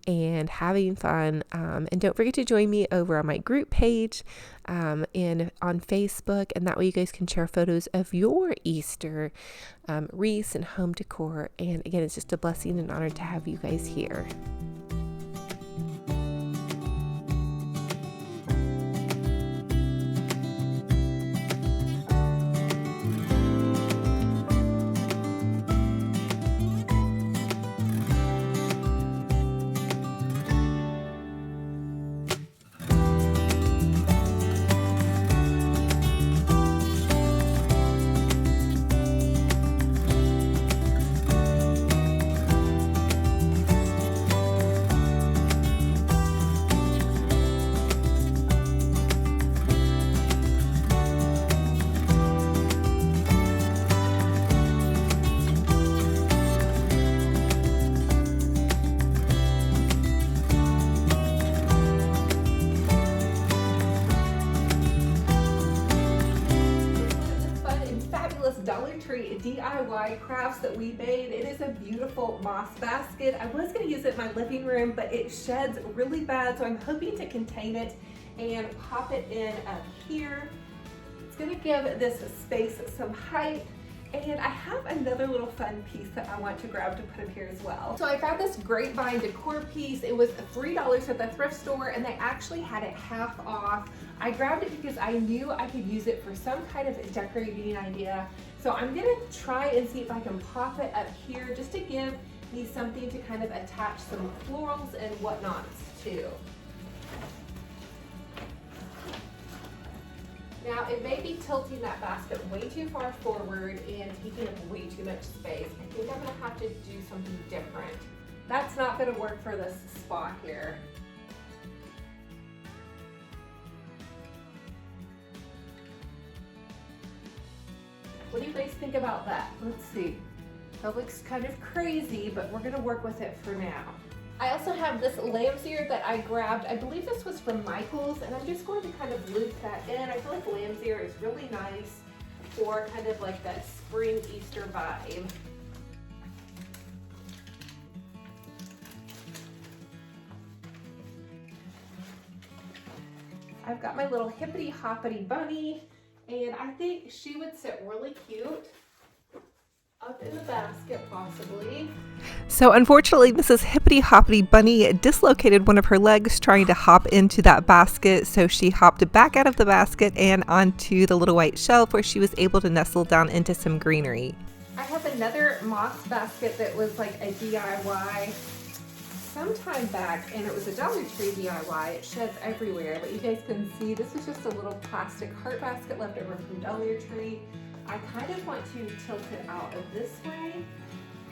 and having fun. And don't forget to join me over on my group page and on Facebook, and that way you guys can share photos of your Easter wreaths and home decor. And again, it's just a blessing and honor to have you guys here. Dollar Tree DIY crafts that we made. It is a beautiful moss basket. I was going to use it in my living room, but it sheds really bad, so I'm hoping to contain it and pop it in up here. It's going to give this space some height. And I have another little fun piece that I want to grab to put up here as well. So I found this grapevine decor piece. It was $3 at the thrift store, and they actually had it half off. I grabbed it because I knew I could use it for some kind of decorating idea. So I'm gonna try and see if I can pop it up here just to give me something to kind of attach some florals and whatnots to. Now, it may be tilting that basket way too far forward and taking up way too much space. I think I'm gonna have to do something different. That's not gonna work for this spot here. What do you guys think about that? Let's see. That looks kind of crazy, but we're gonna work with it for now. I also have this lamb's ear that I grabbed. I believe this was from Michael's, and I'm just going to kind of loop that in. I feel like lamb's ear is really nice for kind of like that spring Easter vibe. I've got my little hippity hoppity bunny, and I think she would sit really cute up in the basket possibly. So unfortunately, Mrs. Hippity Hoppity Bunny dislocated one of her legs trying to hop into that basket, so she hopped back out of the basket and onto the little white shelf where she was able to nestle down into some greenery. I have another moss basket that was like a DIY sometime back, and it was a Dollar Tree DIY. It sheds everywhere, but you guys can see this is just a little plastic heart basket left over from Dollar Tree. I kind of want to tilt it out of this way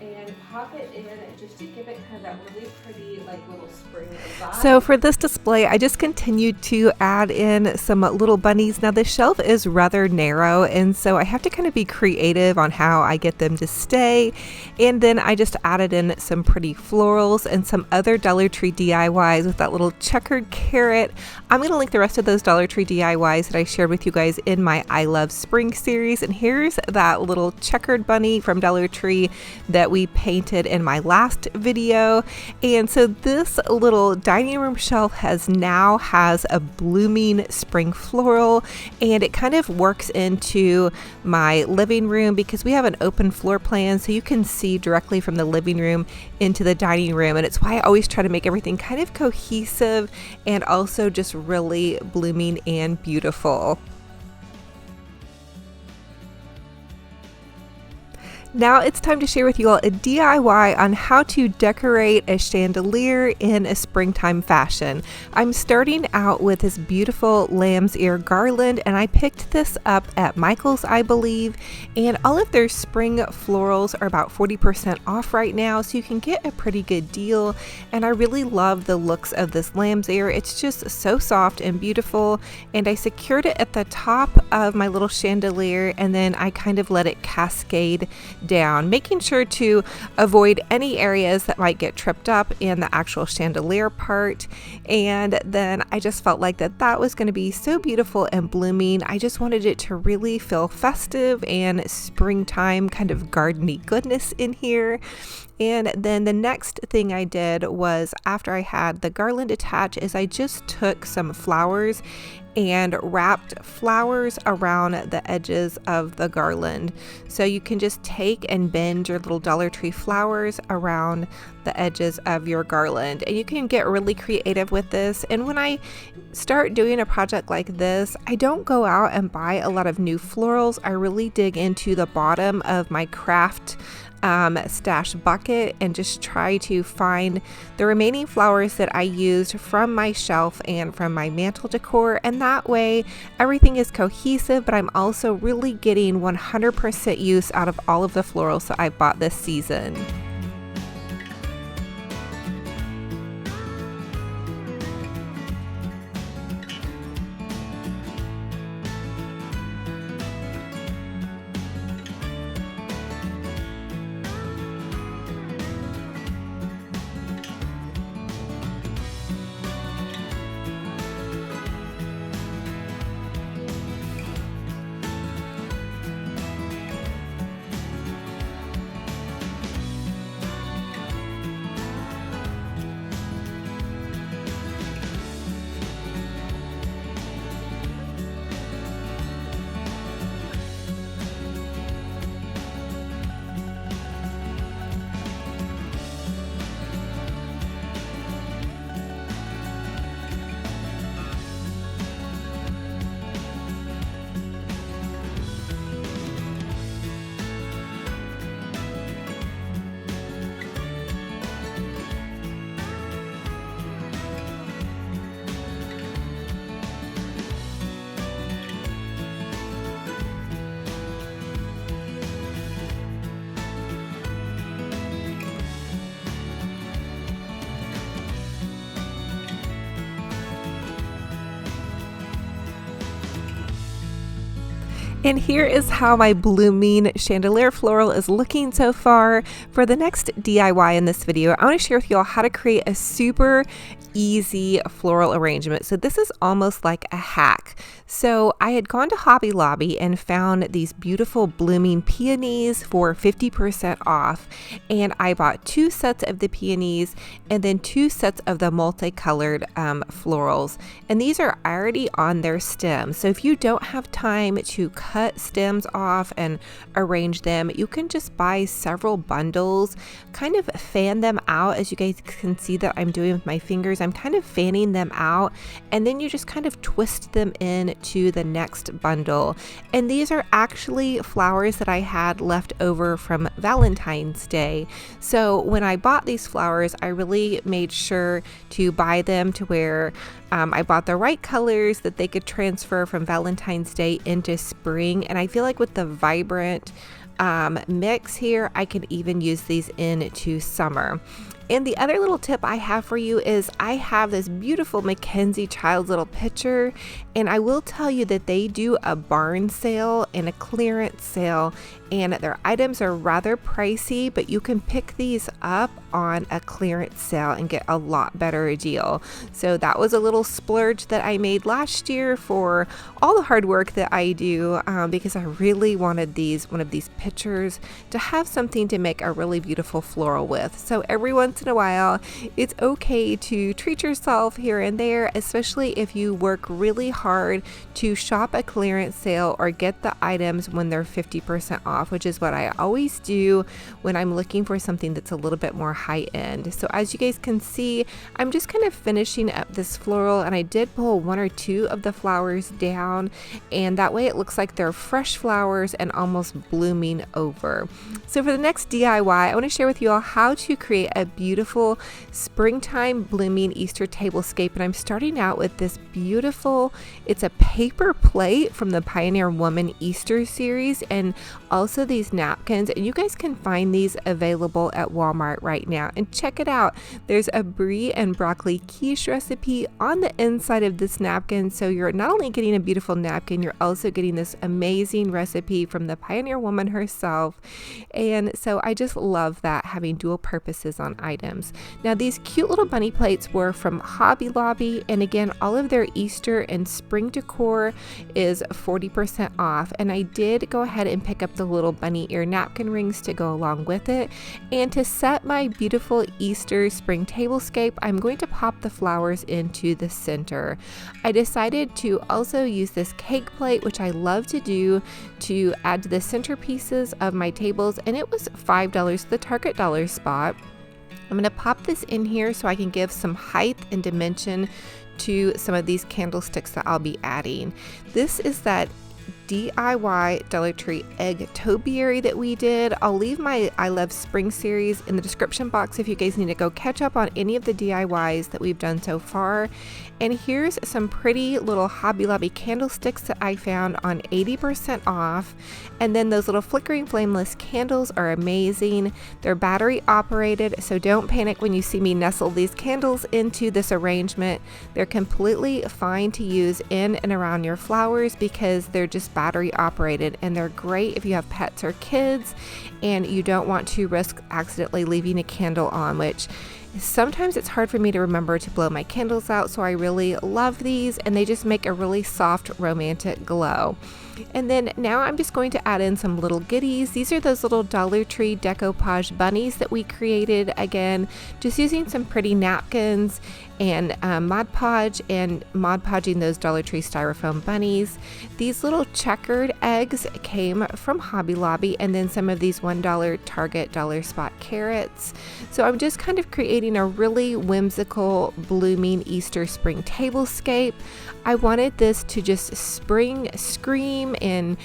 and pop it in just to give it kind of that really pretty like little spring vibe. So for this display, I just continued to add in some little bunnies. Now the shelf is rather narrow, and so I have to kind of be creative on how I get them to stay. And then I just added in some pretty florals and some other Dollar Tree DIYs with that little checkered carrot. I'm going to link the rest of those Dollar Tree DIYs that I shared with you guys in my I Love Spring series. And here's that little checkered bunny from Dollar Tree that we painted in my last video. And so this little dining room shelf has a blooming spring floral, and it kind of works into my living room because we have an open floor plan, so you can see directly from the living room into the dining room. And it's why I always try to make everything kind of cohesive and also just really blooming and beautiful. Now it's time to share with you all a DIY on how to decorate a chandelier in a springtime fashion. I'm starting out with this beautiful lamb's ear garland, and I picked this up at Michael's, I believe, and all of their spring florals are about 40% off right now, so you can get a pretty good deal. And I really love the looks of this lamb's ear. It's just so soft and beautiful, and I secured it at the top of my little chandelier, and then I kind of let it cascade down, making sure to avoid any areas that might get tripped up in the actual chandelier part. And then I just felt like that was going to be so beautiful and blooming. I just wanted it to really feel festive and springtime kind of gardeny goodness in here. And then the next thing I did was, after I had the garland attached, is I just took some flowers and wrapped flowers around the edges of the garland. So you can just take and bend your little Dollar Tree flowers around the edges of your garland, and you can get really creative with this. And when I start doing a project like this, I don't go out and buy a lot of new florals. I really dig into the bottom of my craft stash bucket and just try to find the remaining flowers that I used from my shelf and from my mantle decor, and that way everything is cohesive, but I'm also really getting 100% use out of all of the florals that I bought this season. And here is how my blooming chandelier floral is looking so far. For the next DIY in this video, I want to share with you all how to create a super easy floral arrangement. So this is almost like a hack. So I had gone to Hobby Lobby and found these beautiful blooming peonies for 50% off, and I bought 2 sets of the peonies and then 2 sets of the multicolored florals, and these are already on their stems. So if you don't have time to cut stems off and arrange them, you can just buy several bundles, kind of fan them out. As you guys can see that I'm doing with my fingers, I'm kind of fanning them out, and then you just kind of twist them in to the next bundle. And these are actually flowers that I had left over from Valentine's Day. So when I bought these flowers, I really made sure to buy them to where I bought the right colors that they could transfer from Valentine's Day into spring. And I feel like with the vibrant mix here, I could even use these into summer. And the other little tip I have for you is I have this beautiful Mackenzie Childs little pitcher, and I will tell you that they do a barn sale and a clearance sale, and their items are rather pricey, but you can pick these up on a clearance sale and get a lot better deal. So that was a little splurge that I made last year for all the hard work that I do, because I really wanted one of these pitchers to have something to make a really beautiful floral with. So every once in a while, it's okay to treat yourself here and there, especially if you work really hard to shop a clearance sale or get the items when they're 50% off, which is what I always do when I'm looking for something that's a little bit more high end. So as you guys can see, I'm just kind of finishing up this floral, and I did pull 1 or 2 of the flowers down, and that way it looks like they're fresh flowers and almost blooming over. So for the next DIY, I want to share with you all how to create a beautiful beautiful springtime blooming Easter tablescape, and I'm starting out with this beautiful, it's a paper plate from the Pioneer Woman Easter series, and also these napkins, and you guys can find these available at Walmart right now. And check it out, there's a brie and broccoli quiche recipe on the inside of this napkin, so you're not only getting a beautiful napkin, you're also getting this amazing recipe from the Pioneer Woman herself. And so I just love that, having dual purposes on items. Now these cute little bunny plates were from Hobby Lobby, and again, all of their Easter and spring decor is 40% off, and I did go ahead and pick up the little bunny ear napkin rings to go along with it. And to set my beautiful Easter spring tablescape, I'm going to pop the flowers into the center. I decided to also use this cake plate, which I love to do, to add to the centerpieces of my tables, and it was $5 at the Target dollar spot. I'm going to pop this in here so I can give some height and dimension to some of these candlesticks that I'll be adding. This is that DIY Dollar Tree egg topiary that we did. I'll leave my I Love Spring series in the description box if you guys need to go catch up on any of the DIYs that we've done so far. And here's some pretty little Hobby Lobby candlesticks that I found on 80% off. And then those little flickering flameless candles are amazing. They're battery operated, so don't panic when you see me nestle these candles into this arrangement. They're completely fine to use in and around your flowers because they're just battery operated, and they're great if you have pets or kids and you don't want to risk accidentally leaving a candle on, which sometimes it's hard for me to remember to blow my candles out, so I really love these, and they just make a really soft romantic glow. And then now I'm just going to add in some little goodies. These are those little Dollar Tree decoupage bunnies that we created, again just using some pretty napkins and Mod Podge and Mod Podging those Dollar Tree styrofoam bunnies. These little checkered eggs came from Hobby Lobby, and then some of these $1 Target dollar spot carrots. So I'm just kind of creating a really whimsical blooming Easter spring tablescape. I wanted this to just scream in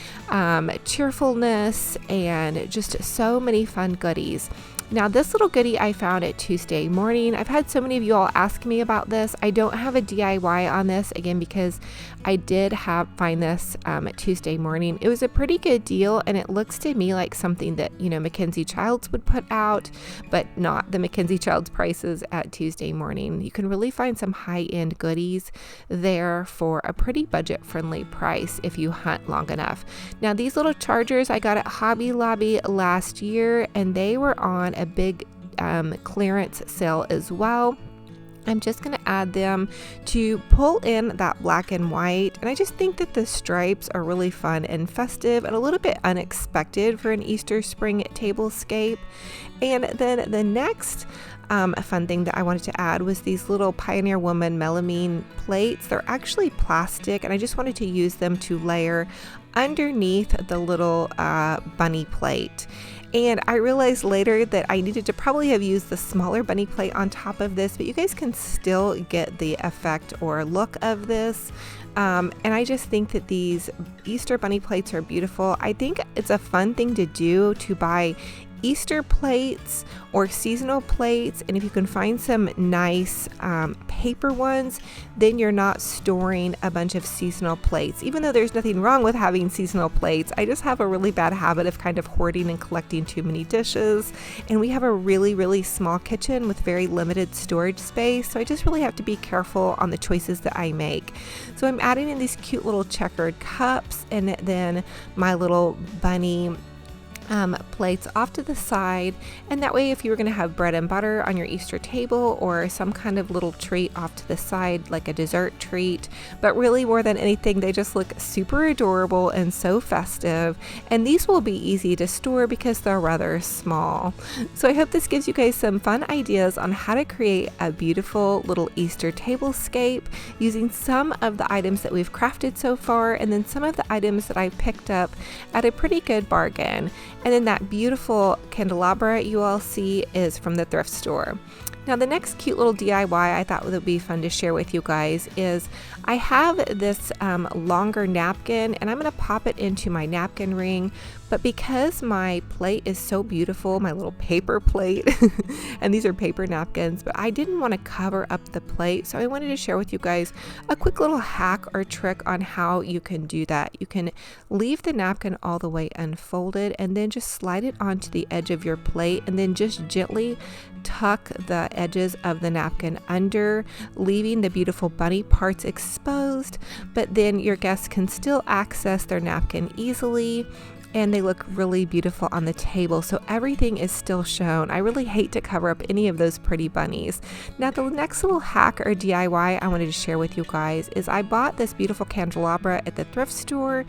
cheerfulness and just so many fun goodies. Now this little goodie I found at Tuesday Morning. I've had so many of you all ask me about this. I don't have a DIY on this, again because I did find this at Tuesday Morning. It was a pretty good deal, and it looks to me like something that, you know, Mackenzie Childs would put out, but not the Mackenzie Childs prices at Tuesday Morning. You can really find some high-end goodies there for a pretty budget-friendly price if you hunt long enough. Now these little chargers I got at Hobby Lobby last year, and they were on a big clearance sale as well. I'm just going to add them to pull in that black and white, and I just think that the stripes are really fun and festive and a little bit unexpected for an Easter spring tablescape. And then the next fun thing that I wanted to add was these little Pioneer Woman melamine plates. They're actually plastic, and I just wanted to use them to layer underneath the little bunny plate. And I realized later that I needed to probably have used the smaller bunny plate on top of this, but you guys can still get the effect or look of this. And I just think that these Easter bunny plates are beautiful. I think it's a fun thing to do, to buy Easter plates or seasonal plates, and if you can find some nice paper ones, then you're not storing a bunch of seasonal plates. Even though there's nothing wrong with having seasonal plates, I just have a really bad habit of kind of hoarding and collecting too many dishes, and we have a really small kitchen with very limited storage space, so I just really have to be careful on the choices that I make. So I'm adding in these cute little checkered cups, and then my little bunny plates off to the side, and that way if you were going to have bread and butter on your Easter table or some kind of little treat off to the side like a dessert treat, but really more than anything they just look super adorable and so festive, and these will be easy to store because they're rather small. So I hope this gives you guys some fun ideas on how to create a beautiful little Easter tablescape using some of the items that we've crafted so far, and then some of the items that I picked up at a pretty good bargain. And then that beautiful candelabra you all see is from the thrift store. Now the next cute little DIY I thought would be fun to share with you guys is I have this longer napkin, and I'm going to pop it into my napkin ring, But because my plate is so beautiful, my little paper plate, and these are paper napkins, but I didn't want to cover up the plate, so I wanted to share with you guys a quick little hack or trick on how you can do that. You can leave the napkin all the way unfolded and then just slide it onto the edge of your plate, and then just gently tuck the edges of the napkin under, leaving the beautiful bunny parts exposed, but then your guests can still access their napkin easily, and they look really beautiful on the table, so everything is still shown. I really hate to cover up any of those pretty bunnies. Now, the next little hack or DIY I wanted to share with you guys is I bought this beautiful candelabra at the thrift store,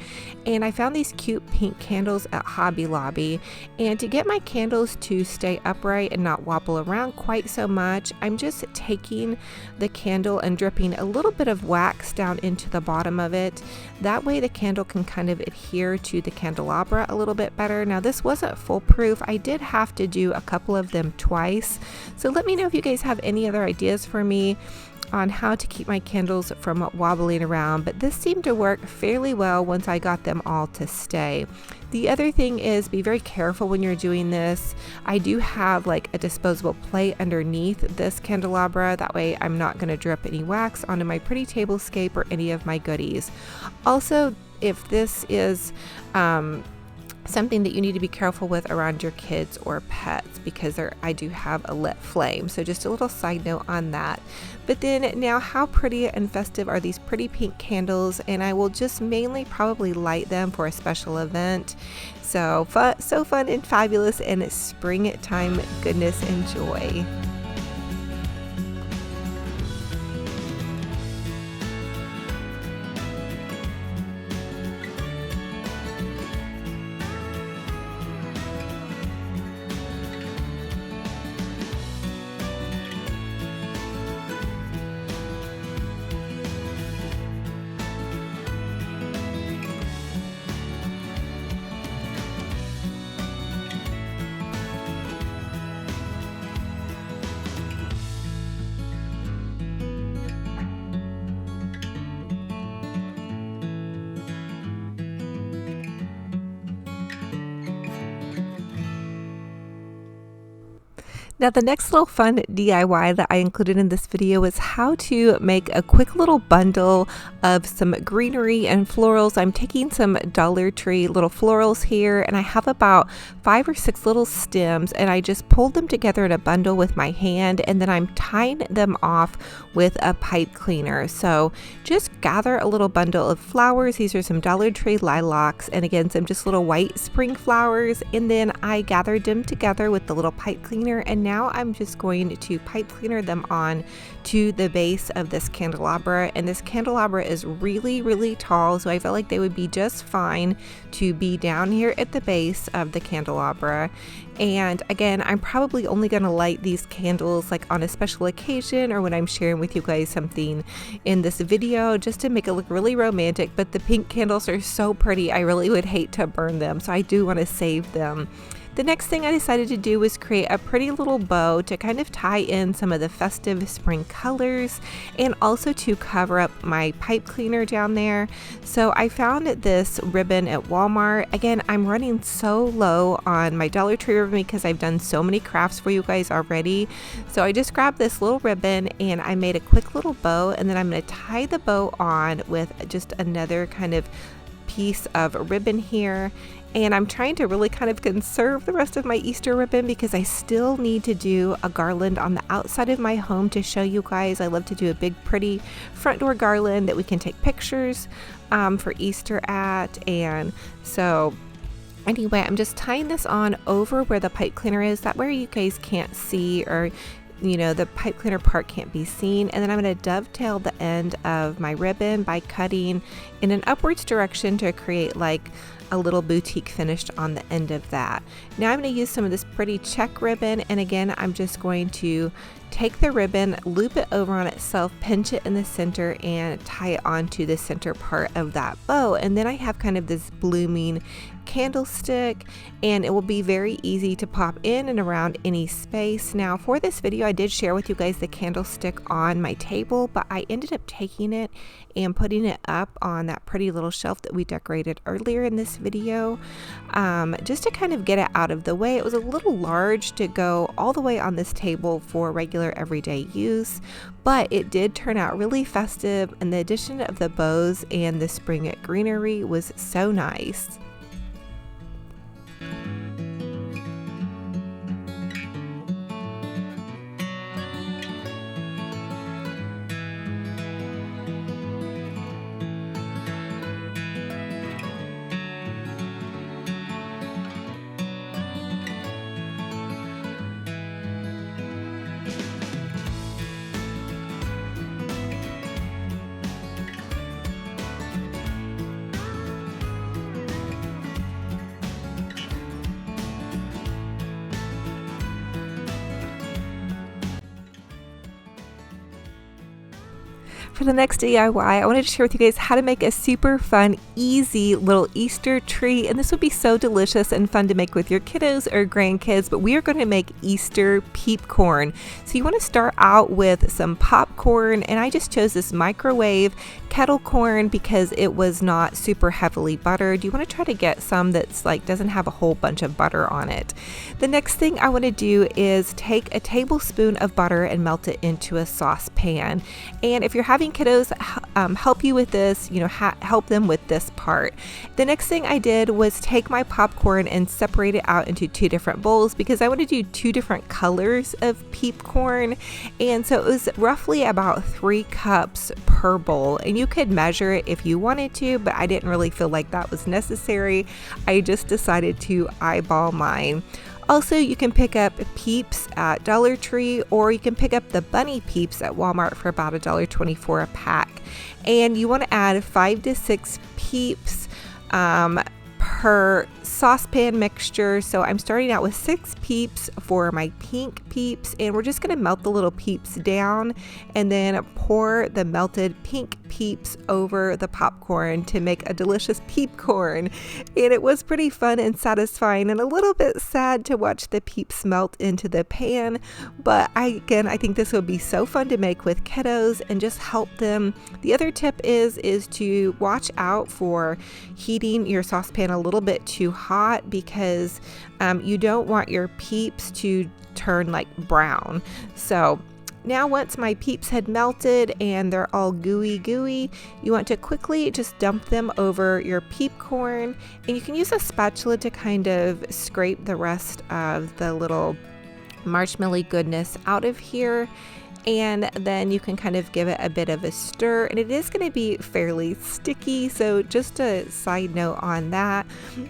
and I found these cute pink candles at Hobby Lobby. And to get my candles to stay upright and not wobble around quite so much, I'm just taking the candle and dripping a little bit of wax down into the bottom of it. That way the candle can kind of adhere to the candelabra a little bit better. Now, this wasn't foolproof. I did have to do a couple of them twice. So let me know if you guys have any other ideas for me on how to keep my candles from wobbling around, but this seemed to work fairly well once I got them all to stay. The other thing is, be very careful when you're doing this. I do have like a disposable plate underneath this candelabra. That way I'm not going to drip any wax onto my pretty tablescape or any of my goodies. Also, if this is something that you need to be careful with around your kids or pets, because I do have a lit flame. So just a little side note on that. But then now, how pretty and festive are these pretty pink candles? And I will just mainly probably light them for a special event. So fun and fabulous, and springtime goodness and joy. Now, the next little fun DIY that I included in this video is how to make a quick little bundle of some greenery and florals. I'm taking some Dollar Tree little florals here, and I have about 5 or 6 little stems, and I just pulled them together in a bundle with my hand, and then I'm tying them off with a pipe cleaner. So just gather a little bundle of flowers. These are some Dollar Tree lilacs, and again, some just little white spring flowers, and then I gathered them together with the little pipe cleaner, and now I'm just going to pipe cleaner them on to the base of this candelabra. And this candelabra is really, really tall, so I felt like they would be just fine to be down here at the base of the candelabra. And again, I'm probably only going to light these candles like on a special occasion or when I'm sharing with you guys something in this video, just to make it look really romantic. But the pink candles are so pretty, I really would hate to burn them, so I do want to save them. The next thing I decided to do was create a pretty little bow to kind of tie in some of the festive spring colors, and also to cover up my pipe cleaner down there. So I found this ribbon at Walmart. Again, I'm running so low on my Dollar Tree ribbon because I've done so many crafts for you guys already. So I just grabbed this little ribbon and I made a quick little bow, and then I'm going to tie the bow on with just another kind of piece of ribbon here. And I'm trying to really kind of conserve the rest of my Easter ribbon because I still need to do a garland on the outside of my home to show you guys. I love to do a big pretty front door garland that we can take pictures for Easter at. And so anyway, I'm just tying this on over where the pipe cleaner is. That way you guys can't see, or you know, the pipe cleaner part can't be seen. And then I'm going to dovetail the end of my ribbon by cutting in an upwards direction to create like a little boutique finished on the end of that. Now I'm going to use some of this pretty check ribbon, and again I'm just going to take the ribbon, loop it over on itself, pinch it in the center, and tie it onto the center part of that bow. And then I have kind of this blooming candlestick, and it will be very easy to pop in and around any space. Now for this video I did share with you guys the candlestick on my table, but I ended up taking it and putting it up on that pretty little shelf that we decorated earlier in this video, just to kind of get it out of the way. It was a little large to go all the way on this table for regular everyday use, but it did turn out really festive, and the addition of the bows and the spring greenery was so nice. For the next DIY, I wanted to share with you guys how to make a super fun, easy little Easter tree. And this would be so delicious and fun to make with your kiddos or grandkids, but we are going to make Easter peep corn. So you want to start out with some popcorn, and I just chose this microwave kettle corn because it was not super heavily buttered. You want to try to get some that's like doesn't have a whole bunch of butter on it. The next thing I want to do is take a tablespoon of butter and melt it into a saucepan. And if you're having kiddos help you with this, you know, help them with this part. The next thing I did was take my popcorn and separate it out into two different bowls because I want to do two different colors of peep corn, and so it was roughly about 3 cups per bowl, and you could measure it if you wanted to, but I didn't really feel like that was necessary. I just decided to eyeball mine. Also, you can pick up Peeps at Dollar Tree, or you can pick up the Bunny Peeps at Walmart for about $1.24 a pack. And you want to add 5 to 6 Peeps per saucepan mixture. So I'm starting out with 6 Peeps for my pink Peeps, and we're just going to melt the little Peeps down and then pour the melted pink Peeps over the popcorn to make a delicious peep corn. And it was pretty fun and satisfying, and a little bit sad to watch the Peeps melt into the pan, but I think this would be so fun to make with kiddos and just help them. The other tip is to watch out for heating your saucepan a little bit too hot, because you don't want your Peeps to turn like brown. So now once my Peeps had melted and they're all gooey, you want to quickly just dump them over your peep corn, and you can use a spatula to kind of scrape the rest of the little marshmallow goodness out of here. And then you can kind of give it a bit of a stir, and it is going to be fairly sticky, so just a side note on that.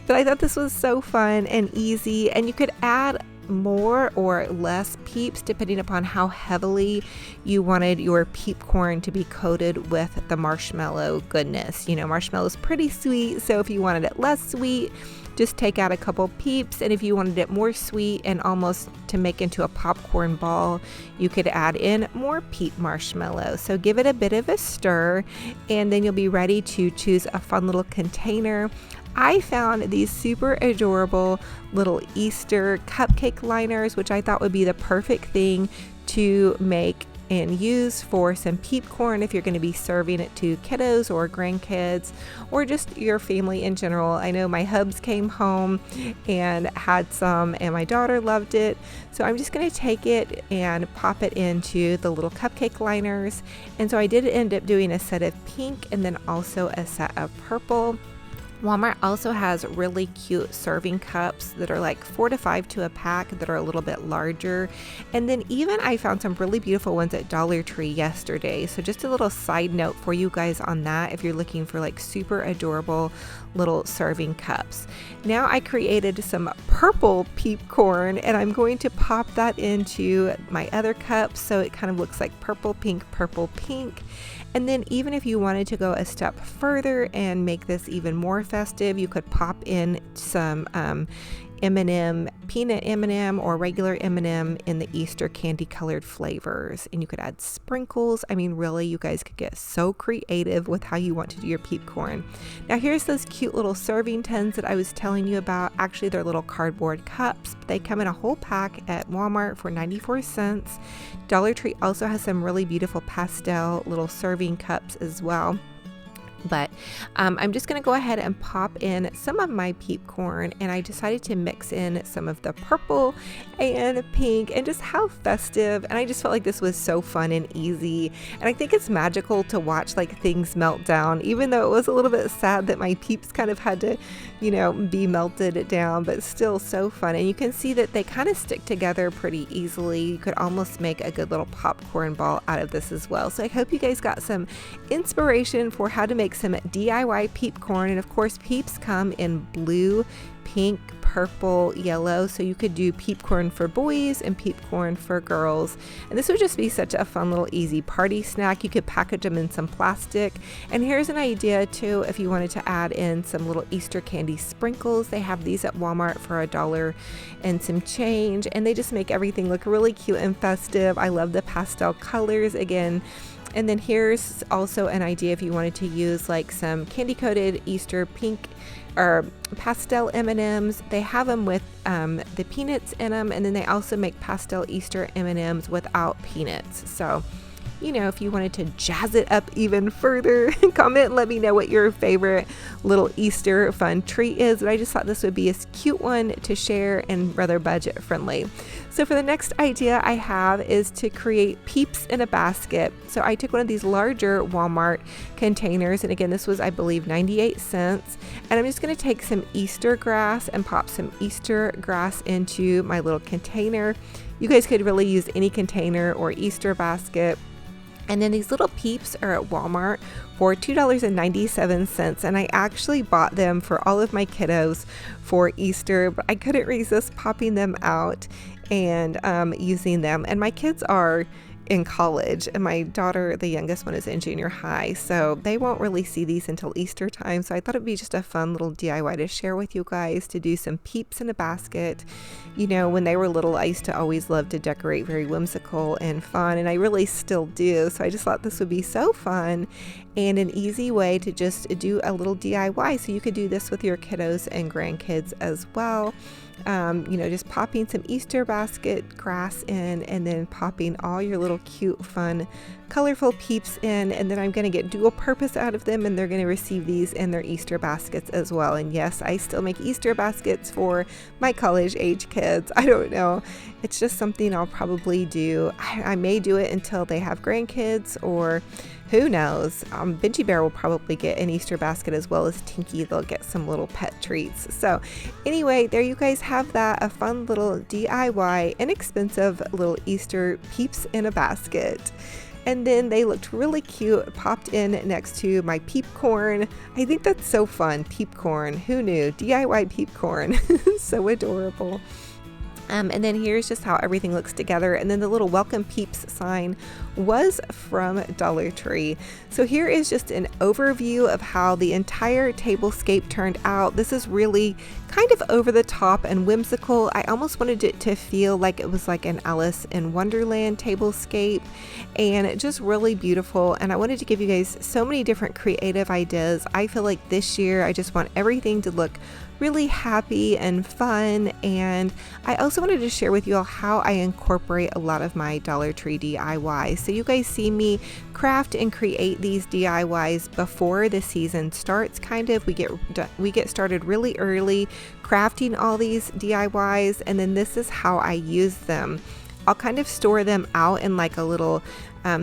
But I thought this was so fun and easy, and you could add more or less Peeps depending upon how heavily you wanted your peep corn to be coated with the marshmallow goodness. You know, marshmallow is pretty sweet, so if you wanted it less sweet, just take out a couple Peeps, and if you wanted it more sweet and almost to make into a popcorn ball, you could add in more Peep marshmallow. So give it a bit of a stir, and then you'll be ready to choose a fun little container. I found these super adorable little Easter cupcake liners, which I thought would be the perfect thing to make and use for some peep corn if you're going to be serving it to kiddos or grandkids or just your family in general. I know my hubs came home and had some, and my daughter loved it. So I'm just going to take it and pop it into the little cupcake liners. And so I did end up doing a set of pink and then also a set of purple. Walmart also has really cute serving cups that are like 4 to 5 to a pack that are a little bit larger. And then even I found some really beautiful ones at Dollar Tree yesterday. So just a little side note for you guys on that if you're looking for like super adorable little serving cups. Now I created some purple peep corn, and I'm going to pop that into my other cup so it kind of looks like purple, pink. And then even if you wanted to go a step further and make this even more festive, you could pop in some M&M, peanut M&M or regular M&M in the Easter candy colored flavors, and you could add sprinkles. I mean, really, you guys could get so creative with how you want to do your peep corn. Now here's those cute little serving tins that I was telling you about. Actually, they're little cardboard cups. They come in a whole pack at Walmart for 94 cents. Dollar Tree also has some really beautiful pastel little serving cups as well. But I'm just going to go ahead and pop in some of my peep corn, and I decided to mix in some of the purple and pink and just how festive, and I just felt like this was so fun and easy, and I think it's magical to watch like things melt down, even though it was a little bit sad that my peeps kind of had to, you know, be melted down, but still so fun. And you can see that they kind of stick together pretty easily. You could almost make a good little popcorn ball out of this as well. So I hope you guys got some inspiration for how to make some DIY peep corn. And of course, peeps come in blue, pink, purple, yellow, so you could do peep corn for boys and peep corn for girls. And this would just be such a fun little easy party snack. You could package them in some plastic. And here's an idea too, if you wanted to add in some little Easter candy sprinkles. They have these at Walmart for $1 and some change, and they just make everything look really cute and festive. I love the pastel colors again. And then here's also an idea if you wanted to use like some candy coated Easter pink or pastel M&Ms. They have them with the peanuts in them, and then they also make pastel Easter M&Ms without peanuts. So, you know, if you wanted to jazz it up even further, comment and let me know what your favorite little Easter fun treat is. But I just thought this would be a cute one to share and rather budget friendly. So for the next idea I have is to create peeps in a basket. So I took one of these larger Walmart containers, and again, this was, I believe, 98 cents. And I'm just going to take some Easter grass and pop some Easter grass into my little container. You guys could really use any container or Easter basket. And then these little peeps are at Walmart for $2.97, and I actually bought them for all of my kiddos for Easter, but I couldn't resist popping them out and using them. And my kids are in college, and my daughter, the youngest one, is in junior high, so they won't really see these until Easter time. So I thought it'd be just a fun little DIY to share with you guys, to do some peeps in a basket. You know, when they were little, I used to always love to decorate, very whimsical and fun, and I really still do. So I just thought this would be so fun and an easy way to just do a little DIY. So you could do this with your kiddos and grandkids as well. You know, just popping some Easter basket grass in, and then popping all your little cute, fun, colorful peeps in, and then I'm going to get dual purpose out of them, and they're going to receive these in their Easter baskets as well. And yes, I still make Easter baskets for my college age kids. I don't know, it's just something I'll probably do. I may do it until they have grandkids, or who knows. Benji Bear will probably get an Easter basket, as well as Tinky. They'll get some little pet treats. So anyway, there you guys have that, a fun little DIY, inexpensive little Easter peeps in a basket. And then they looked really cute, popped in next to my peep corn. I think that's so fun, peep corn. Who knew? DIY peep corn. So adorable. And then here's just how everything looks together. And then the little welcome peeps sign was from Dollar Tree. So here is just an overview of how the entire tablescape turned out. This is really kind of over the top and whimsical. I almost wanted it to feel like it was like an Alice in Wonderland tablescape, and just really beautiful. And I wanted to give you guys so many different creative ideas. I feel like this year I just want everything to look really happy and fun. And I also wanted to share with you all how I incorporate a lot of my Dollar Tree DIYs. So you guys see me craft and create these DIYs before the season starts. Kind of, we get started really early crafting all these DIYs, and then this is how I use them. I'll kind of store them out in like a little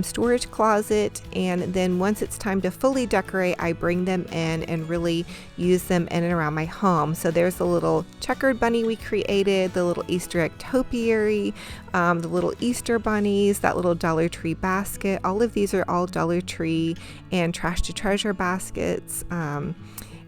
storage closet, and then once it's time to fully decorate, I bring them in and really use them in and around my home. So there's the little checkered bunny we created, the little Easter egg topiary, the little Easter bunnies, that little Dollar Tree basket. All of these are all Dollar Tree and Trash to Treasure baskets.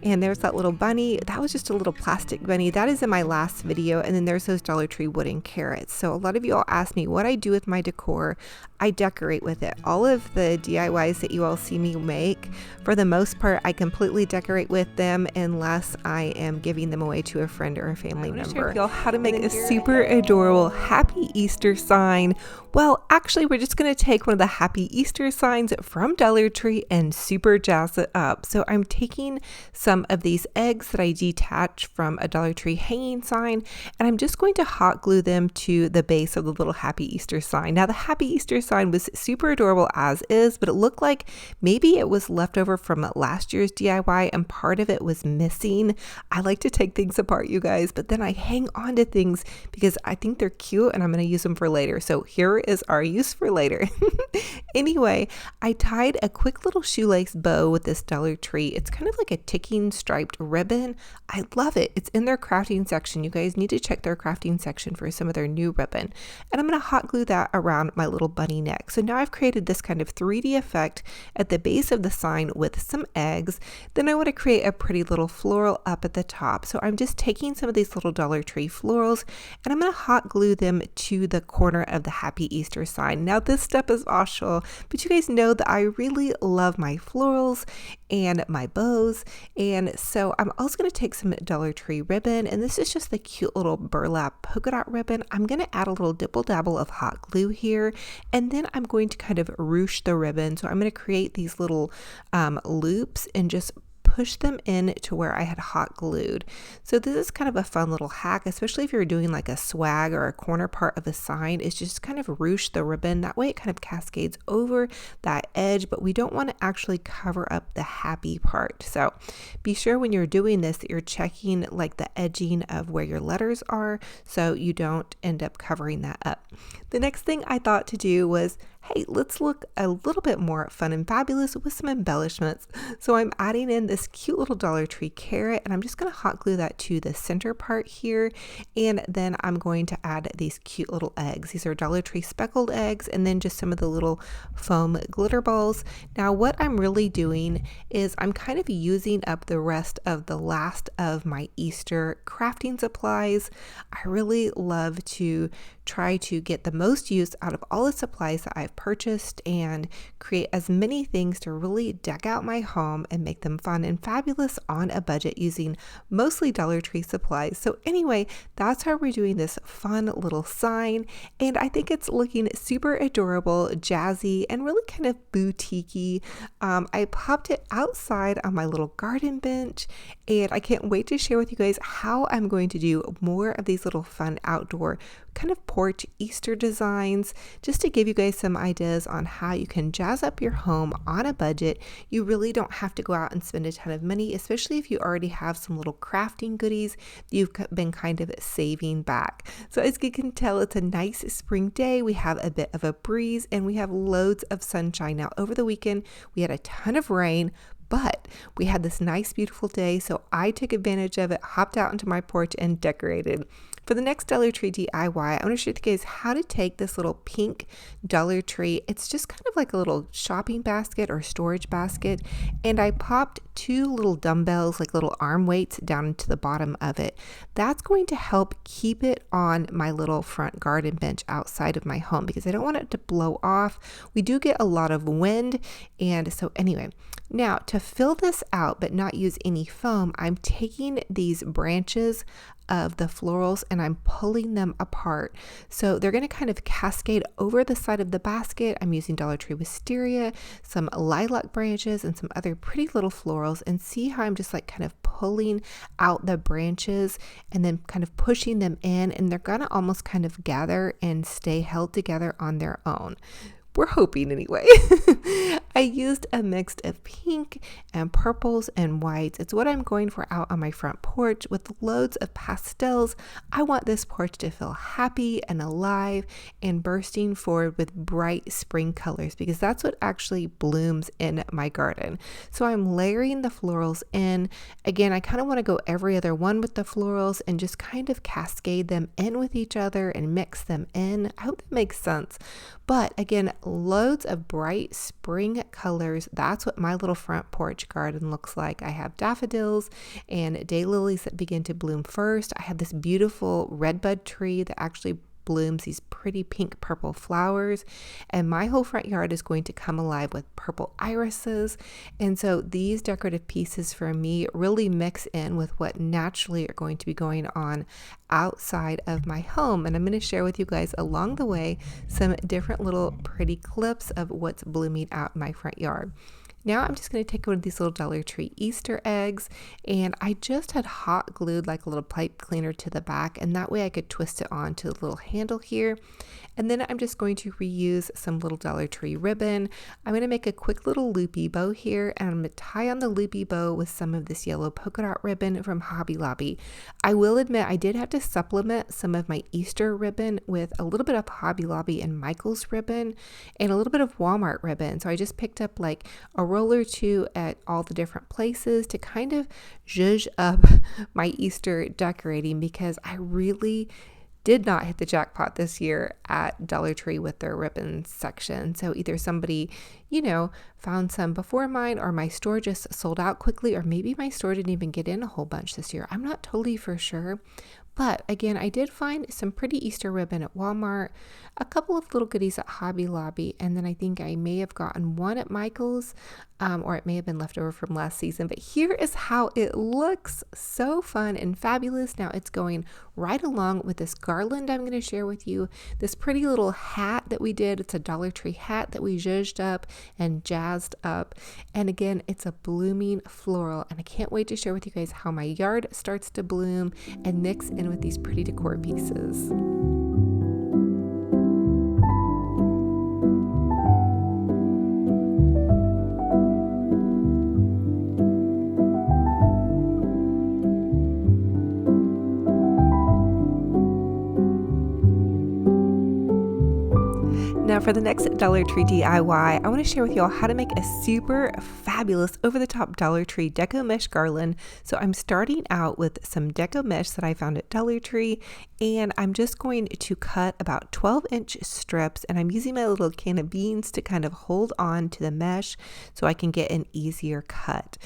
And there's that little bunny. That was just a little plastic bunny. That is in my last video. And then there's those Dollar Tree wooden carrots. So a lot of you all ask me what I do with my decor. I decorate with it. All of the DIYs that you all see me make, for the most part, I completely decorate with them unless I am giving them away to a friend or a family member. Share with y'all how to make a super adorable Happy Easter sign. Well, actually, we're just going to take one of the Happy Easter signs from Dollar Tree and super jazz it up. So I'm taking some of these eggs that I detached from a Dollar Tree hanging sign, and I'm just going to hot glue them to the base of the little Happy Easter sign. Now, the Happy Easter sign was super adorable as is, but it looked like maybe it was left over from last year's DIY and part of it was missing. I like to take things apart, you guys, but then I hang on to things because I think they're cute and I'm going to use them for later. So here is our use for later. Anyway, I tied a quick little shoelace bow with this Dollar Tree. It's kind of like a ticking striped ribbon. I love it. It's in their crafting section. You guys need to check their crafting section for some of their new ribbon. And I'm going to hot glue that around my little bunny neck. So now I've created this kind of 3D effect at the base of the sign with some eggs. Then I want to create a pretty little floral up at the top. So I'm just taking some of these little Dollar Tree florals and I'm going to hot glue them to the corner of the Happy Easter sign. Now this step is optional, but you guys know that I really love my florals and my bows. And so I'm also going to take some Dollar Tree ribbon, and this is just the cute little burlap polka dot ribbon. I'm going to add a little dibble dabble of hot glue here, and then I'm going to kind of ruche the ribbon. So I'm going to create these little loops and just push them in to where I had hot glued. So this is kind of a fun little hack, especially if you're doing like a swag or a corner part of a sign, is just kind of ruche the ribbon. That way it kind of cascades over that edge, but we don't want to actually cover up the happy part. So be sure when you're doing this that you're checking like the edging of where your letters are so you don't end up covering that up. The next thing I thought to do was, hey, let's look a little bit more fun and fabulous with some embellishments. So I'm adding in this cute little Dollar Tree carrot, and I'm just going to hot glue that to the center part here. And then I'm going to add these cute little eggs. These are Dollar Tree speckled eggs, and then just some of the little foam glitter balls. Now what I'm really doing is I'm kind of using up the rest of the last of my Easter crafting supplies. I really love to try to get the most use out of all the supplies that I've purchased and create as many things to really deck out my home and make them fun and fabulous on a budget using mostly Dollar Tree supplies. So anyway, that's how we're doing this fun little sign, and I think it's looking super adorable, jazzy, and really kind of boutique-y. I popped it outside on my little garden bench, and I can't wait to share with you guys how I'm going to do more of these little fun outdoor kind of porch Easter designs, just to give you guys some ideas on how you can jazz up your home on a budget. You really don't have to go out and spend a ton of money, especially if you already have some little crafting goodies you've been kind of saving back. So as you can tell, it's a nice spring day. We have a bit of a breeze and we have loads of sunshine. Now over the weekend, we had a ton of rain, but we had this nice, beautiful day. So I took advantage of it, hopped out into my porch and decorated. For the next Dollar Tree DIY, I want to show you guys how to take this little pink Dollar Tree. It's just kind of like a little shopping basket or storage basket. And I popped 2 little dumbbells, like little arm weights, down into the bottom of it. That's going to help keep it on my little front garden bench outside of my home because I don't want it to blow off. We do get a lot of wind. And so anyway, now to fill this out but not use any foam, I'm taking these branches of the florals and I'm pulling them apart. So they're going to kind of cascade over the side of the basket. I'm using Dollar Tree wisteria, some lilac branches, and some other pretty little florals, and see how I'm just like kind of pulling out the branches and then kind of pushing them in, and they're going to almost kind of gather and stay held together on their own. We're hoping anyway. I used a mix of pink and purples and whites. It's what I'm going for out on my front porch with loads of pastels. I want this porch to feel happy and alive and bursting forward with bright spring colors because that's what actually blooms in my garden. So I'm layering the florals in. Again, I kind of want to go every other one with the florals and just kind of cascade them in with each other and mix them in. I hope that makes sense. But again, loads of bright spring colors. That's what my little front porch garden looks like. I have daffodils and daylilies that begin to bloom first. I have this beautiful redbud tree that actually blooms these pretty pink purple flowers, and my whole front yard is going to come alive with purple irises. And so these decorative pieces for me really mix in with what naturally are going to be going on outside of my home. And I'm going to share with you guys along the way some different little pretty clips of what's blooming out in my front yard. Now I'm just going to take one of these little Dollar Tree Easter eggs, and I just had hot glued like a little pipe cleaner to the back, and that way I could twist it onto the little handle here. And then I'm just going to reuse some little Dollar Tree ribbon. I'm going to make a quick little loopy bow here, and I'm going to tie on the loopy bow with some of this yellow polka dot ribbon from Hobby Lobby. I will admit I did have to supplement some of my Easter ribbon with a little bit of Hobby Lobby and Michael's ribbon and a little bit of Walmart ribbon. So I just picked up like a roll or two at all the different places to kind of zhuzh up my Easter decorating, because I really did not hit the jackpot this year at Dollar Tree with their ribbon section. So either somebody, found some before mine, or my store just sold out quickly, or maybe my store didn't even get in a whole bunch this year. I'm not totally for sure. But again, I did find some pretty Easter ribbon at Walmart, a couple of little goodies at Hobby Lobby, and then I think I may have gotten one at Michael's, or it may have been left over from last season. But here is how it looks. So fun and fabulous. Now it's going right along with this garland I'm going to share with you. This pretty little hat that we did. It's a Dollar Tree hat that we zhuzhed up and jazzed up. And again, it's a blooming floral, and I can't wait to share with you guys how my yard starts to bloom and mix in with these pretty decor pieces. Now for the next Dollar Tree DIY, I want to share with y'all how to make a super fabulous over-the-top Dollar Tree deco mesh garland. So I'm starting out with some deco mesh that I found at Dollar Tree, and I'm just going to cut about 12-inch strips, and I'm using my little can of beans to kind of hold on to the mesh so I can get an easier cut.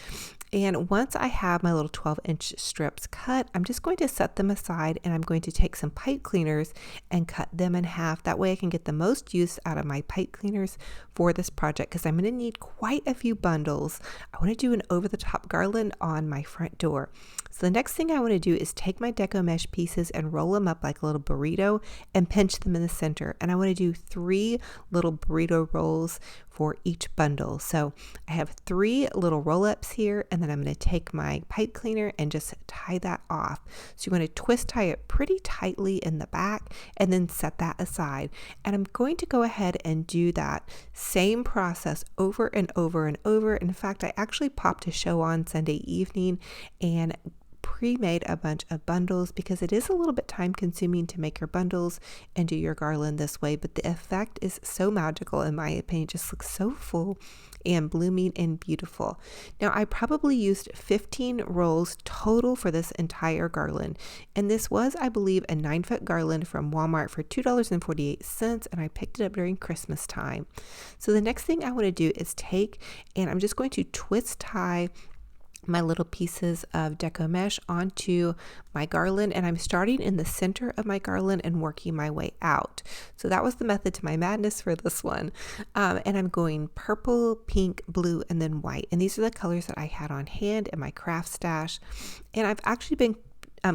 And once I have my little 12-inch strips cut, I'm just going to set them aside, and I'm going to take some pipe cleaners and cut them in half. That way I can get the most use out of my pipe cleaners for this project, because I'm going to need quite a few bundles. I want to do an over-the-top garland on my front door. So the next thing I want to do is take my deco mesh pieces and roll them up like a little burrito and pinch them in the center. And I want to do 3 little burrito rolls for each bundle. So I have 3 little roll-ups here, and then I'm going to take my pipe cleaner and just tie that off. So you want to twist tie it pretty tightly in the back and then set that aside. And I'm going to go ahead and do that same process over and over and over. In fact, I actually popped a show on Sunday evening and pre-made a bunch of bundles, because it is a little bit time consuming to make your bundles and do your garland this way, but the effect is so magical in my opinion. It just looks so full and blooming and beautiful. Now I probably used 15 rolls total for this entire garland, and this was, I believe, a 9-foot garland from Walmart for $2.48, and I picked it up during Christmas time. So the next thing I want to do is take, and I'm just going to twist tie my little pieces of deco mesh onto my garland, and I'm starting in the center of my garland and working my way out. So that was the method to my madness for this one. And I'm going purple, pink, blue, and then white. And these are the colors that I had on hand in my craft stash. And I've actually been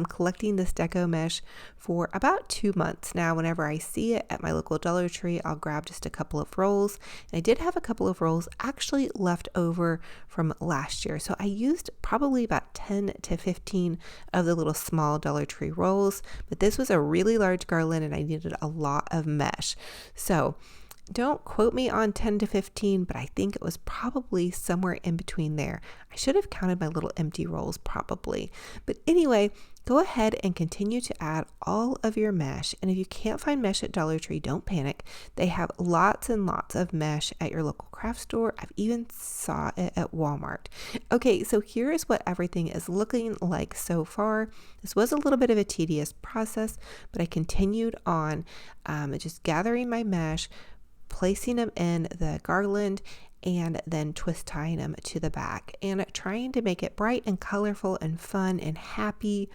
collecting this deco mesh for about 2 months now. Whenever I see it at my local Dollar Tree, I'll grab just a couple of rolls. And I did have a couple of rolls actually left over from last year. So I used probably about 10 to 15 of the little small Dollar Tree rolls, but this was a really large garland and I needed a lot of mesh. So don't quote me on 10 to 15, but I think it was probably somewhere in between there. I should have counted my little empty rolls probably. But anyway, go ahead and continue to add all of your mesh. And if you can't find mesh at Dollar Tree, don't panic. They have lots and lots of mesh at your local craft store. I've even saw it at Walmart. Okay, so here is what everything is looking like so far. This was a little bit of a tedious process, but I continued on just gathering my mesh, placing them in the garland and then twist tying them to the back and trying to make it bright and colorful and fun and happy.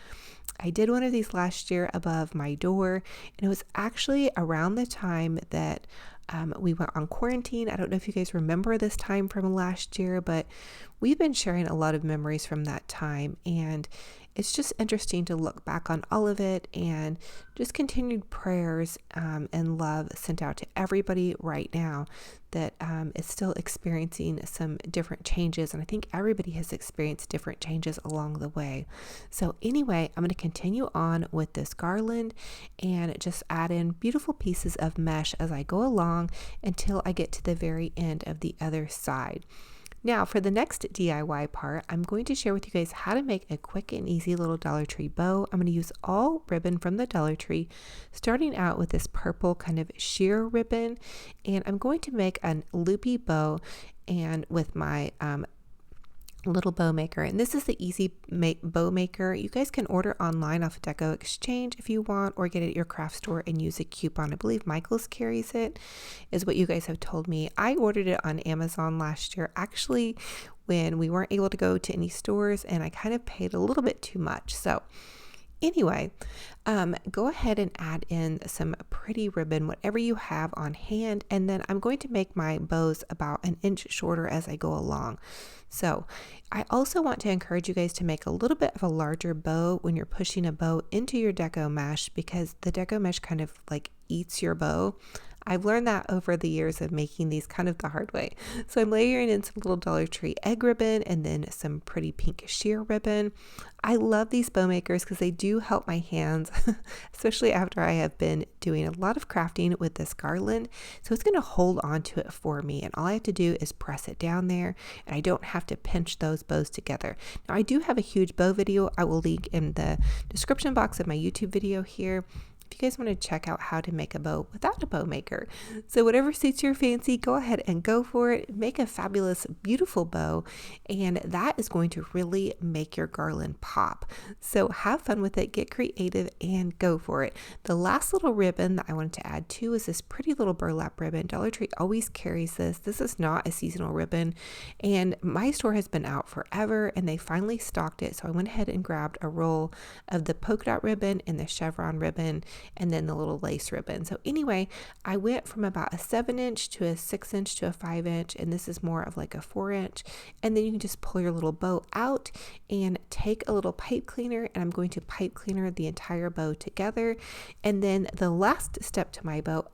I did one of these last year above my door, and it was actually around the time that we went on quarantine. I don't know if you guys remember this time from last year, but we've been sharing a lot of memories from that time, and it's just interesting to look back on all of it and just continued prayers and love sent out to everybody right now that is still experiencing some different changes. And I think everybody has experienced different changes along the way. So anyway, I'm going to continue on with this garland and just add in beautiful pieces of mesh as I go along until I get to the very end of the other side. Now for the next DIY part, I'm going to share with you guys how to make a quick and easy little Dollar Tree bow. I'm going to use all ribbon from the Dollar Tree, starting out with this purple kind of sheer ribbon, and I'm going to make a loopy bow and with my little bow maker. And this is the easy bow maker. You guys can order online off Deco Exchange if you want, or get it at your craft store and use a coupon. I believe Michael's carries it, is what you guys have told me. I ordered it on Amazon last year, actually, when we weren't able to go to any stores, and I kind of paid a little bit too much. So anyway, go ahead and add in some pretty ribbon, whatever you have on hand, and then I'm going to make my bows about an inch shorter as I go along. So I also want to encourage you guys to make a little bit of a larger bow when you're pushing a bow into your deco mesh, because the deco mesh kind of like eats your bow. I've learned that over the years of making these kind of the hard way. So I'm layering in some little Dollar Tree egg ribbon and then some pretty pink sheer ribbon. I love these bow makers because they do help my hands, especially after I have been doing a lot of crafting with this garland. So it's going to hold on to it for me, and all I have to do is press it down there, and I don't have to pinch those bows together. Now I do have a huge bow video I will link in the description box of my YouTube video here, if you guys want to check out how to make a bow without a bow maker. So whatever suits your fancy, go ahead and go for it. Make a fabulous, beautiful bow, and that is going to really make your garland pop. So have fun with it, get creative, and go for it. The last little ribbon that I wanted to add too is this pretty little burlap ribbon. Dollar Tree always carries this. This is not a seasonal ribbon, and my store has been out forever, and they finally stocked it. So I went ahead and grabbed a roll of the polka dot ribbon and the chevron ribbon, and then the little lace ribbon. So anyway, I went from about a 7-inch to a 6-inch to a 5-inch, and this is more of like a 4-inch. And then you can just pull your little bow out and take a little pipe cleaner, and I'm going to pipe cleaner the entire bow together. And then the last step to my bow,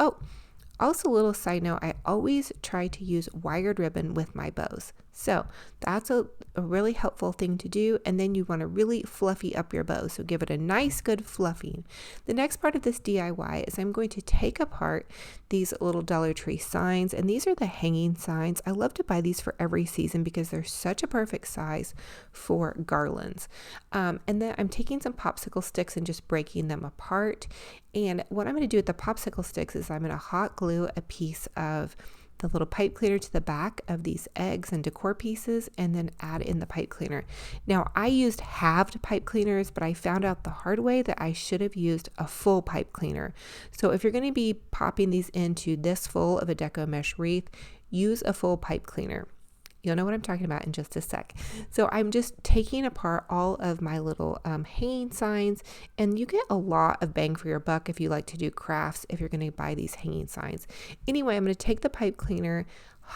also a little side note, I always try to use wired ribbon with my bows. So that's a really helpful thing to do. And then you want to really fluffy up your bow. So give it a nice good fluffing. The next part of this DIY is I'm going to take apart these little Dollar Tree signs. And these are the hanging signs. I love to buy these for every season because they're such a perfect size for garlands. And then I'm taking some popsicle sticks and just breaking them apart. And what I'm going to do with the popsicle sticks is I'm going to hot glue a piece of the little pipe cleaner to the back of these eggs and decor pieces, and then add in the pipe cleaner. Now I used halved pipe cleaners, but I found out the hard way that I should have used a full pipe cleaner. So if you're going to be popping these into this full of a deco mesh wreath, use a full pipe cleaner. You'll know what I'm talking about in just a sec. So I'm just taking apart all of my little hanging signs, and you get a lot of bang for your buck if you like to do crafts, if you're going to buy these hanging signs. Anyway, I'm going to take the pipe cleaner,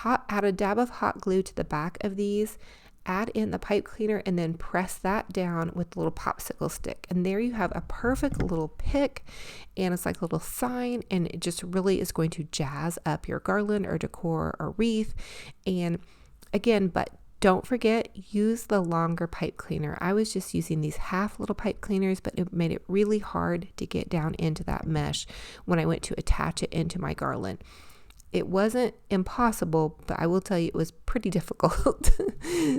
add a dab of hot glue to the back of these, add in the pipe cleaner, and then press that down with the little popsicle stick. And there you have a perfect little pick, and it's like a little sign, and it just really is going to jazz up your garland or decor or wreath. And again, but don't forget, use the longer pipe cleaner. I was just using these half little pipe cleaners, but it made it really hard to get down into that mesh when I went to attach it into my garland. It wasn't impossible, but I will tell you it was pretty difficult.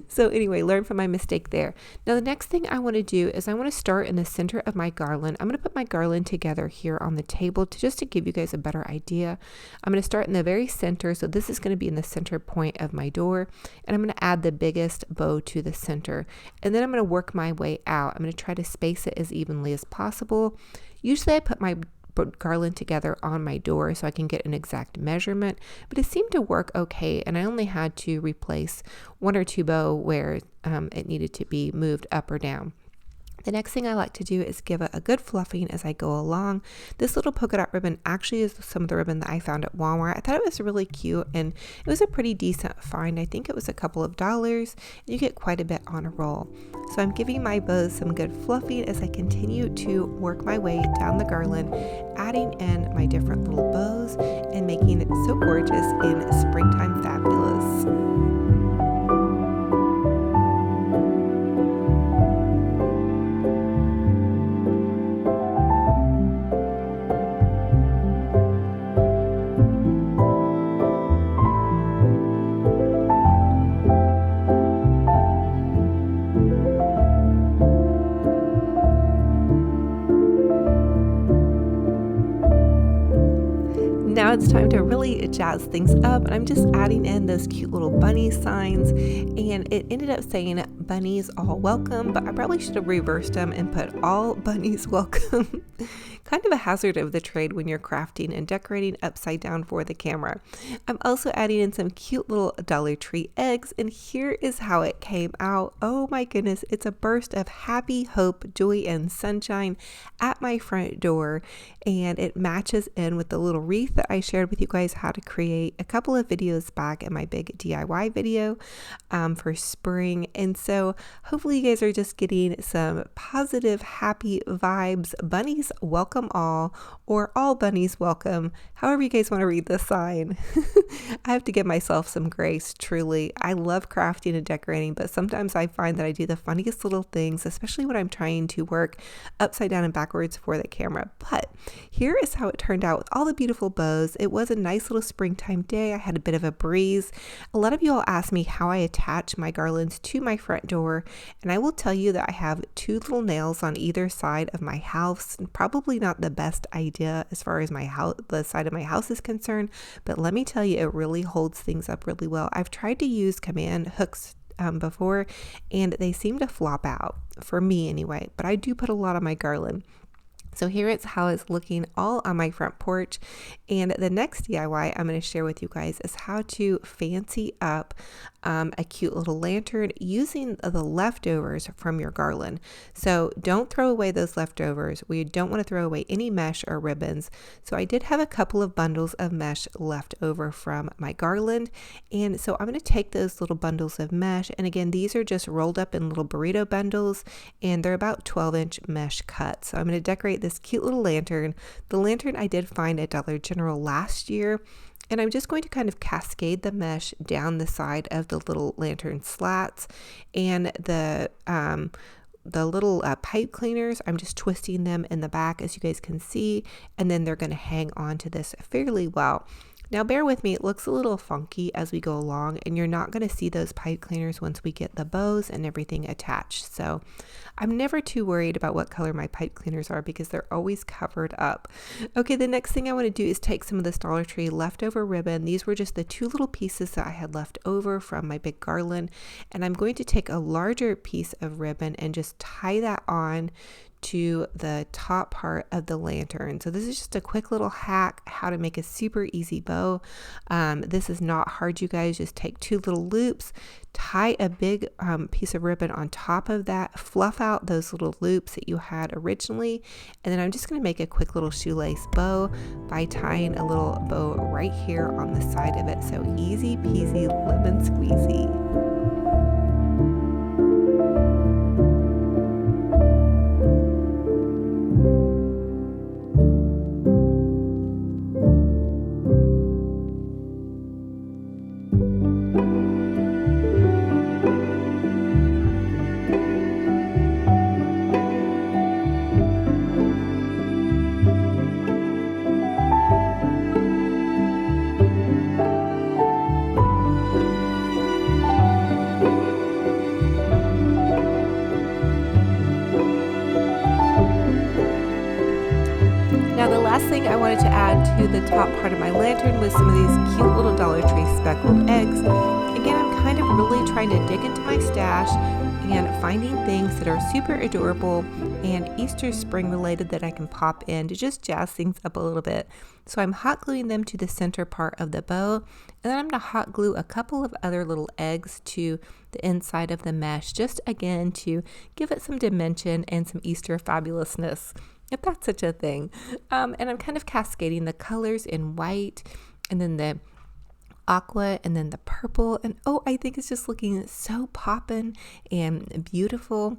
So anyway, learn from my mistake there. Now the next thing I want to do is I want to start in the center of my garland. I'm going to put my garland together here on the table just to give you guys a better idea. I'm going to start in the very center. So this is going to be in the center point of my door, and I'm going to add the biggest bow to the center. And then I'm going to work my way out. I'm going to try to space it as evenly as possible. Usually I put my garland together on my door so I can get an exact measurement, but it seemed to work okay, and I only had to replace 1 or 2 bow where it needed to be moved up or down. The next thing I like to do is give it a good fluffing as I go along. This little polka dot ribbon actually is some of the ribbon that I found at Walmart. I thought it was really cute, and it was a pretty decent find. I think it was a couple of dollars. You get quite a bit on a roll. So I'm giving my bows some good fluffing as I continue to work my way down the garland, adding in my different little bows and making it so gorgeous and springtime fabulous. Now it's time to really jazz things up, and I'm just adding in those cute little bunny signs, and it ended up saying bunnies all welcome, but I probably should have reversed them and put all bunnies welcome. Kind of a hazard of the trade when you're crafting and decorating upside down for the camera. I'm also adding in some cute little Dollar Tree eggs, and here is how it came out. Oh my goodness, it's a burst of happy, hope, joy, and sunshine at my front door, and it matches in with the little wreath that I shared with you guys how to create a couple of videos back in my big DIY video for spring. And so hopefully you guys are just getting some positive, happy vibes. Bunnies welcome all, or all bunnies welcome, however you guys want to read the sign. I have to give myself some grace, truly. I love crafting and decorating, but sometimes I find that I do the funniest little things, especially when I'm trying to work upside down and backwards for the camera. But here is how it turned out with all the beautiful bows. It was a nice little springtime day. I had a bit of a breeze. A lot of you all asked me how I attach my garlands to my front door, and I will tell you that I have 2 little nails on either side of my house. Probably not the best idea as far as my house, the side of my house is concerned, but let me tell you, it really holds things up really well. I've tried to use command hooks before, and they seem to flop out, for me anyway, but I do put a lot on my garland. So here it's how it's looking all on my front porch. And the next DIY I'm going to share with you guys is how to fancy up a cute little lantern using the leftovers from your garland. So don't throw away those leftovers. We don't want to throw away any mesh or ribbons. So I did have a couple of bundles of mesh left over from my garland. And so I'm going to take those little bundles of mesh. And again, these are just rolled up in little burrito bundles, and they're about 12-inch mesh cuts. So I'm going to decorate this cute little lantern. The lantern I did find at Dollar General last year, and I'm just going to kind of cascade the mesh down the side of the little lantern slats, and the little pipe cleaners, I'm just twisting them in the back, as you guys can see, and then they're going to hang on to this fairly well. Now bear with me, it looks a little funky as we go along, and you're not going to see those pipe cleaners once we get the bows and everything attached. So I'm never too worried about what color my pipe cleaners are because they're always covered up. Okay, the next thing I want to do is take some of this Dollar Tree leftover ribbon. These were just the 2 little pieces that I had left over from my big garland, and I'm going to take a larger piece of ribbon and just tie that on to the top part of the lantern. So this is just a quick little hack how to make a super easy bow. This is not hard, you guys. Just take 2 little loops, tie a big piece of ribbon on top of that, fluff out those little loops that you had originally, and then I'm just going to make a quick little shoelace bow by tying a little bow right here on the side of it. So easy peasy lemon squeezy. Thing I wanted to add to the top part of my lantern was some of these cute little Dollar Tree speckled eggs. Again, I'm kind of really trying to dig into my stash and finding things that are super adorable and Easter spring related that I can pop in to just jazz things up a little bit. So I'm hot gluing them to the center part of the bow, and then I'm going to hot glue a couple of other little eggs to the inside of the mesh, just again to give it some dimension and some Easter fabulousness, if that's such a thing. And I'm kind of cascading the colors in white, and then the aqua, and then the purple, and oh, I think it's just looking so poppin' and beautiful.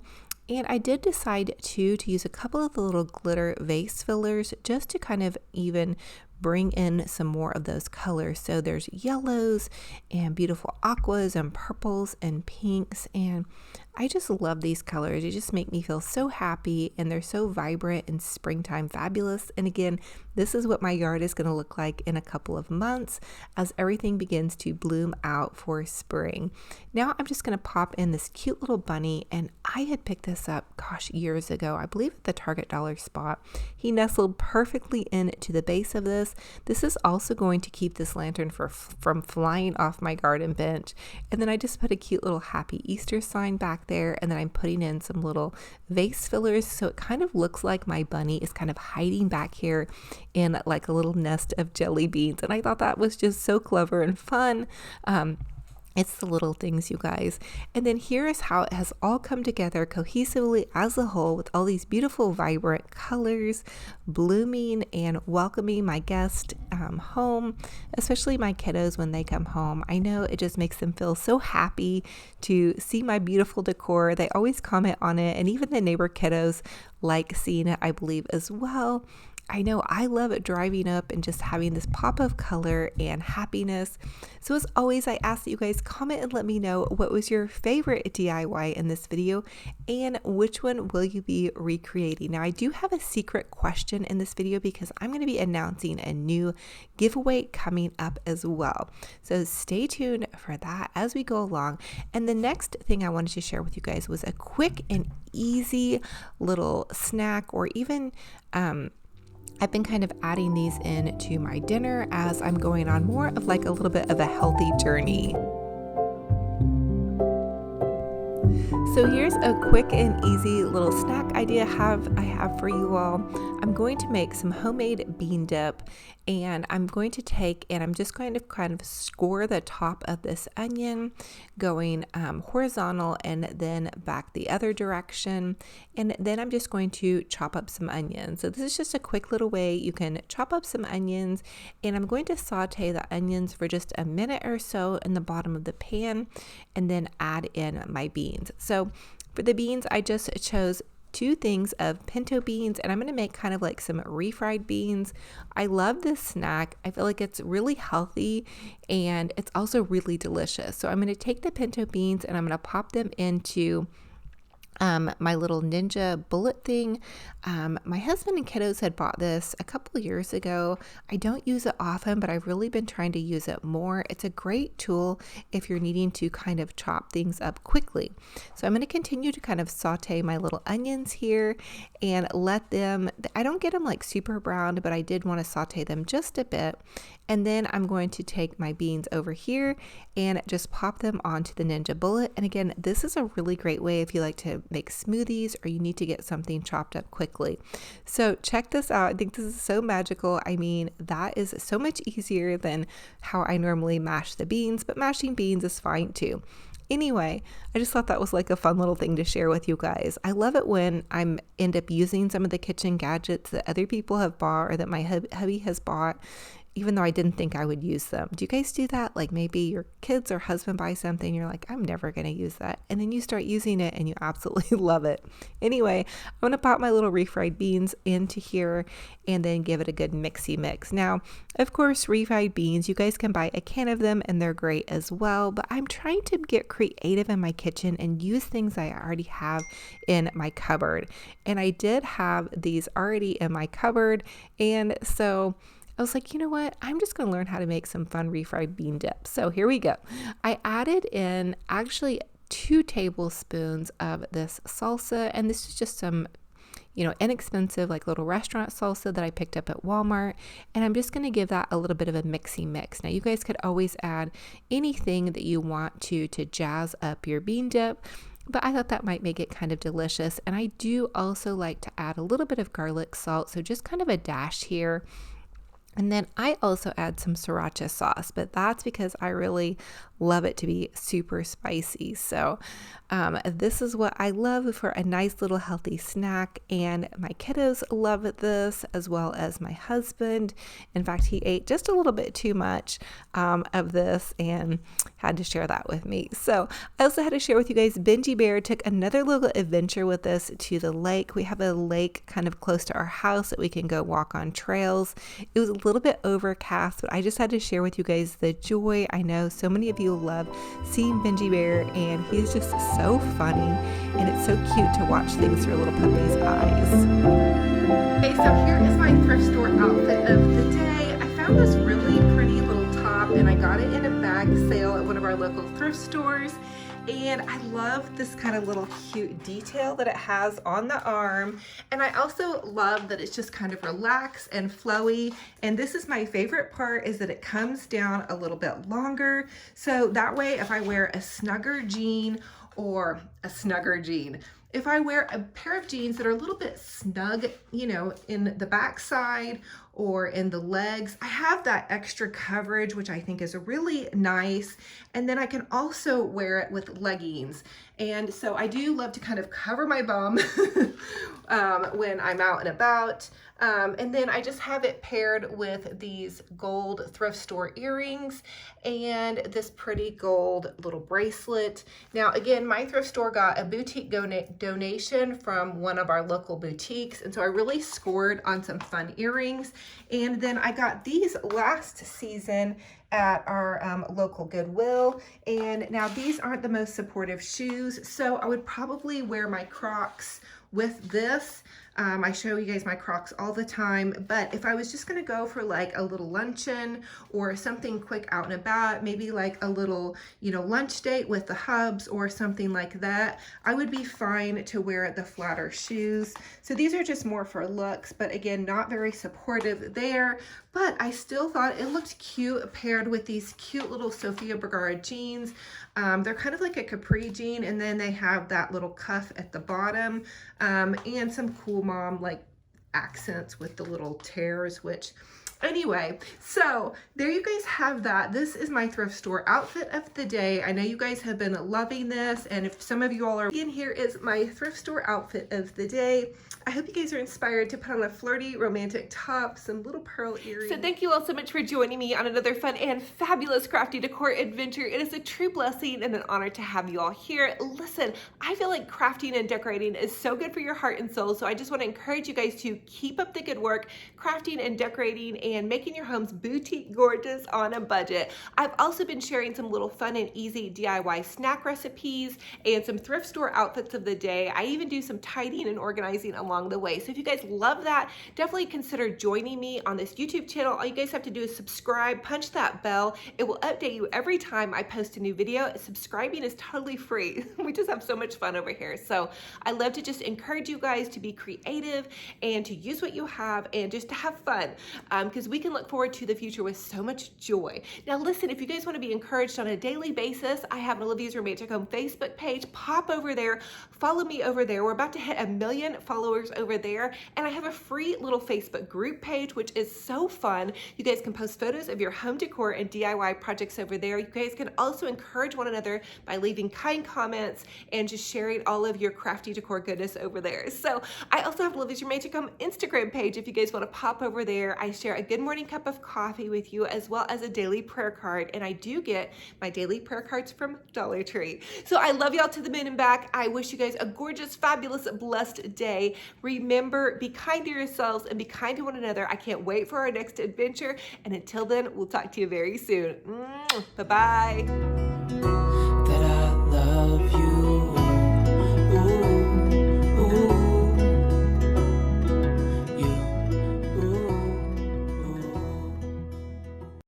And I did decide to use a couple of the little glitter vase fillers just to kind of even bring in some more of those colors. So there's yellows and beautiful aquas and purples and pinks, and I just love these colors. They just make me feel so happy, and they're so vibrant and springtime fabulous. And again, this is what my yard is going to look like in a couple of months as everything begins to bloom out for spring. Now I'm just going to pop in this cute little bunny, and I had picked this up, gosh, years ago, I believe at the Target dollar spot. He nestled perfectly into the base of this. This is also going to keep this lantern from flying off my garden bench. And then I just put a cute little happy Easter sign back there, and then I'm putting in some little vase fillers so it kind of looks like my bunny is kind of hiding back here in like a little nest of jelly beans. And I thought that was just so clever and fun. It's the little things, you guys. And then here is how it has all come together cohesively as a whole, with all these beautiful, vibrant colors, blooming and welcoming my guest home, especially my kiddos when they come home. I know it just makes them feel so happy to see my beautiful decor. They always comment on it, and even the neighbor kiddos like seeing it, I believe, as well. I know I love it, driving up and just having this pop of color and happiness. So as always, I ask that you guys comment and let me know what was your favorite DIY in this video and which one will you be recreating. Now I do have a secret question in this video because I'm going to be announcing a new giveaway coming up as well. So stay tuned for that as we go along. And the next thing I wanted to share with you guys was a quick and easy little snack, or even I've been kind of adding these in to my dinner as I'm going on more of like a little bit of a healthy journey. So here's a quick and easy little snack idea I have for you all. I'm going to make some homemade bean dip, and I'm going to take and I'm just going to kind of score the top of this onion going horizontal and then back the other direction. And then I'm just going to chop up some onions. So this is just a quick little way you can chop up some onions, and I'm going to saute the onions for just a minute or so in the bottom of the pan and then add in my beans. So for the beans, I just chose 2 things of pinto beans, and I'm going to make kind of like some refried beans. I love this snack. I feel like it's really healthy and it's also really delicious. So I'm going to take the pinto beans and I'm going to pop them into my little Ninja bullet thing. My husband and kiddos had bought this a couple of years ago. I don't use it often, but I've really been trying to use it more. It's a great tool if you're needing to kind of chop things up quickly. So I'm going to continue to kind of saute my little onions here and let them, I don't get them like super browned, but I did want to saute them just a bit. And then I'm going to take my beans over here and just pop them onto the Ninja bullet. And again, this is a really great way if you like to make smoothies or you need to get something chopped up quickly. So check this out. I think this is so magical. I mean, that is so much easier than how I normally mash the beans, but mashing beans is fine too. Anyway, I just thought that was like a fun little thing to share with you guys. I love it when I end up using some of the kitchen gadgets that other people have bought or that my hubby has bought, even though I didn't think I would use them. Do you guys do that? Like maybe your kids or husband buy something, you're like, I'm never going to use that. And then you start using it and you absolutely love it. Anyway, I'm going to pop my little refried beans into here and then give it a good mixy mix. Now, of course, refried beans, you guys can buy a can of them and they're great as well. But I'm trying to get creative in my kitchen and use things I already have in my cupboard. And I did have these already in my cupboard. And so I was like, you know what? I'm just going to learn how to make some fun refried bean dip. So here we go. I added in actually 2 tablespoons of this salsa, and this is just some, inexpensive like little restaurant salsa that I picked up at Walmart. And I'm just going to give that a little bit of a mixy mix. Now you guys could always add anything that you want to jazz up your bean dip. but I thought that might make it kind of delicious. And I do also like to add a little bit of garlic salt, so just kind of a dash here. And then I also add some sriracha sauce, but that's because I really love it to be super spicy. So this is what I love for a nice little healthy snack, and my kiddos love this as well as my husband. In fact, he ate just a little bit too much of this and had to share that with me. So I also had to share with you guys, Benji Bear took another little adventure with us to the lake. We have a lake kind of close to our house that we can go walk on trails. It was a little bit overcast, but I just had to share with you guys the joy. I know so many of you love seeing Benji Bear, and he's just so funny, and it's so cute to watch things through a little puppy's eyes. Okay, so here is my thrift store outfit of the day. I found this really pretty little top, and I got it in a bag sale at one of our local thrift stores. And I love this kind of little cute detail that it has on the arm. And I also love that it's just kind of relaxed and flowy. And this is my favorite part, is that it comes down a little bit longer. So that way, if I wear a snugger jean, if I wear a pair of jeans that are a little bit snug, you know, in the backside or in the legs, I have that extra coverage, which I think is really nice. And then I can also wear it with leggings. And so I do love to kind of cover my bum when I'm out and about. And then I just have it paired with these gold thrift store earrings and this pretty gold little bracelet. Now, again, my thrift store got a boutique donation from one of our local boutiques. And so I really scored on some fun earrings. And then I got these last season at our local Goodwill. And now these aren't the most supportive shoes, so I would probably wear my Crocs with this. I show you guys my Crocs all the time, but if I was just gonna go for like a little luncheon or something quick out and about, maybe like a little, you know, lunch date with the hubs or something like that, I would be fine to wear the flatter shoes. So these are just more for looks, but again, not very supportive there, but I still thought it looked cute paired with these cute little Sofia Vergara jeans. They're kind of like a capri jean, and then they have that little cuff at the bottom, and some cool mom like accents with the little tears, which anyway, so there you guys have that. This is my thrift store outfit of the day. I know you guys have been loving this, and if some of you all are in, here is my thrift store outfit of the day. I hope you guys are inspired to put on a flirty romantic top, some little pearl earrings. So thank you all so much for joining me on another fun and fabulous crafty decor adventure. It is a true blessing and an honor to have you all here. Listen, I feel like crafting and decorating is so good for your heart and soul, so I just want to encourage you guys to keep up the good work crafting and decorating and making your homes boutique gorgeous on a budget. I've also been sharing some little fun and easy DIY snack recipes and some thrift store outfits of the day. I even do some tidying and organizing along the way. So if you guys love that, definitely consider joining me on this YouTube channel. All you guys have to do is subscribe, punch that bell. It will update you every time I post a new video. Subscribing is totally free. We just have so much fun over here. So I love to just encourage you guys to be creative and to use what you have and just to have fun, because we can look forward to the future with so much joy. Now listen, if you guys want to be encouraged on a daily basis, I have an Olivia's Romantic Home Facebook page. Pop over there, follow me over there. We're about to hit 1 million followers over there, and I have a free little Facebook group page, which is so fun. You guys can post photos of your home decor and DIY projects over there. You guys can also encourage one another by leaving kind comments and just sharing all of your crafty decor goodness over there. So I also have Olivia's Romantic Home Instagram page. If you guys want to pop over there, I share a good morning cup of coffee with you as well as a daily prayer card, and I do get my daily prayer cards from Dollar Tree. So I love y'all to the moon and back. I wish you guys a gorgeous, fabulous, blessed day. Remember, be kind to yourselves and be kind to one another. I can't wait for our next adventure, and until then, we'll talk to you very soon. Bye-bye.